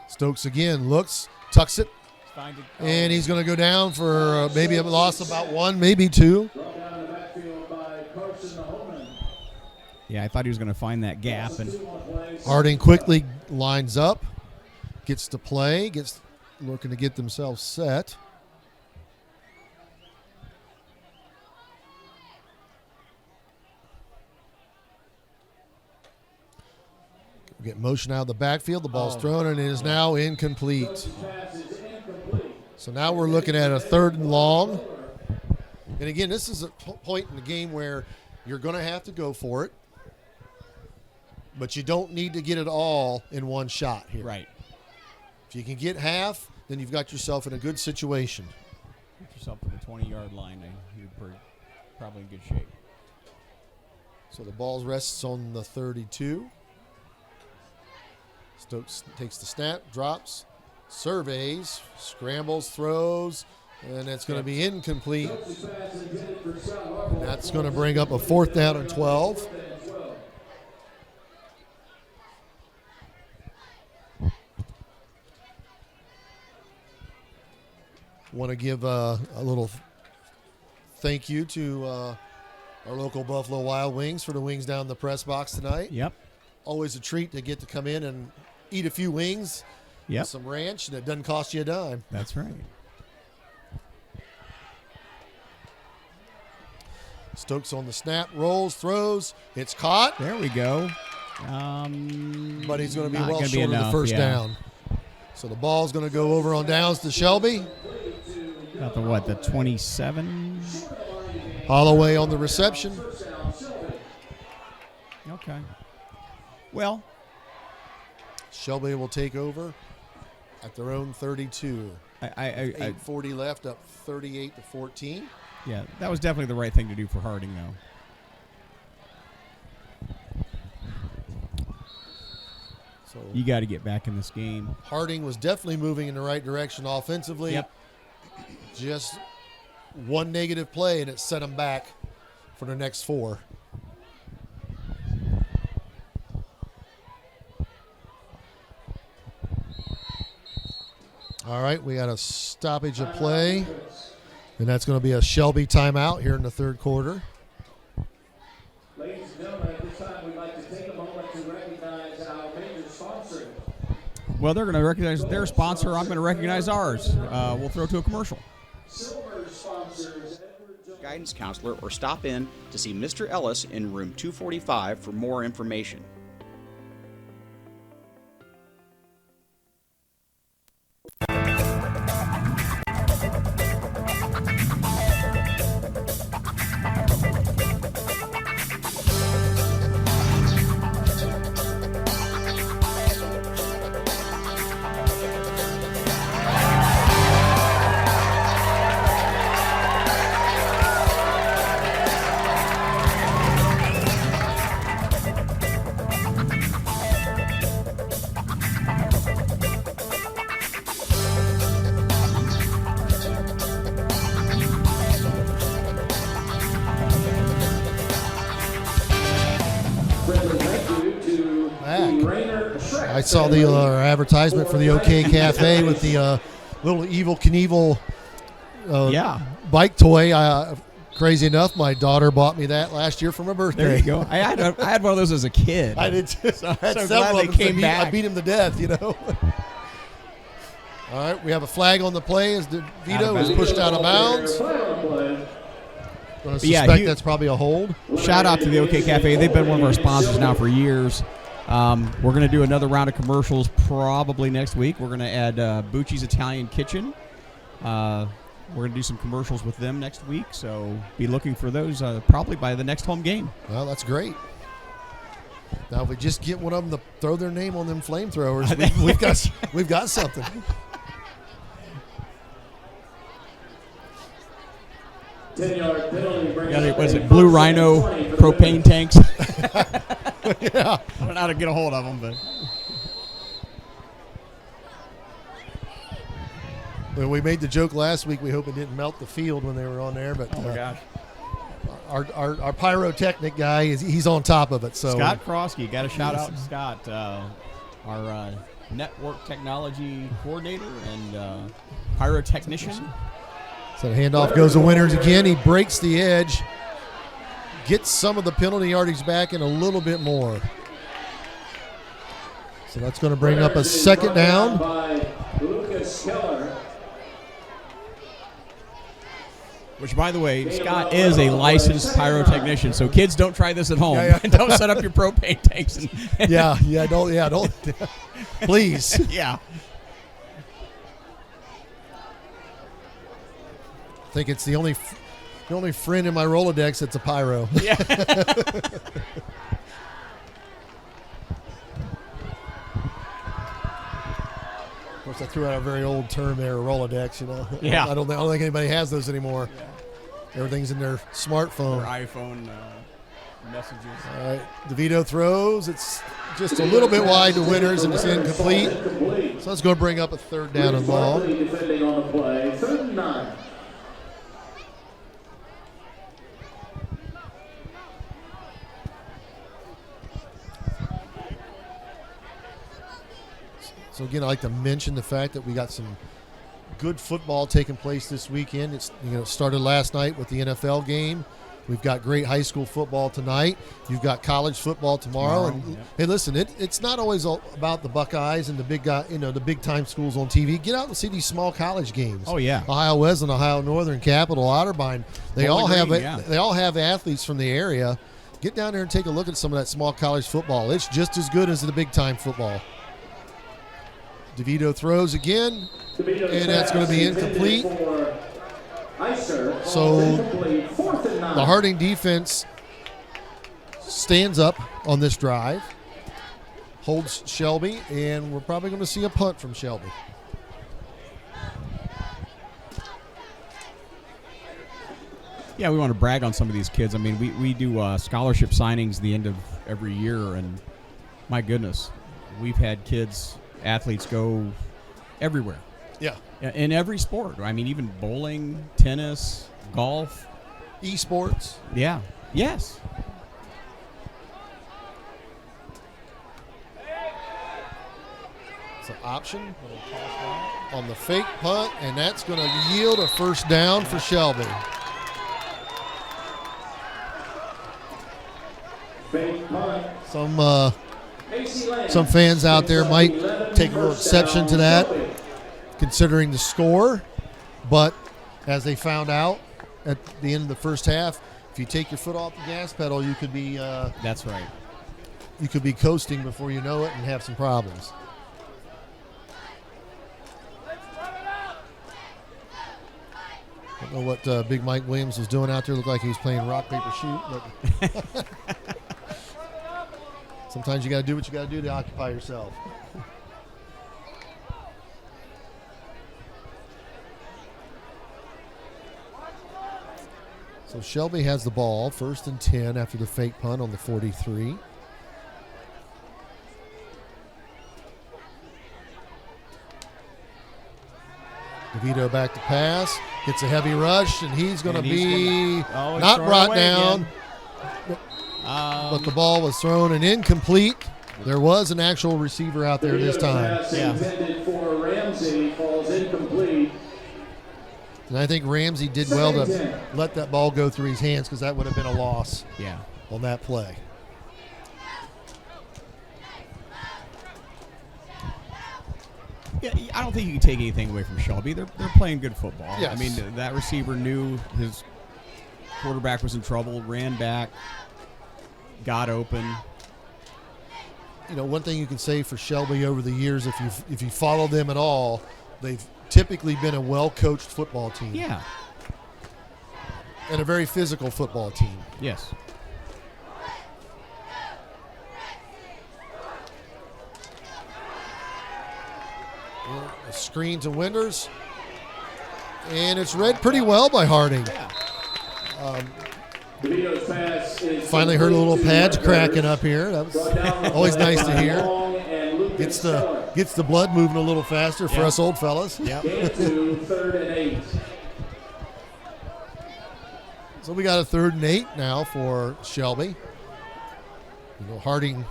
Stokes again looks, tucks it, and he's going to go down for maybe a loss of about 1, maybe 2. Yeah, I thought he was going to find that gap. And Harding quickly lines up, gets to play, looking to get themselves set. Get motion out of the backfield. The ball's thrown, and it is now incomplete. So now we're looking at a 3rd and long. And again, this is a point in the game where you're going to have to go for it, but you don't need to get it all in one shot here. right. If you can get half, then you've got yourself in a good situation. Get yourself to the 20-yard line, and you're probably in good shape. So the ball rests on the 32. Stokes takes the snap, drops, surveys, scrambles, throws, and it's going to be incomplete. And that's going to bring up a 4th down and 12. Want to give a little thank you to our local Buffalo Wild Wings for the wings down in the press box tonight. Yep. Always a treat to get to come in and eat a few wings, Yep. some ranch, and it doesn't cost you a dime. That's right. Stokes on the snap, rolls, throws. It's caught, There we go. but he's going to be Not well gonna be short of the enough, first yeah. down. So the ball's going to go over on downs to Shelby. Got the 27? Holloway on the reception. Okay. Well, Shelby will take over at their own 32. I 8:40 left, up 38-14. yeah, that was definitely the right thing to do for Harding, though. So You got to get back in this game. Harding was definitely moving in the right direction offensively. Yep. Just one negative play, and it set them back for the next 4. All right, we got a stoppage of play, and that's going to be a Shelby timeout here in the 3rd quarter. Ladies and gentlemen, at this time, we'd like to take a moment to recognize our major sponsor. Well, they're going to recognize their sponsor. I'm going to recognize ours. We'll throw to a commercial. Silver sponsors Edward Jones. Guidance counselor or stop in to see Mr. Ellis in room 245 for more information. I saw the advertisement for the OK Cafe with the little Evil Knievel Yeah. bike toy. Crazy enough, my daughter bought me that last year for my birthday. There you go. I had one of those as a kid. I did too. I had so several glad of they them. came back. I beat him to death, you know. All right, we have a flag on the play as DeVito is pushed out of bounds. Going to suspect that's probably a hold. Shout out to the OK Cafe. They've been one of our sponsors now for years. We're going to do another round of commercials probably next week. We're going to add Bucci's Italian Kitchen. We're going to do some commercials with them next week, so be looking for those probably by the next home game. Well, that's great. Now, if we just get one of them to throw their name on them flamethrowers, we've got something. What is it? Blue Rhino propane tanks. Yeah. I don't know how to get a hold of them, but. Well, we made the joke last week. We hope it didn't melt the field when they were on there, but Oh my gosh. our pyrotechnic guy he's on top of it. So Scott Krosky, got a shout out to Scott, our network technology coordinator and pyrotechnician. So the handoff goes to Winters again. He breaks the edge, gets some of the penalty yardage back and a little bit more. So that's going to bring up a second down. Which, by the way, Scott is a licensed pyrotechnician, so kids, don't try this at home. Don't set up your propane tanks. Don't. Please. Yeah. I think it's the only friend in my Rolodex that's a pyro. Yeah. Of course, I threw out a very old term there, Rolodex. You know. Yeah. I don't think anybody has those anymore. Yeah. Everything's in their smartphone. Their iPhone messages. All right, DeVito throws. It's just a little bit wide to Winters, and it's incomplete. So let's go bring up a third down and long. Defending on the play, 3rd and 9. So again, I'd like to mention the fact that we got some good football taking place this weekend. It started last night with the NFL game. We've got great high school football tonight. You've got college football tomorrow. And hey, listen, it's not always all about the Buckeyes and the big guy, the big time schools on TV. Get out and see these small college games. Oh yeah, Ohio Wesleyan, Ohio Northern, Capital, Otterbein. They all have athletes from the area. Get down there and take a look at some of that small college football. It's just as good as the big time football. DeVito throws again, and that's going to be incomplete. So the Harding defense stands up on this drive, holds Shelby, and we're probably going to see a punt from Shelby. Yeah, we want to brag on some of these kids. I mean, we do scholarship signings the end of every year, and my goodness, we've had athletes go everywhere. Yeah. In every sport. I mean, even bowling, tennis, golf. Esports. Yeah. Yes. It's an option on the fake punt, and that's going to yield a first down for Shelby. Fake punt. Some fans out there might take a little exception to that, considering the score. But as they found out at the end of the first half, if you take your foot off the gas pedal, you could be that's right. You could be coasting before you know it and have some problems. I don't know what Big Mike Williams was doing out there. Looked like he was playing rock, paper, shoot. But sometimes you got to do what you got to do to occupy yourself. So Shelby has the ball, 1st and 10 after the fake punt on the 43. DeVito back to pass, gets a heavy rush, and he's going to be not brought down. But the ball was thrown and incomplete. There was an actual receiver out there this time. Intended for Ramsey falls incomplete. And I think Ramsey did well to let that ball go through his hands because that would have been a loss on that play. Yeah, I don't think you can take anything away from Shelby. They're playing good football. Yes. I mean, that receiver knew his quarterback was in trouble, ran back, got open. You know, one thing you can say for Shelby over the years, if you follow them at all, they've typically been a well-coached football team. Yeah. And a very physical football team. Yes. Screen to Winders. And it's read pretty well by Harding. DeVito's pass is Finally heard a little pads complete. cracking up here. That was Brought down the always play nice to by hear. Long and Lucas Stellar. Gets the blood moving a little faster for Yeah. us old fellas. Yep. Gain to 3rd and 8. So we got a 3rd and 8 now for Shelby. You know, Harding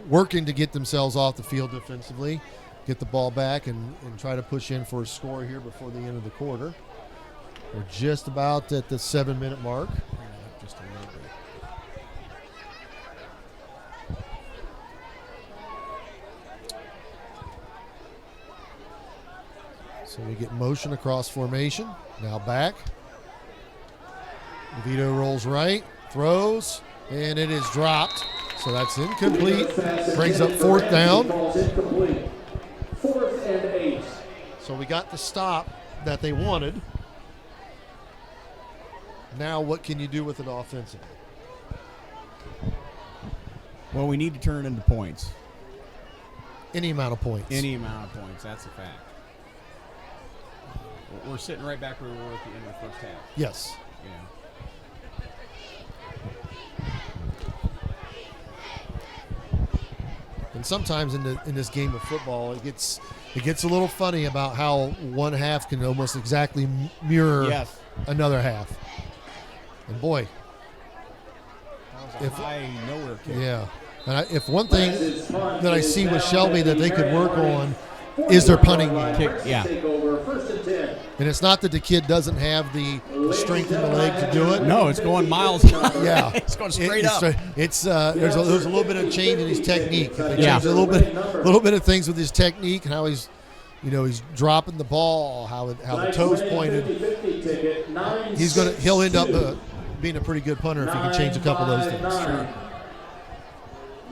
working to get themselves off the field defensively, get the ball back and try to push in for a score here before the end of the quarter. We're just about at the 7-minute mark. Just a little bit. So we get motion across formation. Now back. DeVito rolls right, throws, and it is dropped. So that's incomplete. Brings up 4th down. Ball's incomplete. 4th and 8. So we got the stop that they wanted. Now what can you do with it offensively? Well, we need to turn it into points. Any amount of points. Any amount of points. That's a fact. We're sitting right back where we were at the end of the first half. Yes. Yeah. And sometimes in this game of football, it gets a little funny about how one half can almost exactly mirror Yes. another half. And boy, That was a high nowhere kick. yeah. And if one thing that I see with Shelby that they could work on is their punting game. Kick, yeah. Take over. 1st and 10. And it's not that the kid doesn't have the strength in the leg to do it. No, it's going miles. Yeah, It's going straight up. There's a little bit of change in his technique. If they Yeah. change a little bit of things with his technique and how he's dropping the ball, how the toes pointed. 50-50 ticket. 9, He'll end up being a pretty good punter if he can change a couple of those things.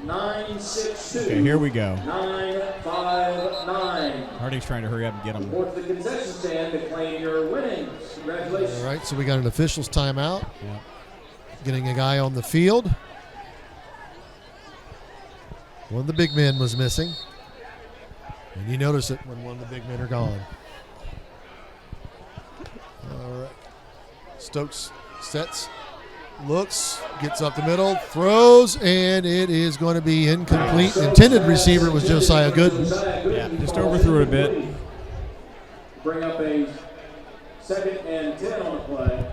9-6-2. Okay, here we go. 9-5-9. Harding's trying to hurry up and get him. Report to the concession stand to claim your winnings. Congratulations. All right, so we got an official's timeout. Yeah. Getting a guy on the field. One of the big men was missing. And you notice it when one of the big men are gone. All right. Stokes sets, looks, gets up the middle, throws, and it is going to be incomplete. The intended receiver was Josiah Gooden. Yeah, just overthrew it a bit. Bring up a 2nd and 10 on the play.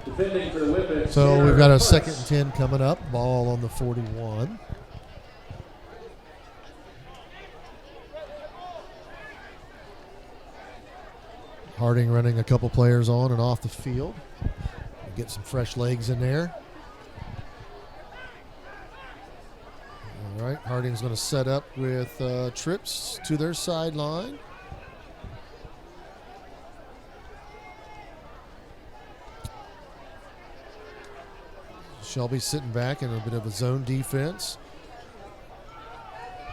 Defending for the Whippets. So we've got a 2nd and 10 coming up. Ball on the 41. Harding running a couple players on and off the field. Get some fresh legs in there. All right, Harding's going to set up with trips to their sideline. Shelby sitting back in a bit of a zone defense.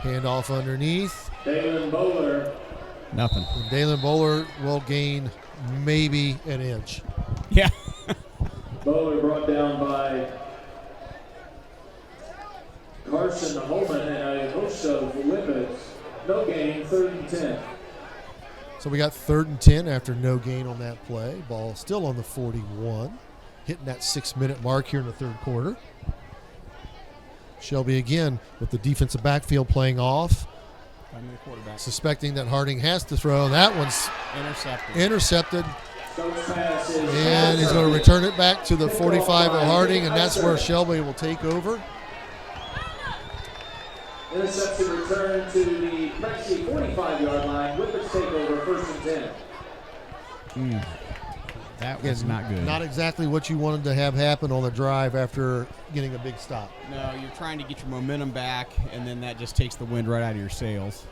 Handoff underneath. Dalen Bowler. Nothing. And Dalen Bowler will gain maybe an inch. Yeah. Bowler brought down by Carson Holman and a host of Whippets. No gain, 3rd and 10. So we got 3rd and 10 after no gain on that play. Ball still on the 41. Hitting that 6-minute mark here in the 3rd quarter. Shelby again with the defensive backfield playing off. Finding the quarterback. Suspecting that Harding has to throw. That one's intercepted. Stokes pass is And he's going to return it back to the 45 of Harding, and that's where Shelby will take over. interception return to the Prexy 45-yard line. Whippets take over, 1st and 10. That was not good. Not exactly what you wanted to have happen on the drive after getting a big stop. No, you're trying to get your momentum back, and then that just takes the wind right out of your sails.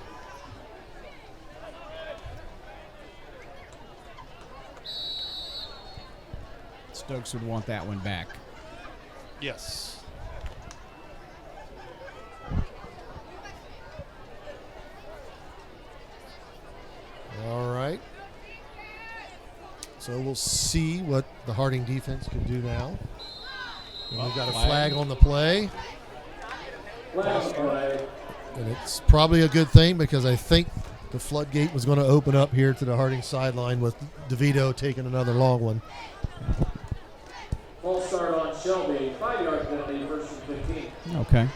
Stokes would want that one back. Yes. All right. So we'll see what the Harding defense can do now. And we've got a flag on the play. And it's probably a good thing because I think the floodgate was going to open up here to the Harding sideline with DeVito taking another long one. False start on Shelby, 5-yard penalty, first and 15. Okay.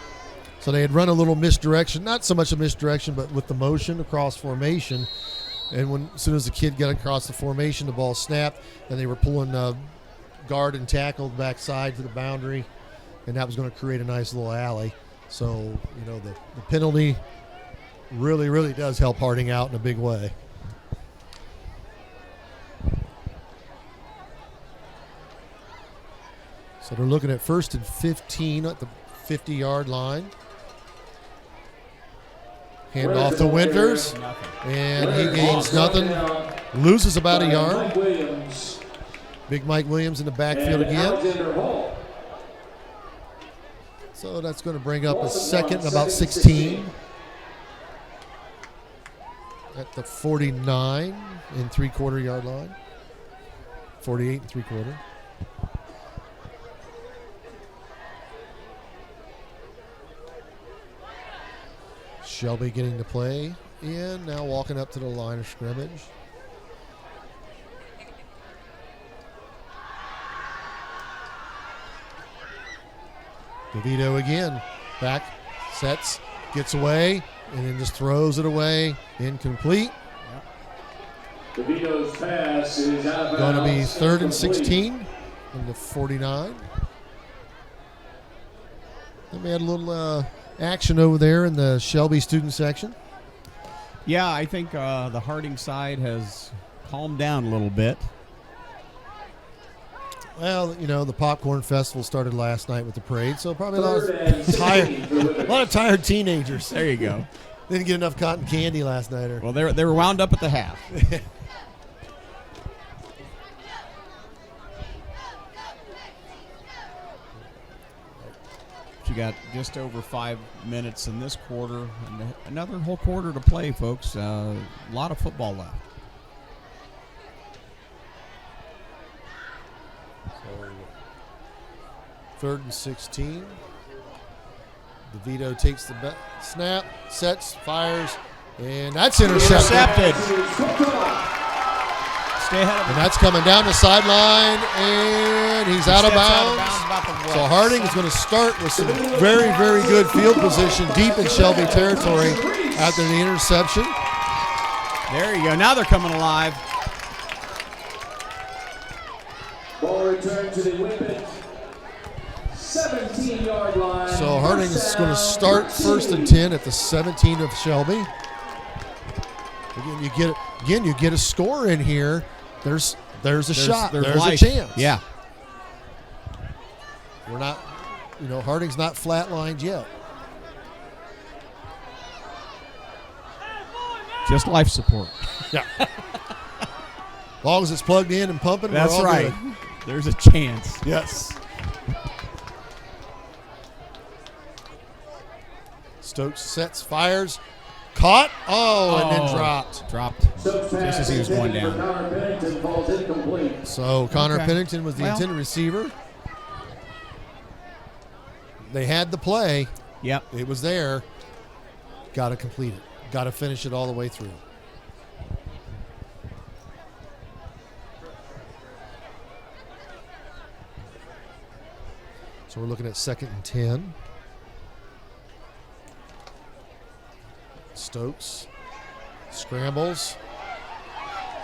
So they had run a little misdirection, not so much a misdirection, but with the motion across formation. And as soon as the kid got across the formation, the ball snapped, and they were pulling guard and tackle backside to the boundary, and that was going to create a nice little alley. So, the penalty really, really does help Harding out in a big way. So they're looking at 1st and 15 at the 50-yard line. Hand off to Winters, and he gains nothing. Loses about a yard. Big Mike Williams in the backfield again. So that's going to bring up a 2nd and about 16 at the 49 and 3/4 yard line. 48 and 3/4. Shelby getting to play and now walking up to the line of scrimmage. DeVito again, back, sets, gets away, and then just throws it away, incomplete. DeVito's pass is out of Going to be bounds. 3rd and 16 in the 49. Then we had a little action over there in the Shelby student section. Yeah, I think the Harding side has calmed down a little bit. Well, the popcorn festival started last night with the parade, so probably a lot of tired teenagers. There you go. Didn't get enough cotton candy last night. Well, they were wound up at the half. You got just over 5 minutes in this quarter, and another whole quarter to play, folks. A lot of football left. So 3rd and 16. DeVito takes the snap, sets, fires, and that's intercepted. Stay ahead of And that's coming down the sideline, and he's out of bounds. So Harding is going to start with some very, very good field position deep in Shelby territory after the interception. There you go. Now they're coming alive. Ball returned to the Whippet 17-yard line. So Harding is going to start 1st and 10 at the 17 of Shelby. Again, you get a score in here. There's a shot. There's life. a chance. Yeah. We're not, Harding's not flatlined yet. Just life support. Yeah. As long as it's plugged in and pumping, That's we're all right. good. There's a chance. Yes. Stokes sets, fires, caught. And then dropped. Dropped. Just as he was going down. Connor Pennington falls incomplete. So Connor Okay. Pennington was the intended receiver. They had the play. Yep. It was there. Got to complete it. Got to finish it all the way through. So we're looking at 2nd and 10. Stokes scrambles,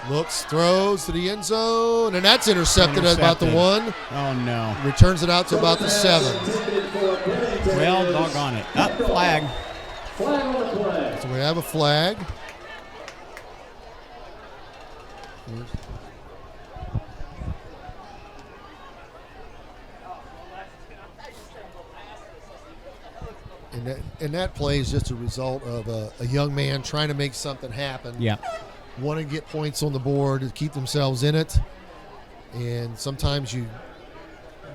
looks, throws to the end zone, and that's intercepted at about the 1. Oh, no. Returns it out to about the 7. Well, doggone it. Up flag. Flag on the play. So we have a flag. And that play is just a result of a young man trying to make something happen. Yeah. Want to get points on the board to keep themselves in it. And sometimes you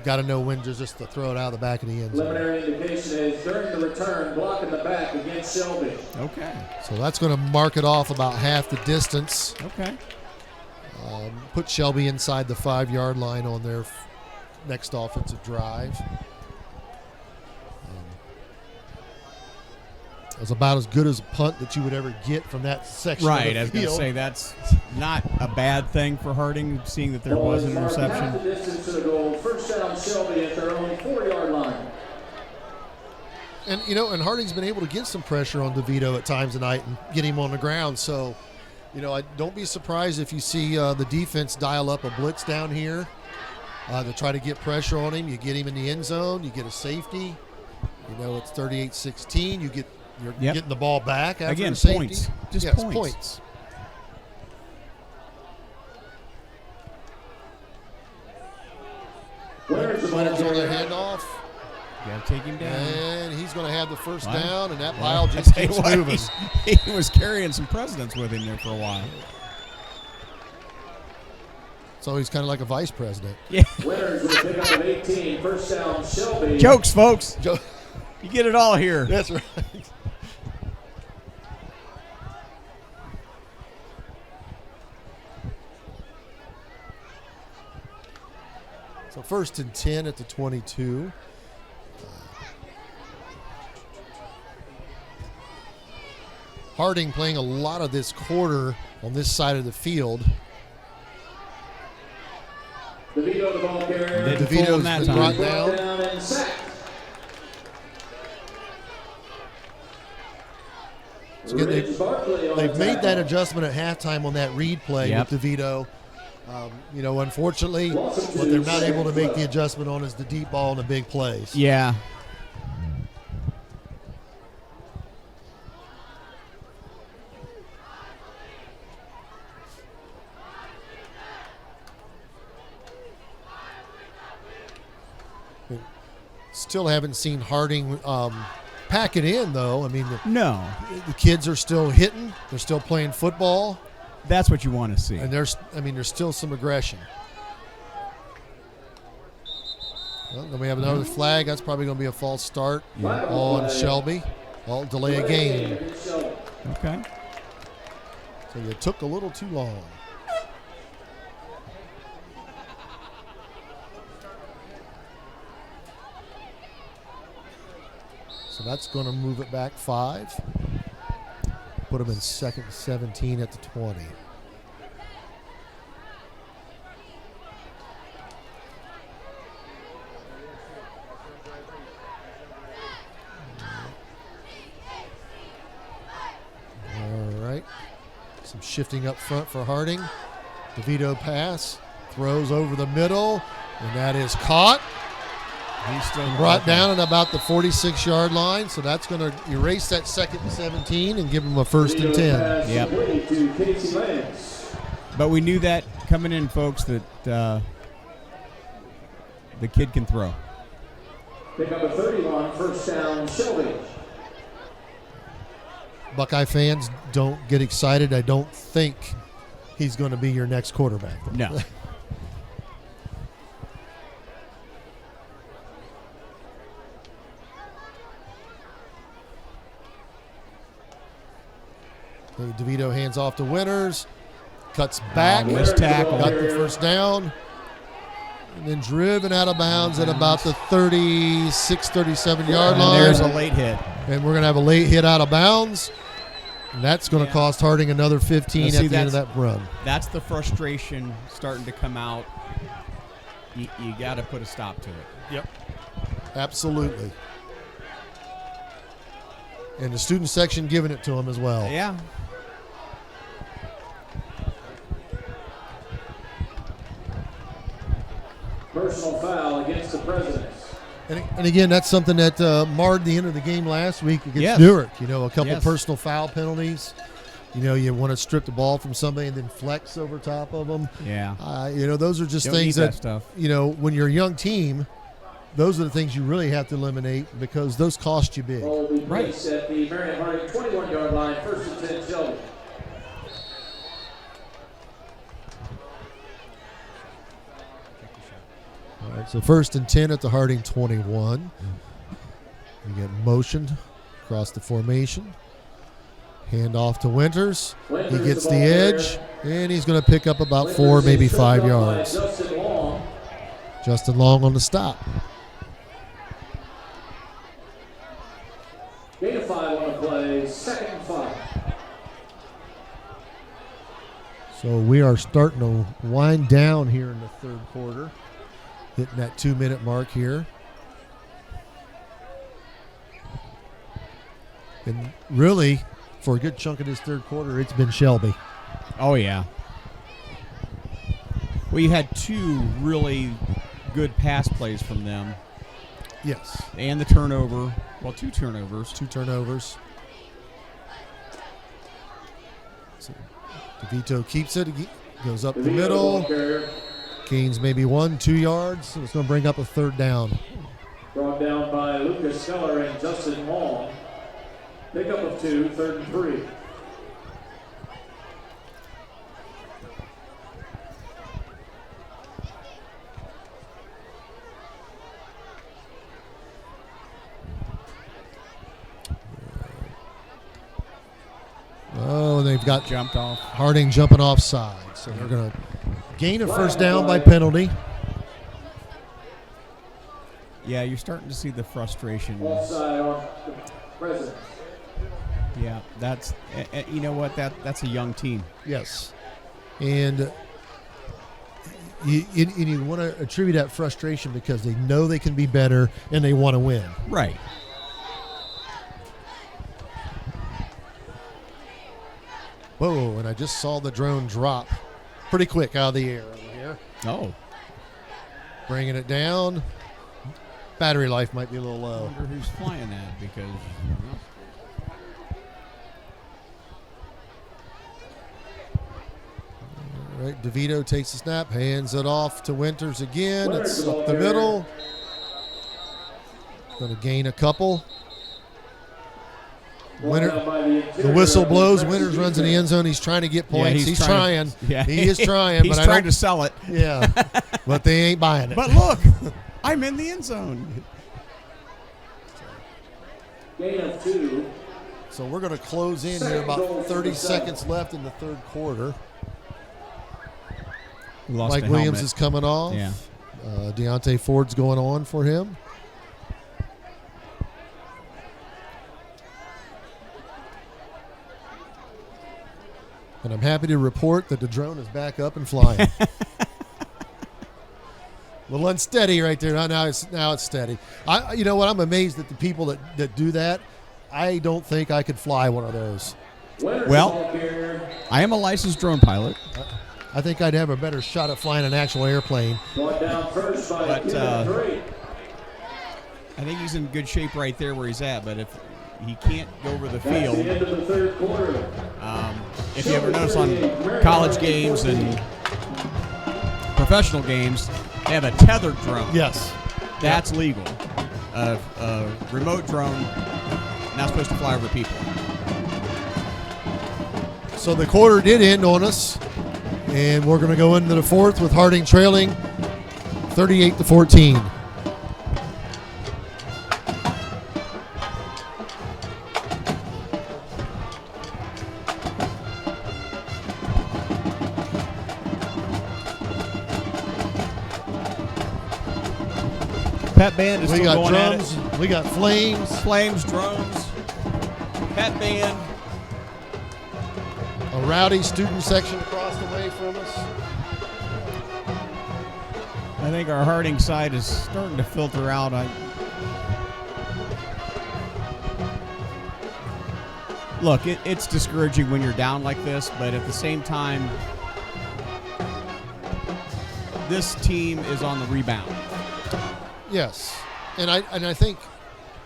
got to know when just to throw it out of the back of the end zone. Preliminary indication is during the return, block in the back against Shelby. Okay. So that's going to mark it off about half the distance. Okay. Put Shelby inside the 5-yard line on their next offensive drive. It was about as good as a punt that you would ever get from that section Right. of I the was going to field. say that's not a bad thing for Harding, seeing that there was an Half interception. the distance to the goal. First down Shelby at their own 4-yard line. And and Harding's been able to get some pressure on DeVito at times tonight and get him on the ground. So, I don't be surprised if you see the defense dial up a blitz down here to try to get pressure on him. You get him in the end zone. You get a safety. It's 38-16. You're Yep. getting the ball back after Again, the safety. points. Just Yes, points. Winners Leonard's on the handoff, Got to take him down. and he's going to have the first Wow. down, and that Well, pile I just tell you keeps what, moving. He was carrying some precedence with him there for a while. So he's kind of like a vice president. Yeah. Winners with a pickup of 18. First down Shelby. Jokes, folks. Joe- You get it all here. That's right. So 1st and 10 at the 22. Harding playing a lot of this quarter on this side of the field. DeVito the ball carrier. Didn't fool him DeVito's that been time. brought Brought down. down and sacked. So again, Ridge Barkley on They've the made that tackle. adjustment at halftime on that read play Yep. with DeVito. Unfortunately, what they're not able to make the adjustment on is the deep ball and the big plays. Yeah. Still haven't seen Harding pack it in, though. I mean, No. the kids are still hitting. They're still playing football. That's what you want to see. And there's still some aggression. Well, then we have another flag. That's probably going to be a false start on Shelby. Well, delay a game. Against Shelby. Okay. So you took a little too long. So that's going to move it back 5. Put them in 2nd and 17 at the 20. All right. Some shifting up front for Harding. DeVito pass. Throws over the middle. And that is caught. He's still Brought down at about the 46-yard line. So that's going to erase that 2nd and 17 and give them a 1st and 10. Pass Yep. complete to Casey Lance. But we knew that coming in, folks, that the kid can throw. Pick up a 31. First down Shelby. Buckeye fans, don't get excited. I don't think he's going to be your next quarterback. No. DeVito hands off to Winners. Cuts back. Missed tackle. Got the first down. And then driven out of bounds at about the 36, 37-yard And line. there's a late hit. And we're going to have a late hit out of bounds. And that's going to cost Harding another 15 Now, at see, the end of that run. That's the frustration starting to come out. You got to put a stop to it. Yep. Absolutely. And the student section giving it to him as well. Yeah. Personal foul against the Presidents. And again, that's something that marred the end of the game last week against Yes. Newark. A couple Yes. personal foul penalties. You want to strip the ball from somebody and then flex over top of them. Yeah. Those are just Don't things need that that, stuff. when you're a young team, those are the things you really have to eliminate because those cost you big. Ball will be Right. placed at the Marion Harding 21-yard line, 1st and 10 Shelby. All right, so 1st and 10 at the Harding 21. You get motioned across the formation. Hand off to Winters. He gets the edge, and he's going to pick up about 4, maybe 5 yards. Justin Long on the stop. Gain of 5 on the play, 2nd and 5. So we are starting to wind down here in the third quarter, hitting that 2-minute mark here. And really, for a good chunk of this third quarter, it's been Shelby. Oh, yeah. Well, you had 2 really good pass plays from them. Yes. And the turnover. Well, 2 turnovers. 2 turnovers. So DeVito keeps it. He goes up the middle. Gains maybe 1, 2 yards. So it's going to bring up a 3rd down. Brought down by Lucas Steller and Justin Long. Pickup of 2, 3rd and 3. Oh, and they've got Jumped off. Harding jumping offside. So they're going to gain a 1st down by penalty. Yeah, you're starting to see the frustration. Offside on the Presidents. Yeah, that's you know what, that's a young team. Yes. And you want to attribute that frustration because they know they can be better and they want to win. Right. Whoa, and I just saw the drone drop pretty quick out of the air over here. Oh. Bringing it down. Battery life might be a little I low. wonder who's flying that because All right, DeVito takes the snap, hands it off to Winters again. Winters It's ball up the carrier. middle. Going to gain a couple. The whistle blows. Winters runs in the end zone. He's trying to get points. He's trying. He is trying. He's but trying to sell it. Yeah, but they ain't buying it. But look, I'm in the end zone. Gain of 2. So we're going to close in here. About 30 seconds left in the third quarter. We lost Mike the Williams helmet. is coming off. Yeah. Deontay Ford's going on for him. And I'm happy to report that the drone is back up and flying. A little unsteady right there. Now it's steady. You know what? I'm amazed at the people that do that. I don't think I could fly one of those. Well, I am a licensed drone pilot. I think I'd have a better shot at flying an actual airplane. Brought down first by But, 2 and 3. I think he's in good shape right there where he's at, but if he can't go over the That's field, the end of the third quarter. if you ever notice on college games and professional games, they have a tethered drone. Yes. That's legal. A remote drone, not supposed to fly over people. So the quarter did end on us, and we're going to go into the fourth with Harding trailing 38-14. Pet band is We still got going drums, at it. we got flames, Flames, drums, pet band. a rowdy student section across the way from us. I think our Harding side is starting to filter out. Look, it's discouraging when you're down like this, but at the same time, this team is on the rebound. Yes, and I think,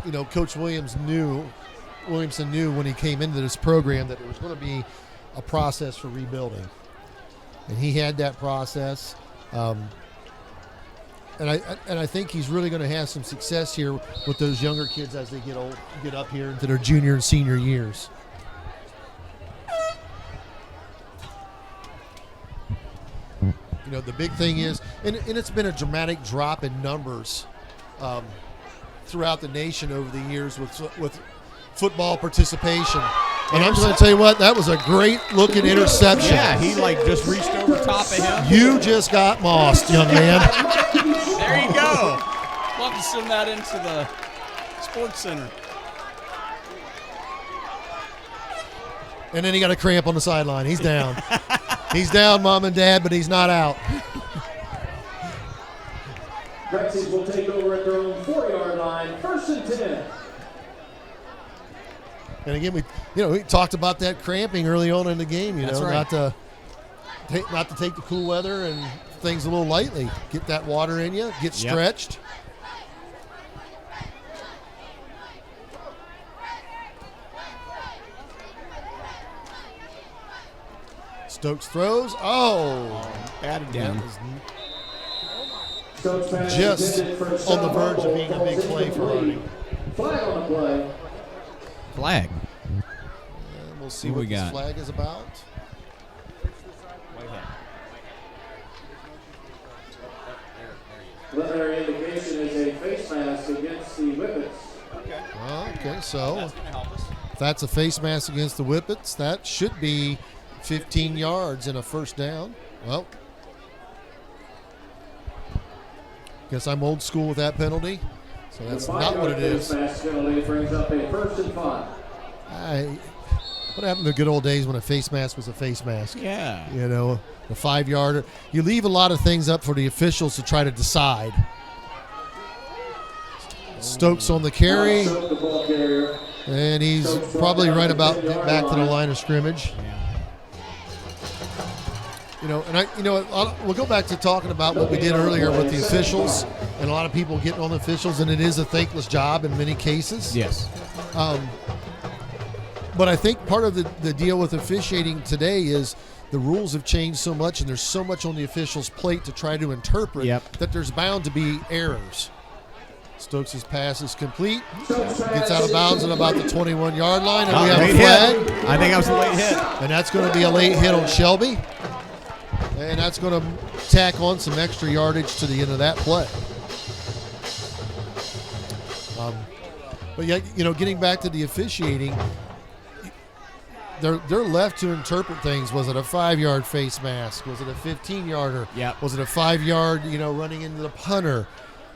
you know, Coach Williamson knew when he came into this program that it was going to be a process for rebuilding, and he had that process. I think he's really going to have some success here with those younger kids as they get up here into their junior and senior years. You know, the big thing is, and it's been a dramatic drop in numbers throughout the nation over the years with football participation. And I'm just going to tell you what, that was a great looking interception. Yeah, he like just reached over top of him. You just got mossed, young man. There you go. Love to send that into the sports center. And then he got a cramp on the sideline. He's down. He's down, Mom and Dad, but he's not out. Prexies will take over at their own 4-yard line, 1st and 10. And again, we talked about that cramping early on in the game. That's right. not to take the cool weather and things a little lightly. Get that water in you. Get stretched. Stokes throws. Oh, batted down. Just on the verge of being a big play for Harding. Flag on the play. Flag. And we'll see what this flag is about. Preliminary indication is a face mask against the Whippets. Okay, so if that's a face mask against the Whippets, that should be 15 yards and a first down. Well, guess I'm old school with that penalty, so that's not what it is. Face mask penalty brings up a 1st and 5. What happened to the good old days when a face mask was a face mask? Yeah. You know, the 5-yarder. You leave a lot of things up for the officials to try to decide. Stokes on the carry, and he's probably right about back to the line of scrimmage. You know, we'll go back to talking about what we did earlier with the officials, and a lot of people getting on the officials, and it is a thankless job in many cases. Yes. But I think part of the deal with officiating today is the rules have changed so much, and there's so much on the official's plate to try to interpret that there's bound to be errors. Stokes' pass is complete. Gets out of bounds at about the 21-yard line, and we have a flag. I think that was a late hit. And that's going to be a late hit on Shelby. And that's going to tack on some extra yardage to the end of that play. But yeah, you know, getting back to the officiating, they're left to interpret things. Was it a 5-yard face mask? Was it a 15-yarder? Yep. Was it a 5-yard, running into the punter?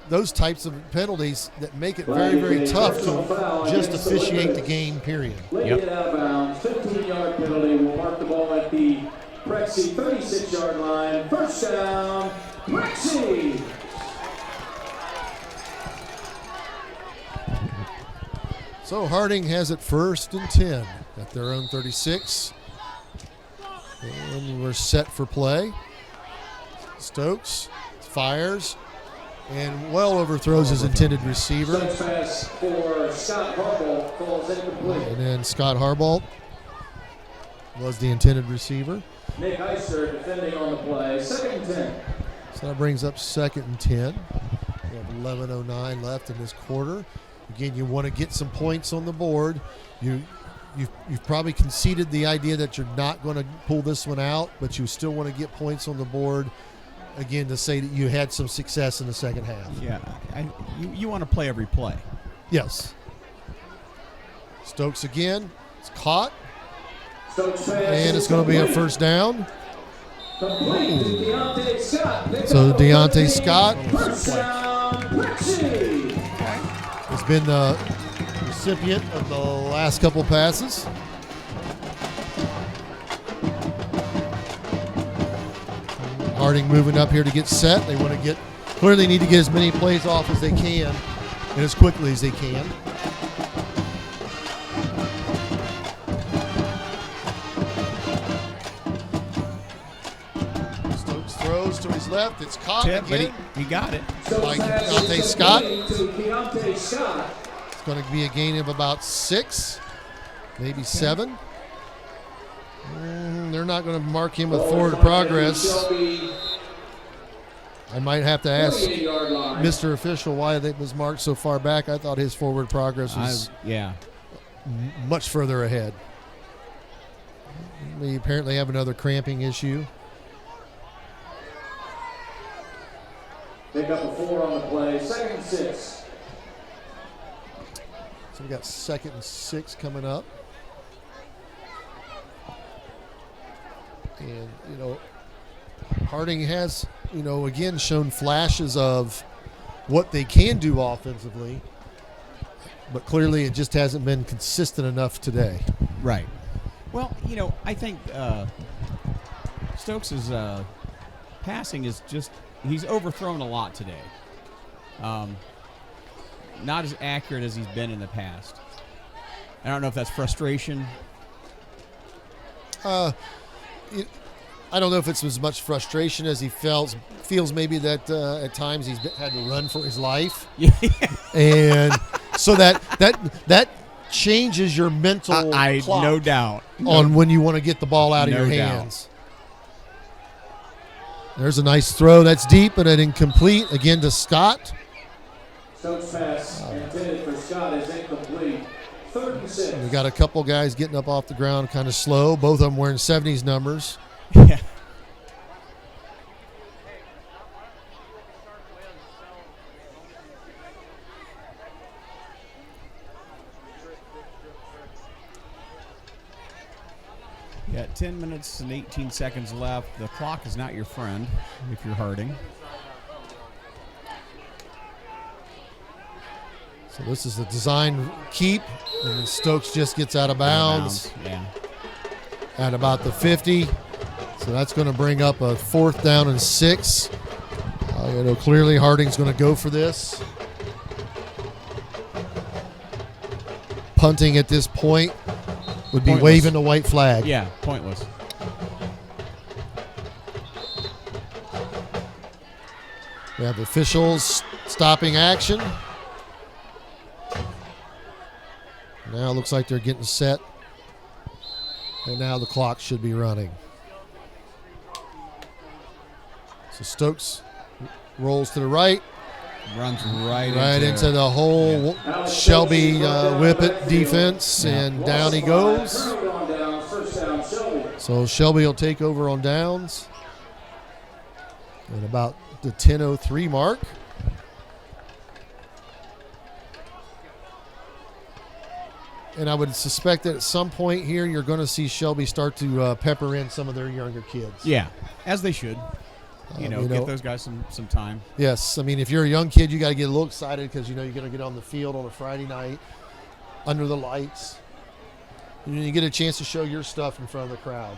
Those types of penalties that make it very, very tough to just officiate the game, period. Late out of bounds, 15-yard penalty will mark the ball at the Prexy 36-yard line. 1st down, Prexy. So Harding has it 1st and 10 at their own 36. And we're set for play. Stokes fires and well overthrows his intended receiver. Pass for Scott Harbaugh falls incomplete. And then Scott Harbaugh was the intended receiver. Nick Heister defending on the play. 2nd and 10. So that brings up 2nd and 10. We have 11:09 left in this quarter. Again, you want to get some points on the board. You've probably conceded the idea that you're not going to pull this one out, but you still want to get points on the board, again, to say that you had some success in the second half. Yeah, you want to play every play. Yes. Stokes again. It's caught. Stokes And it's going to be a 1st down. complete to Deontay Scott. So Deontay Scott 1st down, Prexy. has been the recipient of the last couple passes. Harding moving up here to get set. They want to clearly need to get as many plays off as they can and as quickly as they can. Stokes throws to his left. It's caught Tip, but again. he got it. By Deontay Scott. Deontay Scott. It's going to be a gain of about 6, maybe 7. They're not going to mark him with forward progress. Shelby I might have to ask 48-yard line. Mr. Official why it was marked so far back. I thought his forward progress was Yeah. much further ahead. We apparently have another cramping issue. Pick up a 4 on the play. 2nd and 6. So we got 2nd and 6 coming up. And, Harding has, again shown flashes of what they can do offensively, but clearly it just hasn't been consistent enough today. Right. Well, I think Stokes' passing is just, he's overthrown a lot today. Not as accurate as he's been in the past. I don't know if that's frustration. I don't know if it's as much frustration as he feels maybe that at times he's had to run for his life. Yeah. And so that changes your mental clock no doubt on when you want to get the ball out of your hands. There's a nice throw that's deep and an incomplete again to Scott. Stokes pass intended for Scott is incomplete. 3rd and 6. We got a couple guys getting up off the ground kind of slow. Both of them wearing 70s numbers. Yeah. Yeah, 10 minutes and 18 seconds left. The clock is not your friend if you're Harding. So this is the design keep, and Stokes just gets out of bounds Yeah. at about the 50. So that's going to bring up a 4th down and 6. Clearly Harding's going to go for this. Punting at this point would be Pointless. waving the white flag. Yeah, pointless. We have officials stopping action. Now it looks like they're getting set. And now the clock should be running. So Stokes rolls to the right. Runs right into the whole Shelby whip-it defense, and down he goes. So Shelby will take over on downs at about the 10:03 mark. And I would suspect that at some point here you're going to see Shelby start to pepper in some of their younger kids. Yeah, as they should. Get those guys some time. Yes, I mean, if you're a young kid, you got to get a little excited because you're going to get on the field on a Friday night under the lights. And you get a chance to show your stuff in front of the crowd.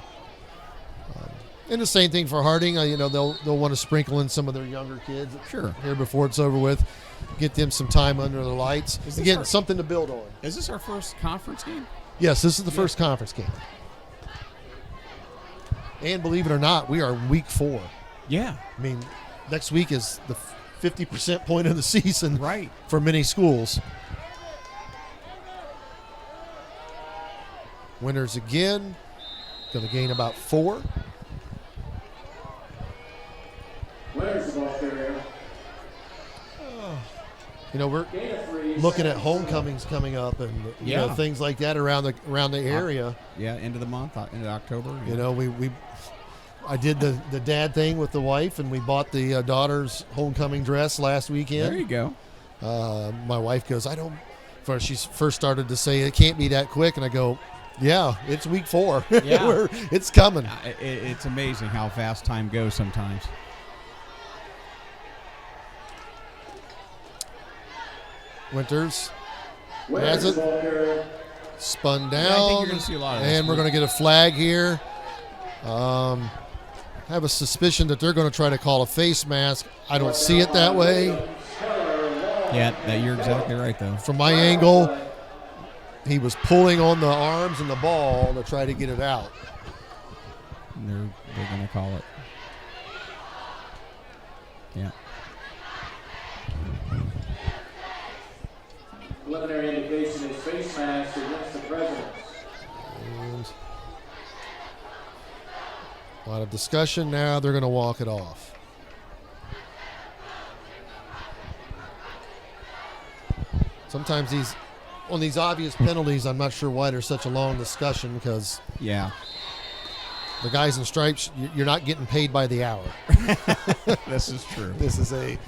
And the same thing for Harding. They'll want to sprinkle in some of their younger kids. Sure. Here before it's over with, get them some time under the lights. Again, something to build on. Is this our first conference game? Yes, this is the first conference game. And believe it or not, we are in week 4. Yeah. I mean, next week is the 50% point of the season, right, for many schools. Winners again, going to gain about 4. Winners the ball carrier. We're looking at homecomings coming up and things like that around the area. Yeah, end of the month, into October. I did the dad thing with the wife, and we bought the daughter's homecoming dress last weekend. There you go. My wife goes, she first started to say, it can't be that quick. And I go, yeah, it's week 4. Yeah. It's coming. It's amazing how fast time goes sometimes. Winters has it. Spun down. Yeah, I think you're going to see a lot of this. And we're going to get a flag here. Have a suspicion that they're going to try to call a face mask. I don't see it that way. Yeah, you're exactly right, though. From my angle, he was pulling on the arms and the ball to try to get it out. They're going to call it. Yeah. Preliminary indication is face mask against the Presidents. And a lot of discussion now. They're going to walk it off. sometimes on these obvious penalties, I'm not sure why there's such a long discussion because Yeah. the guys in stripes, you're not getting paid by the hour. This is true. This is a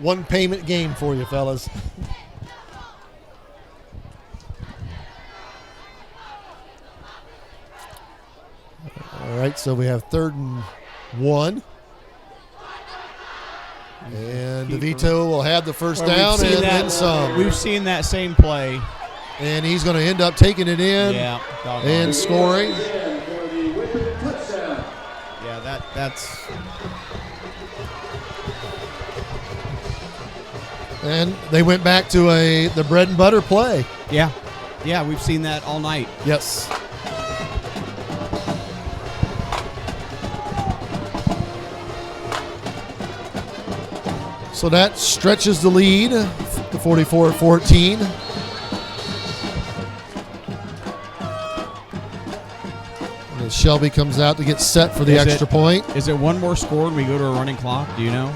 one payment game for you, fellas. All right, so we have 3rd and 1. And DeVito will have the first down and then some. We've seen that same play. And he's going to end up taking it in Yeah. and scoring. Yeah, that's And they went back to the bread and butter play. yeah. Yeah, we've seen that all night. Yes. So that stretches the lead to 44-14. And Shelby comes out to get set for the extra point. Is it one more score and we go to a running clock? Do you know?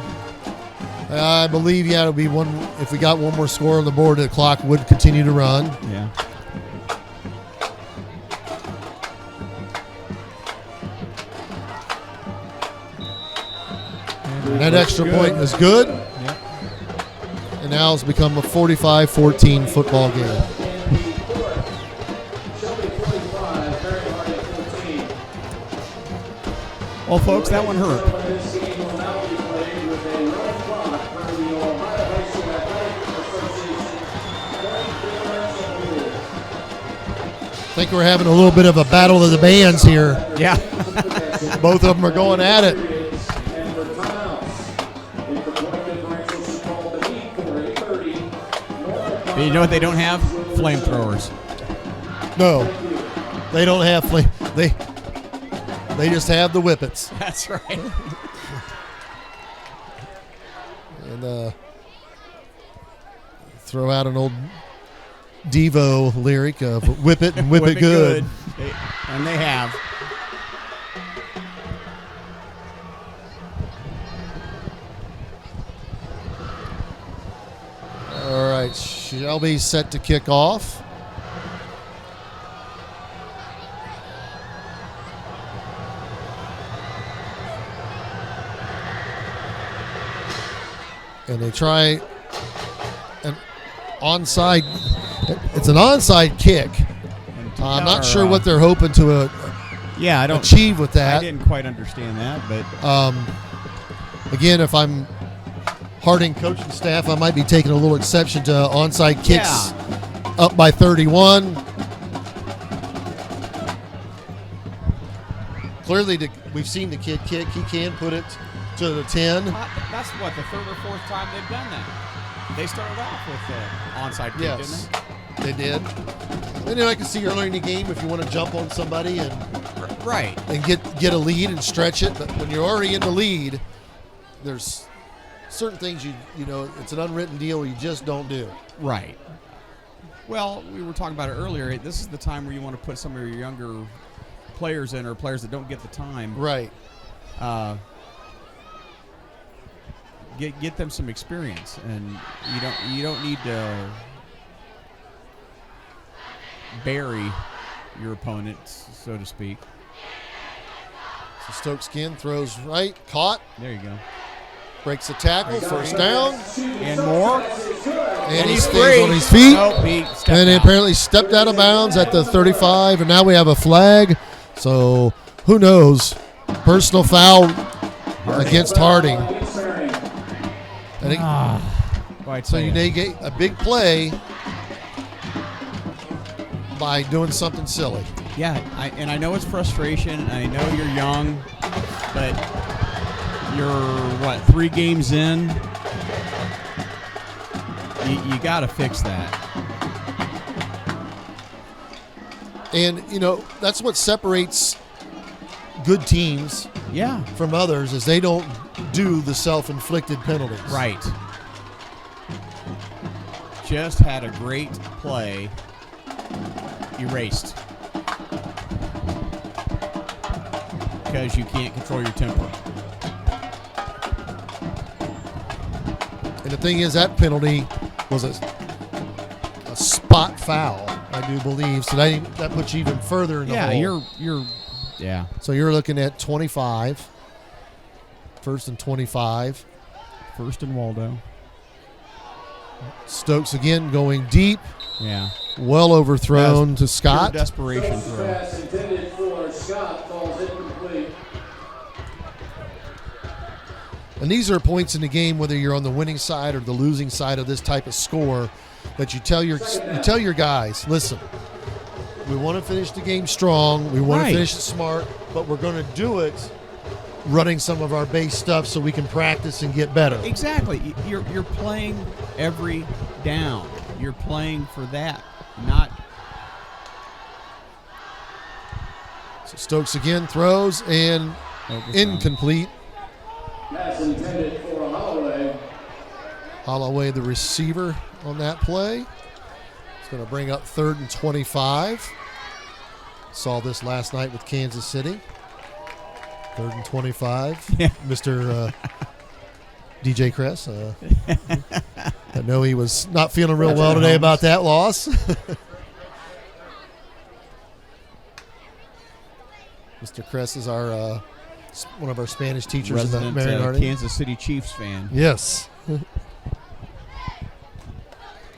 I believe, yeah, it'll be one. If we got one more score on the board, the clock would continue to run. Yeah. And that extra point is good. Yep. And now it's become a 45-14 football game. Shelby 45, Marion 14. Well, folks, that one hurt. This game will now be played with a running clock per the Ohio High School Athletic Association point differential rule. I think we're having a little bit of a battle of the bands here. Yeah. Both of them are going at it. And for timeouts, if the point differential should call the need for a 30, But you know what they don't have? Flamethrowers. No, they don't have flame. They just have the whippets. That's right. And throw out an old Devo lyric of whip it and whip it good. And they have. All right, Shelby set to kick off. And they try an onside. It's an onside kick. I'm not sure what they're hoping to I don't achieve with that. I didn't quite understand that, but Again, if I'm Harding coaching staff, I might be taking a little exception to onside kicks up by 31. Clearly, we've seen the kid kick. He can put it to the 10. that's what, the third or fourth time they've done that. They started off with the onside kick, Yes, didn't they did. And then I can see earlier in the game if you want to jump on somebody and they? Right. get a lead and stretch it. But when you're already in the lead, there's certain things you know it's an unwritten deal you just don't do. Right. Well, we were talking about it earlier. This is the time where you want to put some of your younger players in, or players that don't get the time. Right. Get them some experience, and you don't need to bury your opponent, so to speak. So Stokeskin throws right, caught, There you go. breaks the tackle, first down, And more. and he he's stays free. on his feet. Nope, he stepped And he out. apparently stepped out of bounds at the 35, and now we have a flag. So who knows? Personal foul against Harding. And so you negate a big play by doing something silly. Yeah, I know it's frustration. And I know you're young, but you're 3 games in. You got to fix that. And, you know, that's what separates good teams Yeah. from others is they don't do the self-inflicted penalties. Right. Just had a great play. Erased. Because you can't control your temper. And the thing is, that penalty was spot foul, I do believe. So that puts you even further in the hole. Yeah. So you're looking at 25. First and 25. First and Waldo. Stokes again going deep. Yeah. Well overthrown to Scott. Pure desperation throw. Pass intended for Scott falls incomplete. And these are points in the game, whether you're on the winning side or the losing side of this type of score, that you tell your guys, listen, we want to finish the game strong, we want to finish it smart, but we're going to do it running some of our base stuff so we can practice and get better. Exactly. You're playing every down. You're playing for that, not. So Stokes again throws and incomplete. Pass intended for Holloway. Holloway, the receiver on that play. It's going to bring up 3rd and 25. Saw this last night with Kansas City. 3rd and 25. Yeah. Mr. DJ Kress. I know he was not feeling real well today about that loss. Mr. Kress is our one of our Spanish teachers Resident, in the Marion Kansas City Chiefs fan. Yes.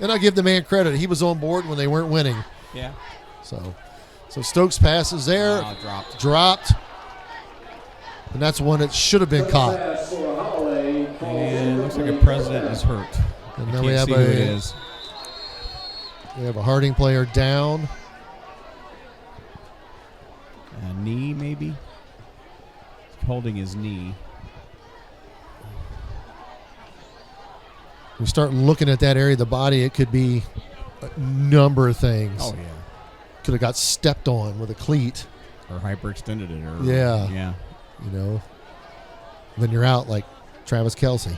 And I give the man credit. He was on board when they weren't winning. Yeah. So Stokes passes there. Dropped. And that's one that should have been caught. And looks like a president is hurt. And then we have a Harding player down. A knee, maybe? He's holding his knee. We start looking at that area of the body, it could be a number of things. Oh, yeah. Could have got stepped on with a cleat. Or hyperextended it. Or, Yeah. Yeah. You know, then you're out like Travis Kelce.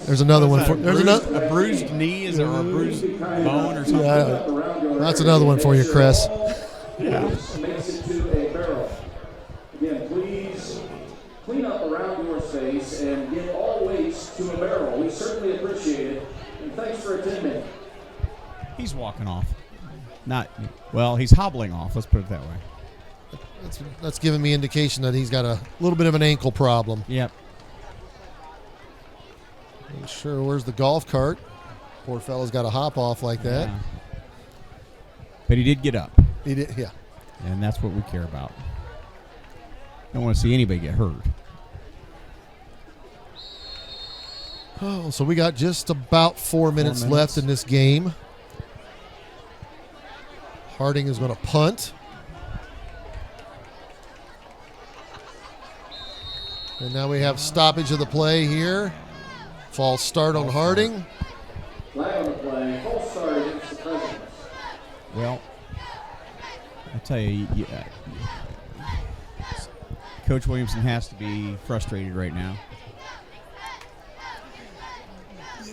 There's another one for. There's another. A bruised knee, is there, or a bruised bone or something? Yeah, that's another one for you, Chris. Yeah. Makes it to a barrel. Again, please clean up around your space and get all waste to a barrel. We certainly appreciate it. And thanks for attending. He's walking off. He's hobbling off. Let's put it that way. That's giving me indication that he's got a little bit of an ankle problem. Yep. Not sure where's the golf cart. Poor fella's got to hop off like that. Yeah. But he did get up. He did, yeah. And that's what we care about. Don't want to see anybody get hurt. Oh, so we got just about 4 minutes left in this game. Harding is going to punt. And now we have stoppage of the play here. False start on Harding. Flag on the play. False start against the Presidents. Well, I tell you, Coach Williamson has to be frustrated right now.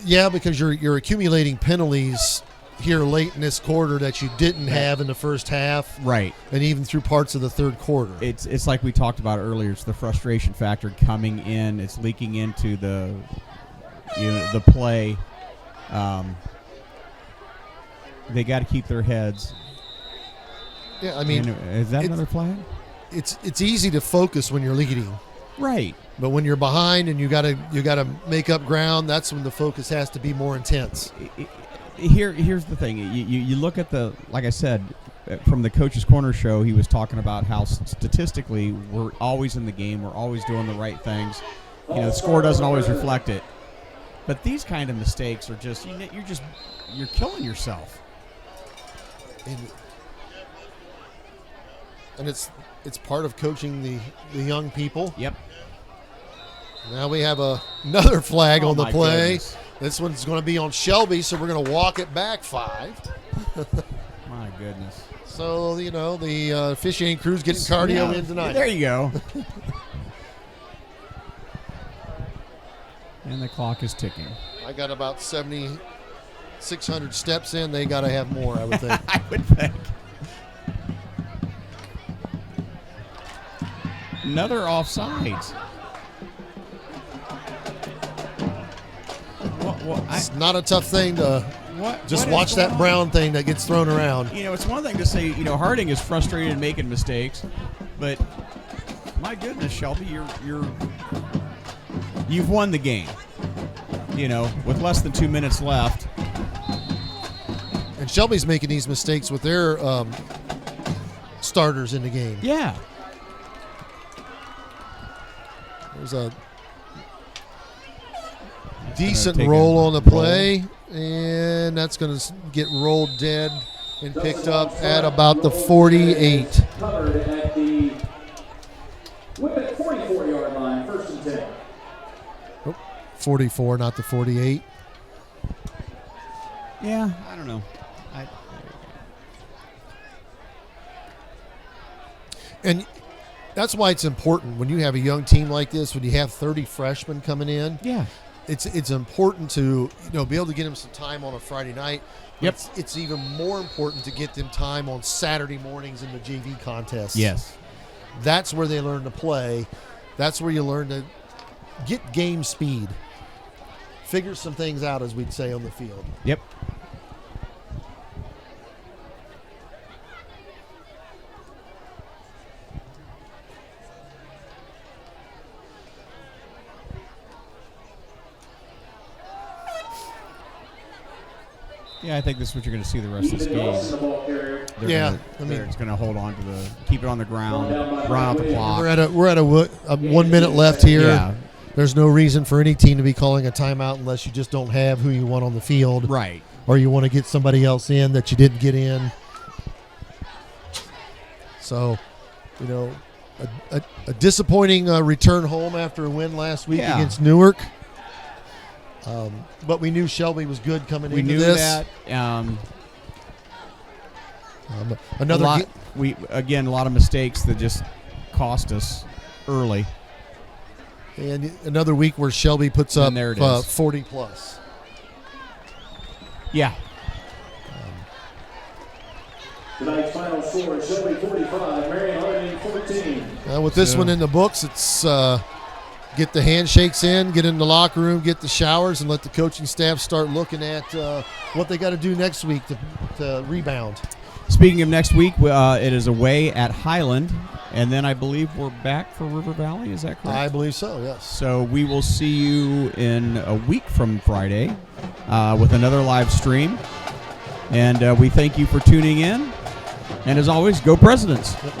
Yeah, because you're accumulating penalties here late in this quarter that you didn't have in the first half. Right. And even through parts of the third quarter. It's like we talked about earlier. It's the frustration factor coming in. It's leaking into the play. They got to keep their heads. Yeah, I mean, is that another flag? It's easy to focus when you're leading. Right. But when you're behind and you gotta make up ground, that's when the focus has to be more intense. Here's the thing. You look at like I said, from the Coach's Corner show, he was talking about how statistically we're always in the game. We're always doing the right things. The score doesn't always reflect it. But these kind of mistakes are just you're killing yourself. And it's part of coaching the young people. Yep. Now we have another flag on the play. Goodness. This one's going to be on Shelby, so we're going to walk it back 5. My goodness. So, the officiating crew's getting cardio in tonight. There you go. And the clock is ticking. I got about 7,600 steps in. They got to have more, I would think. I would think. Another offsides. Well, It's not a tough thing to just what watch is that going Brown thing that gets thrown around. You know, it's one thing to say, Harding is frustrated and making mistakes, but my goodness, Shelby, you've won the game. With less than 2 minutes left. And Shelby's making these mistakes with their starters in the game. Yeah. There's a decent take roll a on the play, and that's going to get rolled dead and picked up at about the 48. Covered at the 44-yard line, 1st and 10. 44, not the 48. Yeah, I don't know. And that's why it's important when you have a young team like this, when you have 30 freshmen coming in. Yeah. It's important to be able to get them some time on a Friday night. Yep. It's even more important to get them time on Saturday mornings in the JV contests. Yes. That's where they learn to play. That's where you learn to get game speed. Figure some things out, as we'd say on the field. Yep. Yeah, I think this is what you're going to see the rest of this game. It's going to hold on to keep it on the ground, run out the clock. We're at a 1 minute left here. Yeah. There's no reason for any team to be calling a timeout unless you just don't have who you want on the field. Right. Or you want to get somebody else in that you didn't get in. So, a disappointing return home after a win last week against Newark. But we knew Shelby was good coming into this. We knew that. A lot of mistakes that just cost us early. And another week where Shelby puts up 40 plus. Yeah. Tonight's final score is Shelby 45, Marion 14. With this one in the books, it's get the handshakes in, get in the locker room, get the showers, and let the coaching staff start looking at what they got to do next week to rebound. Speaking of next week, it is away at Highland, and then I believe we're back for River Valley. Is that correct? I believe so, yes. So we will see you in a week from Friday with another live stream. And we thank you for tuning in. And as always, go Presidents. Yep.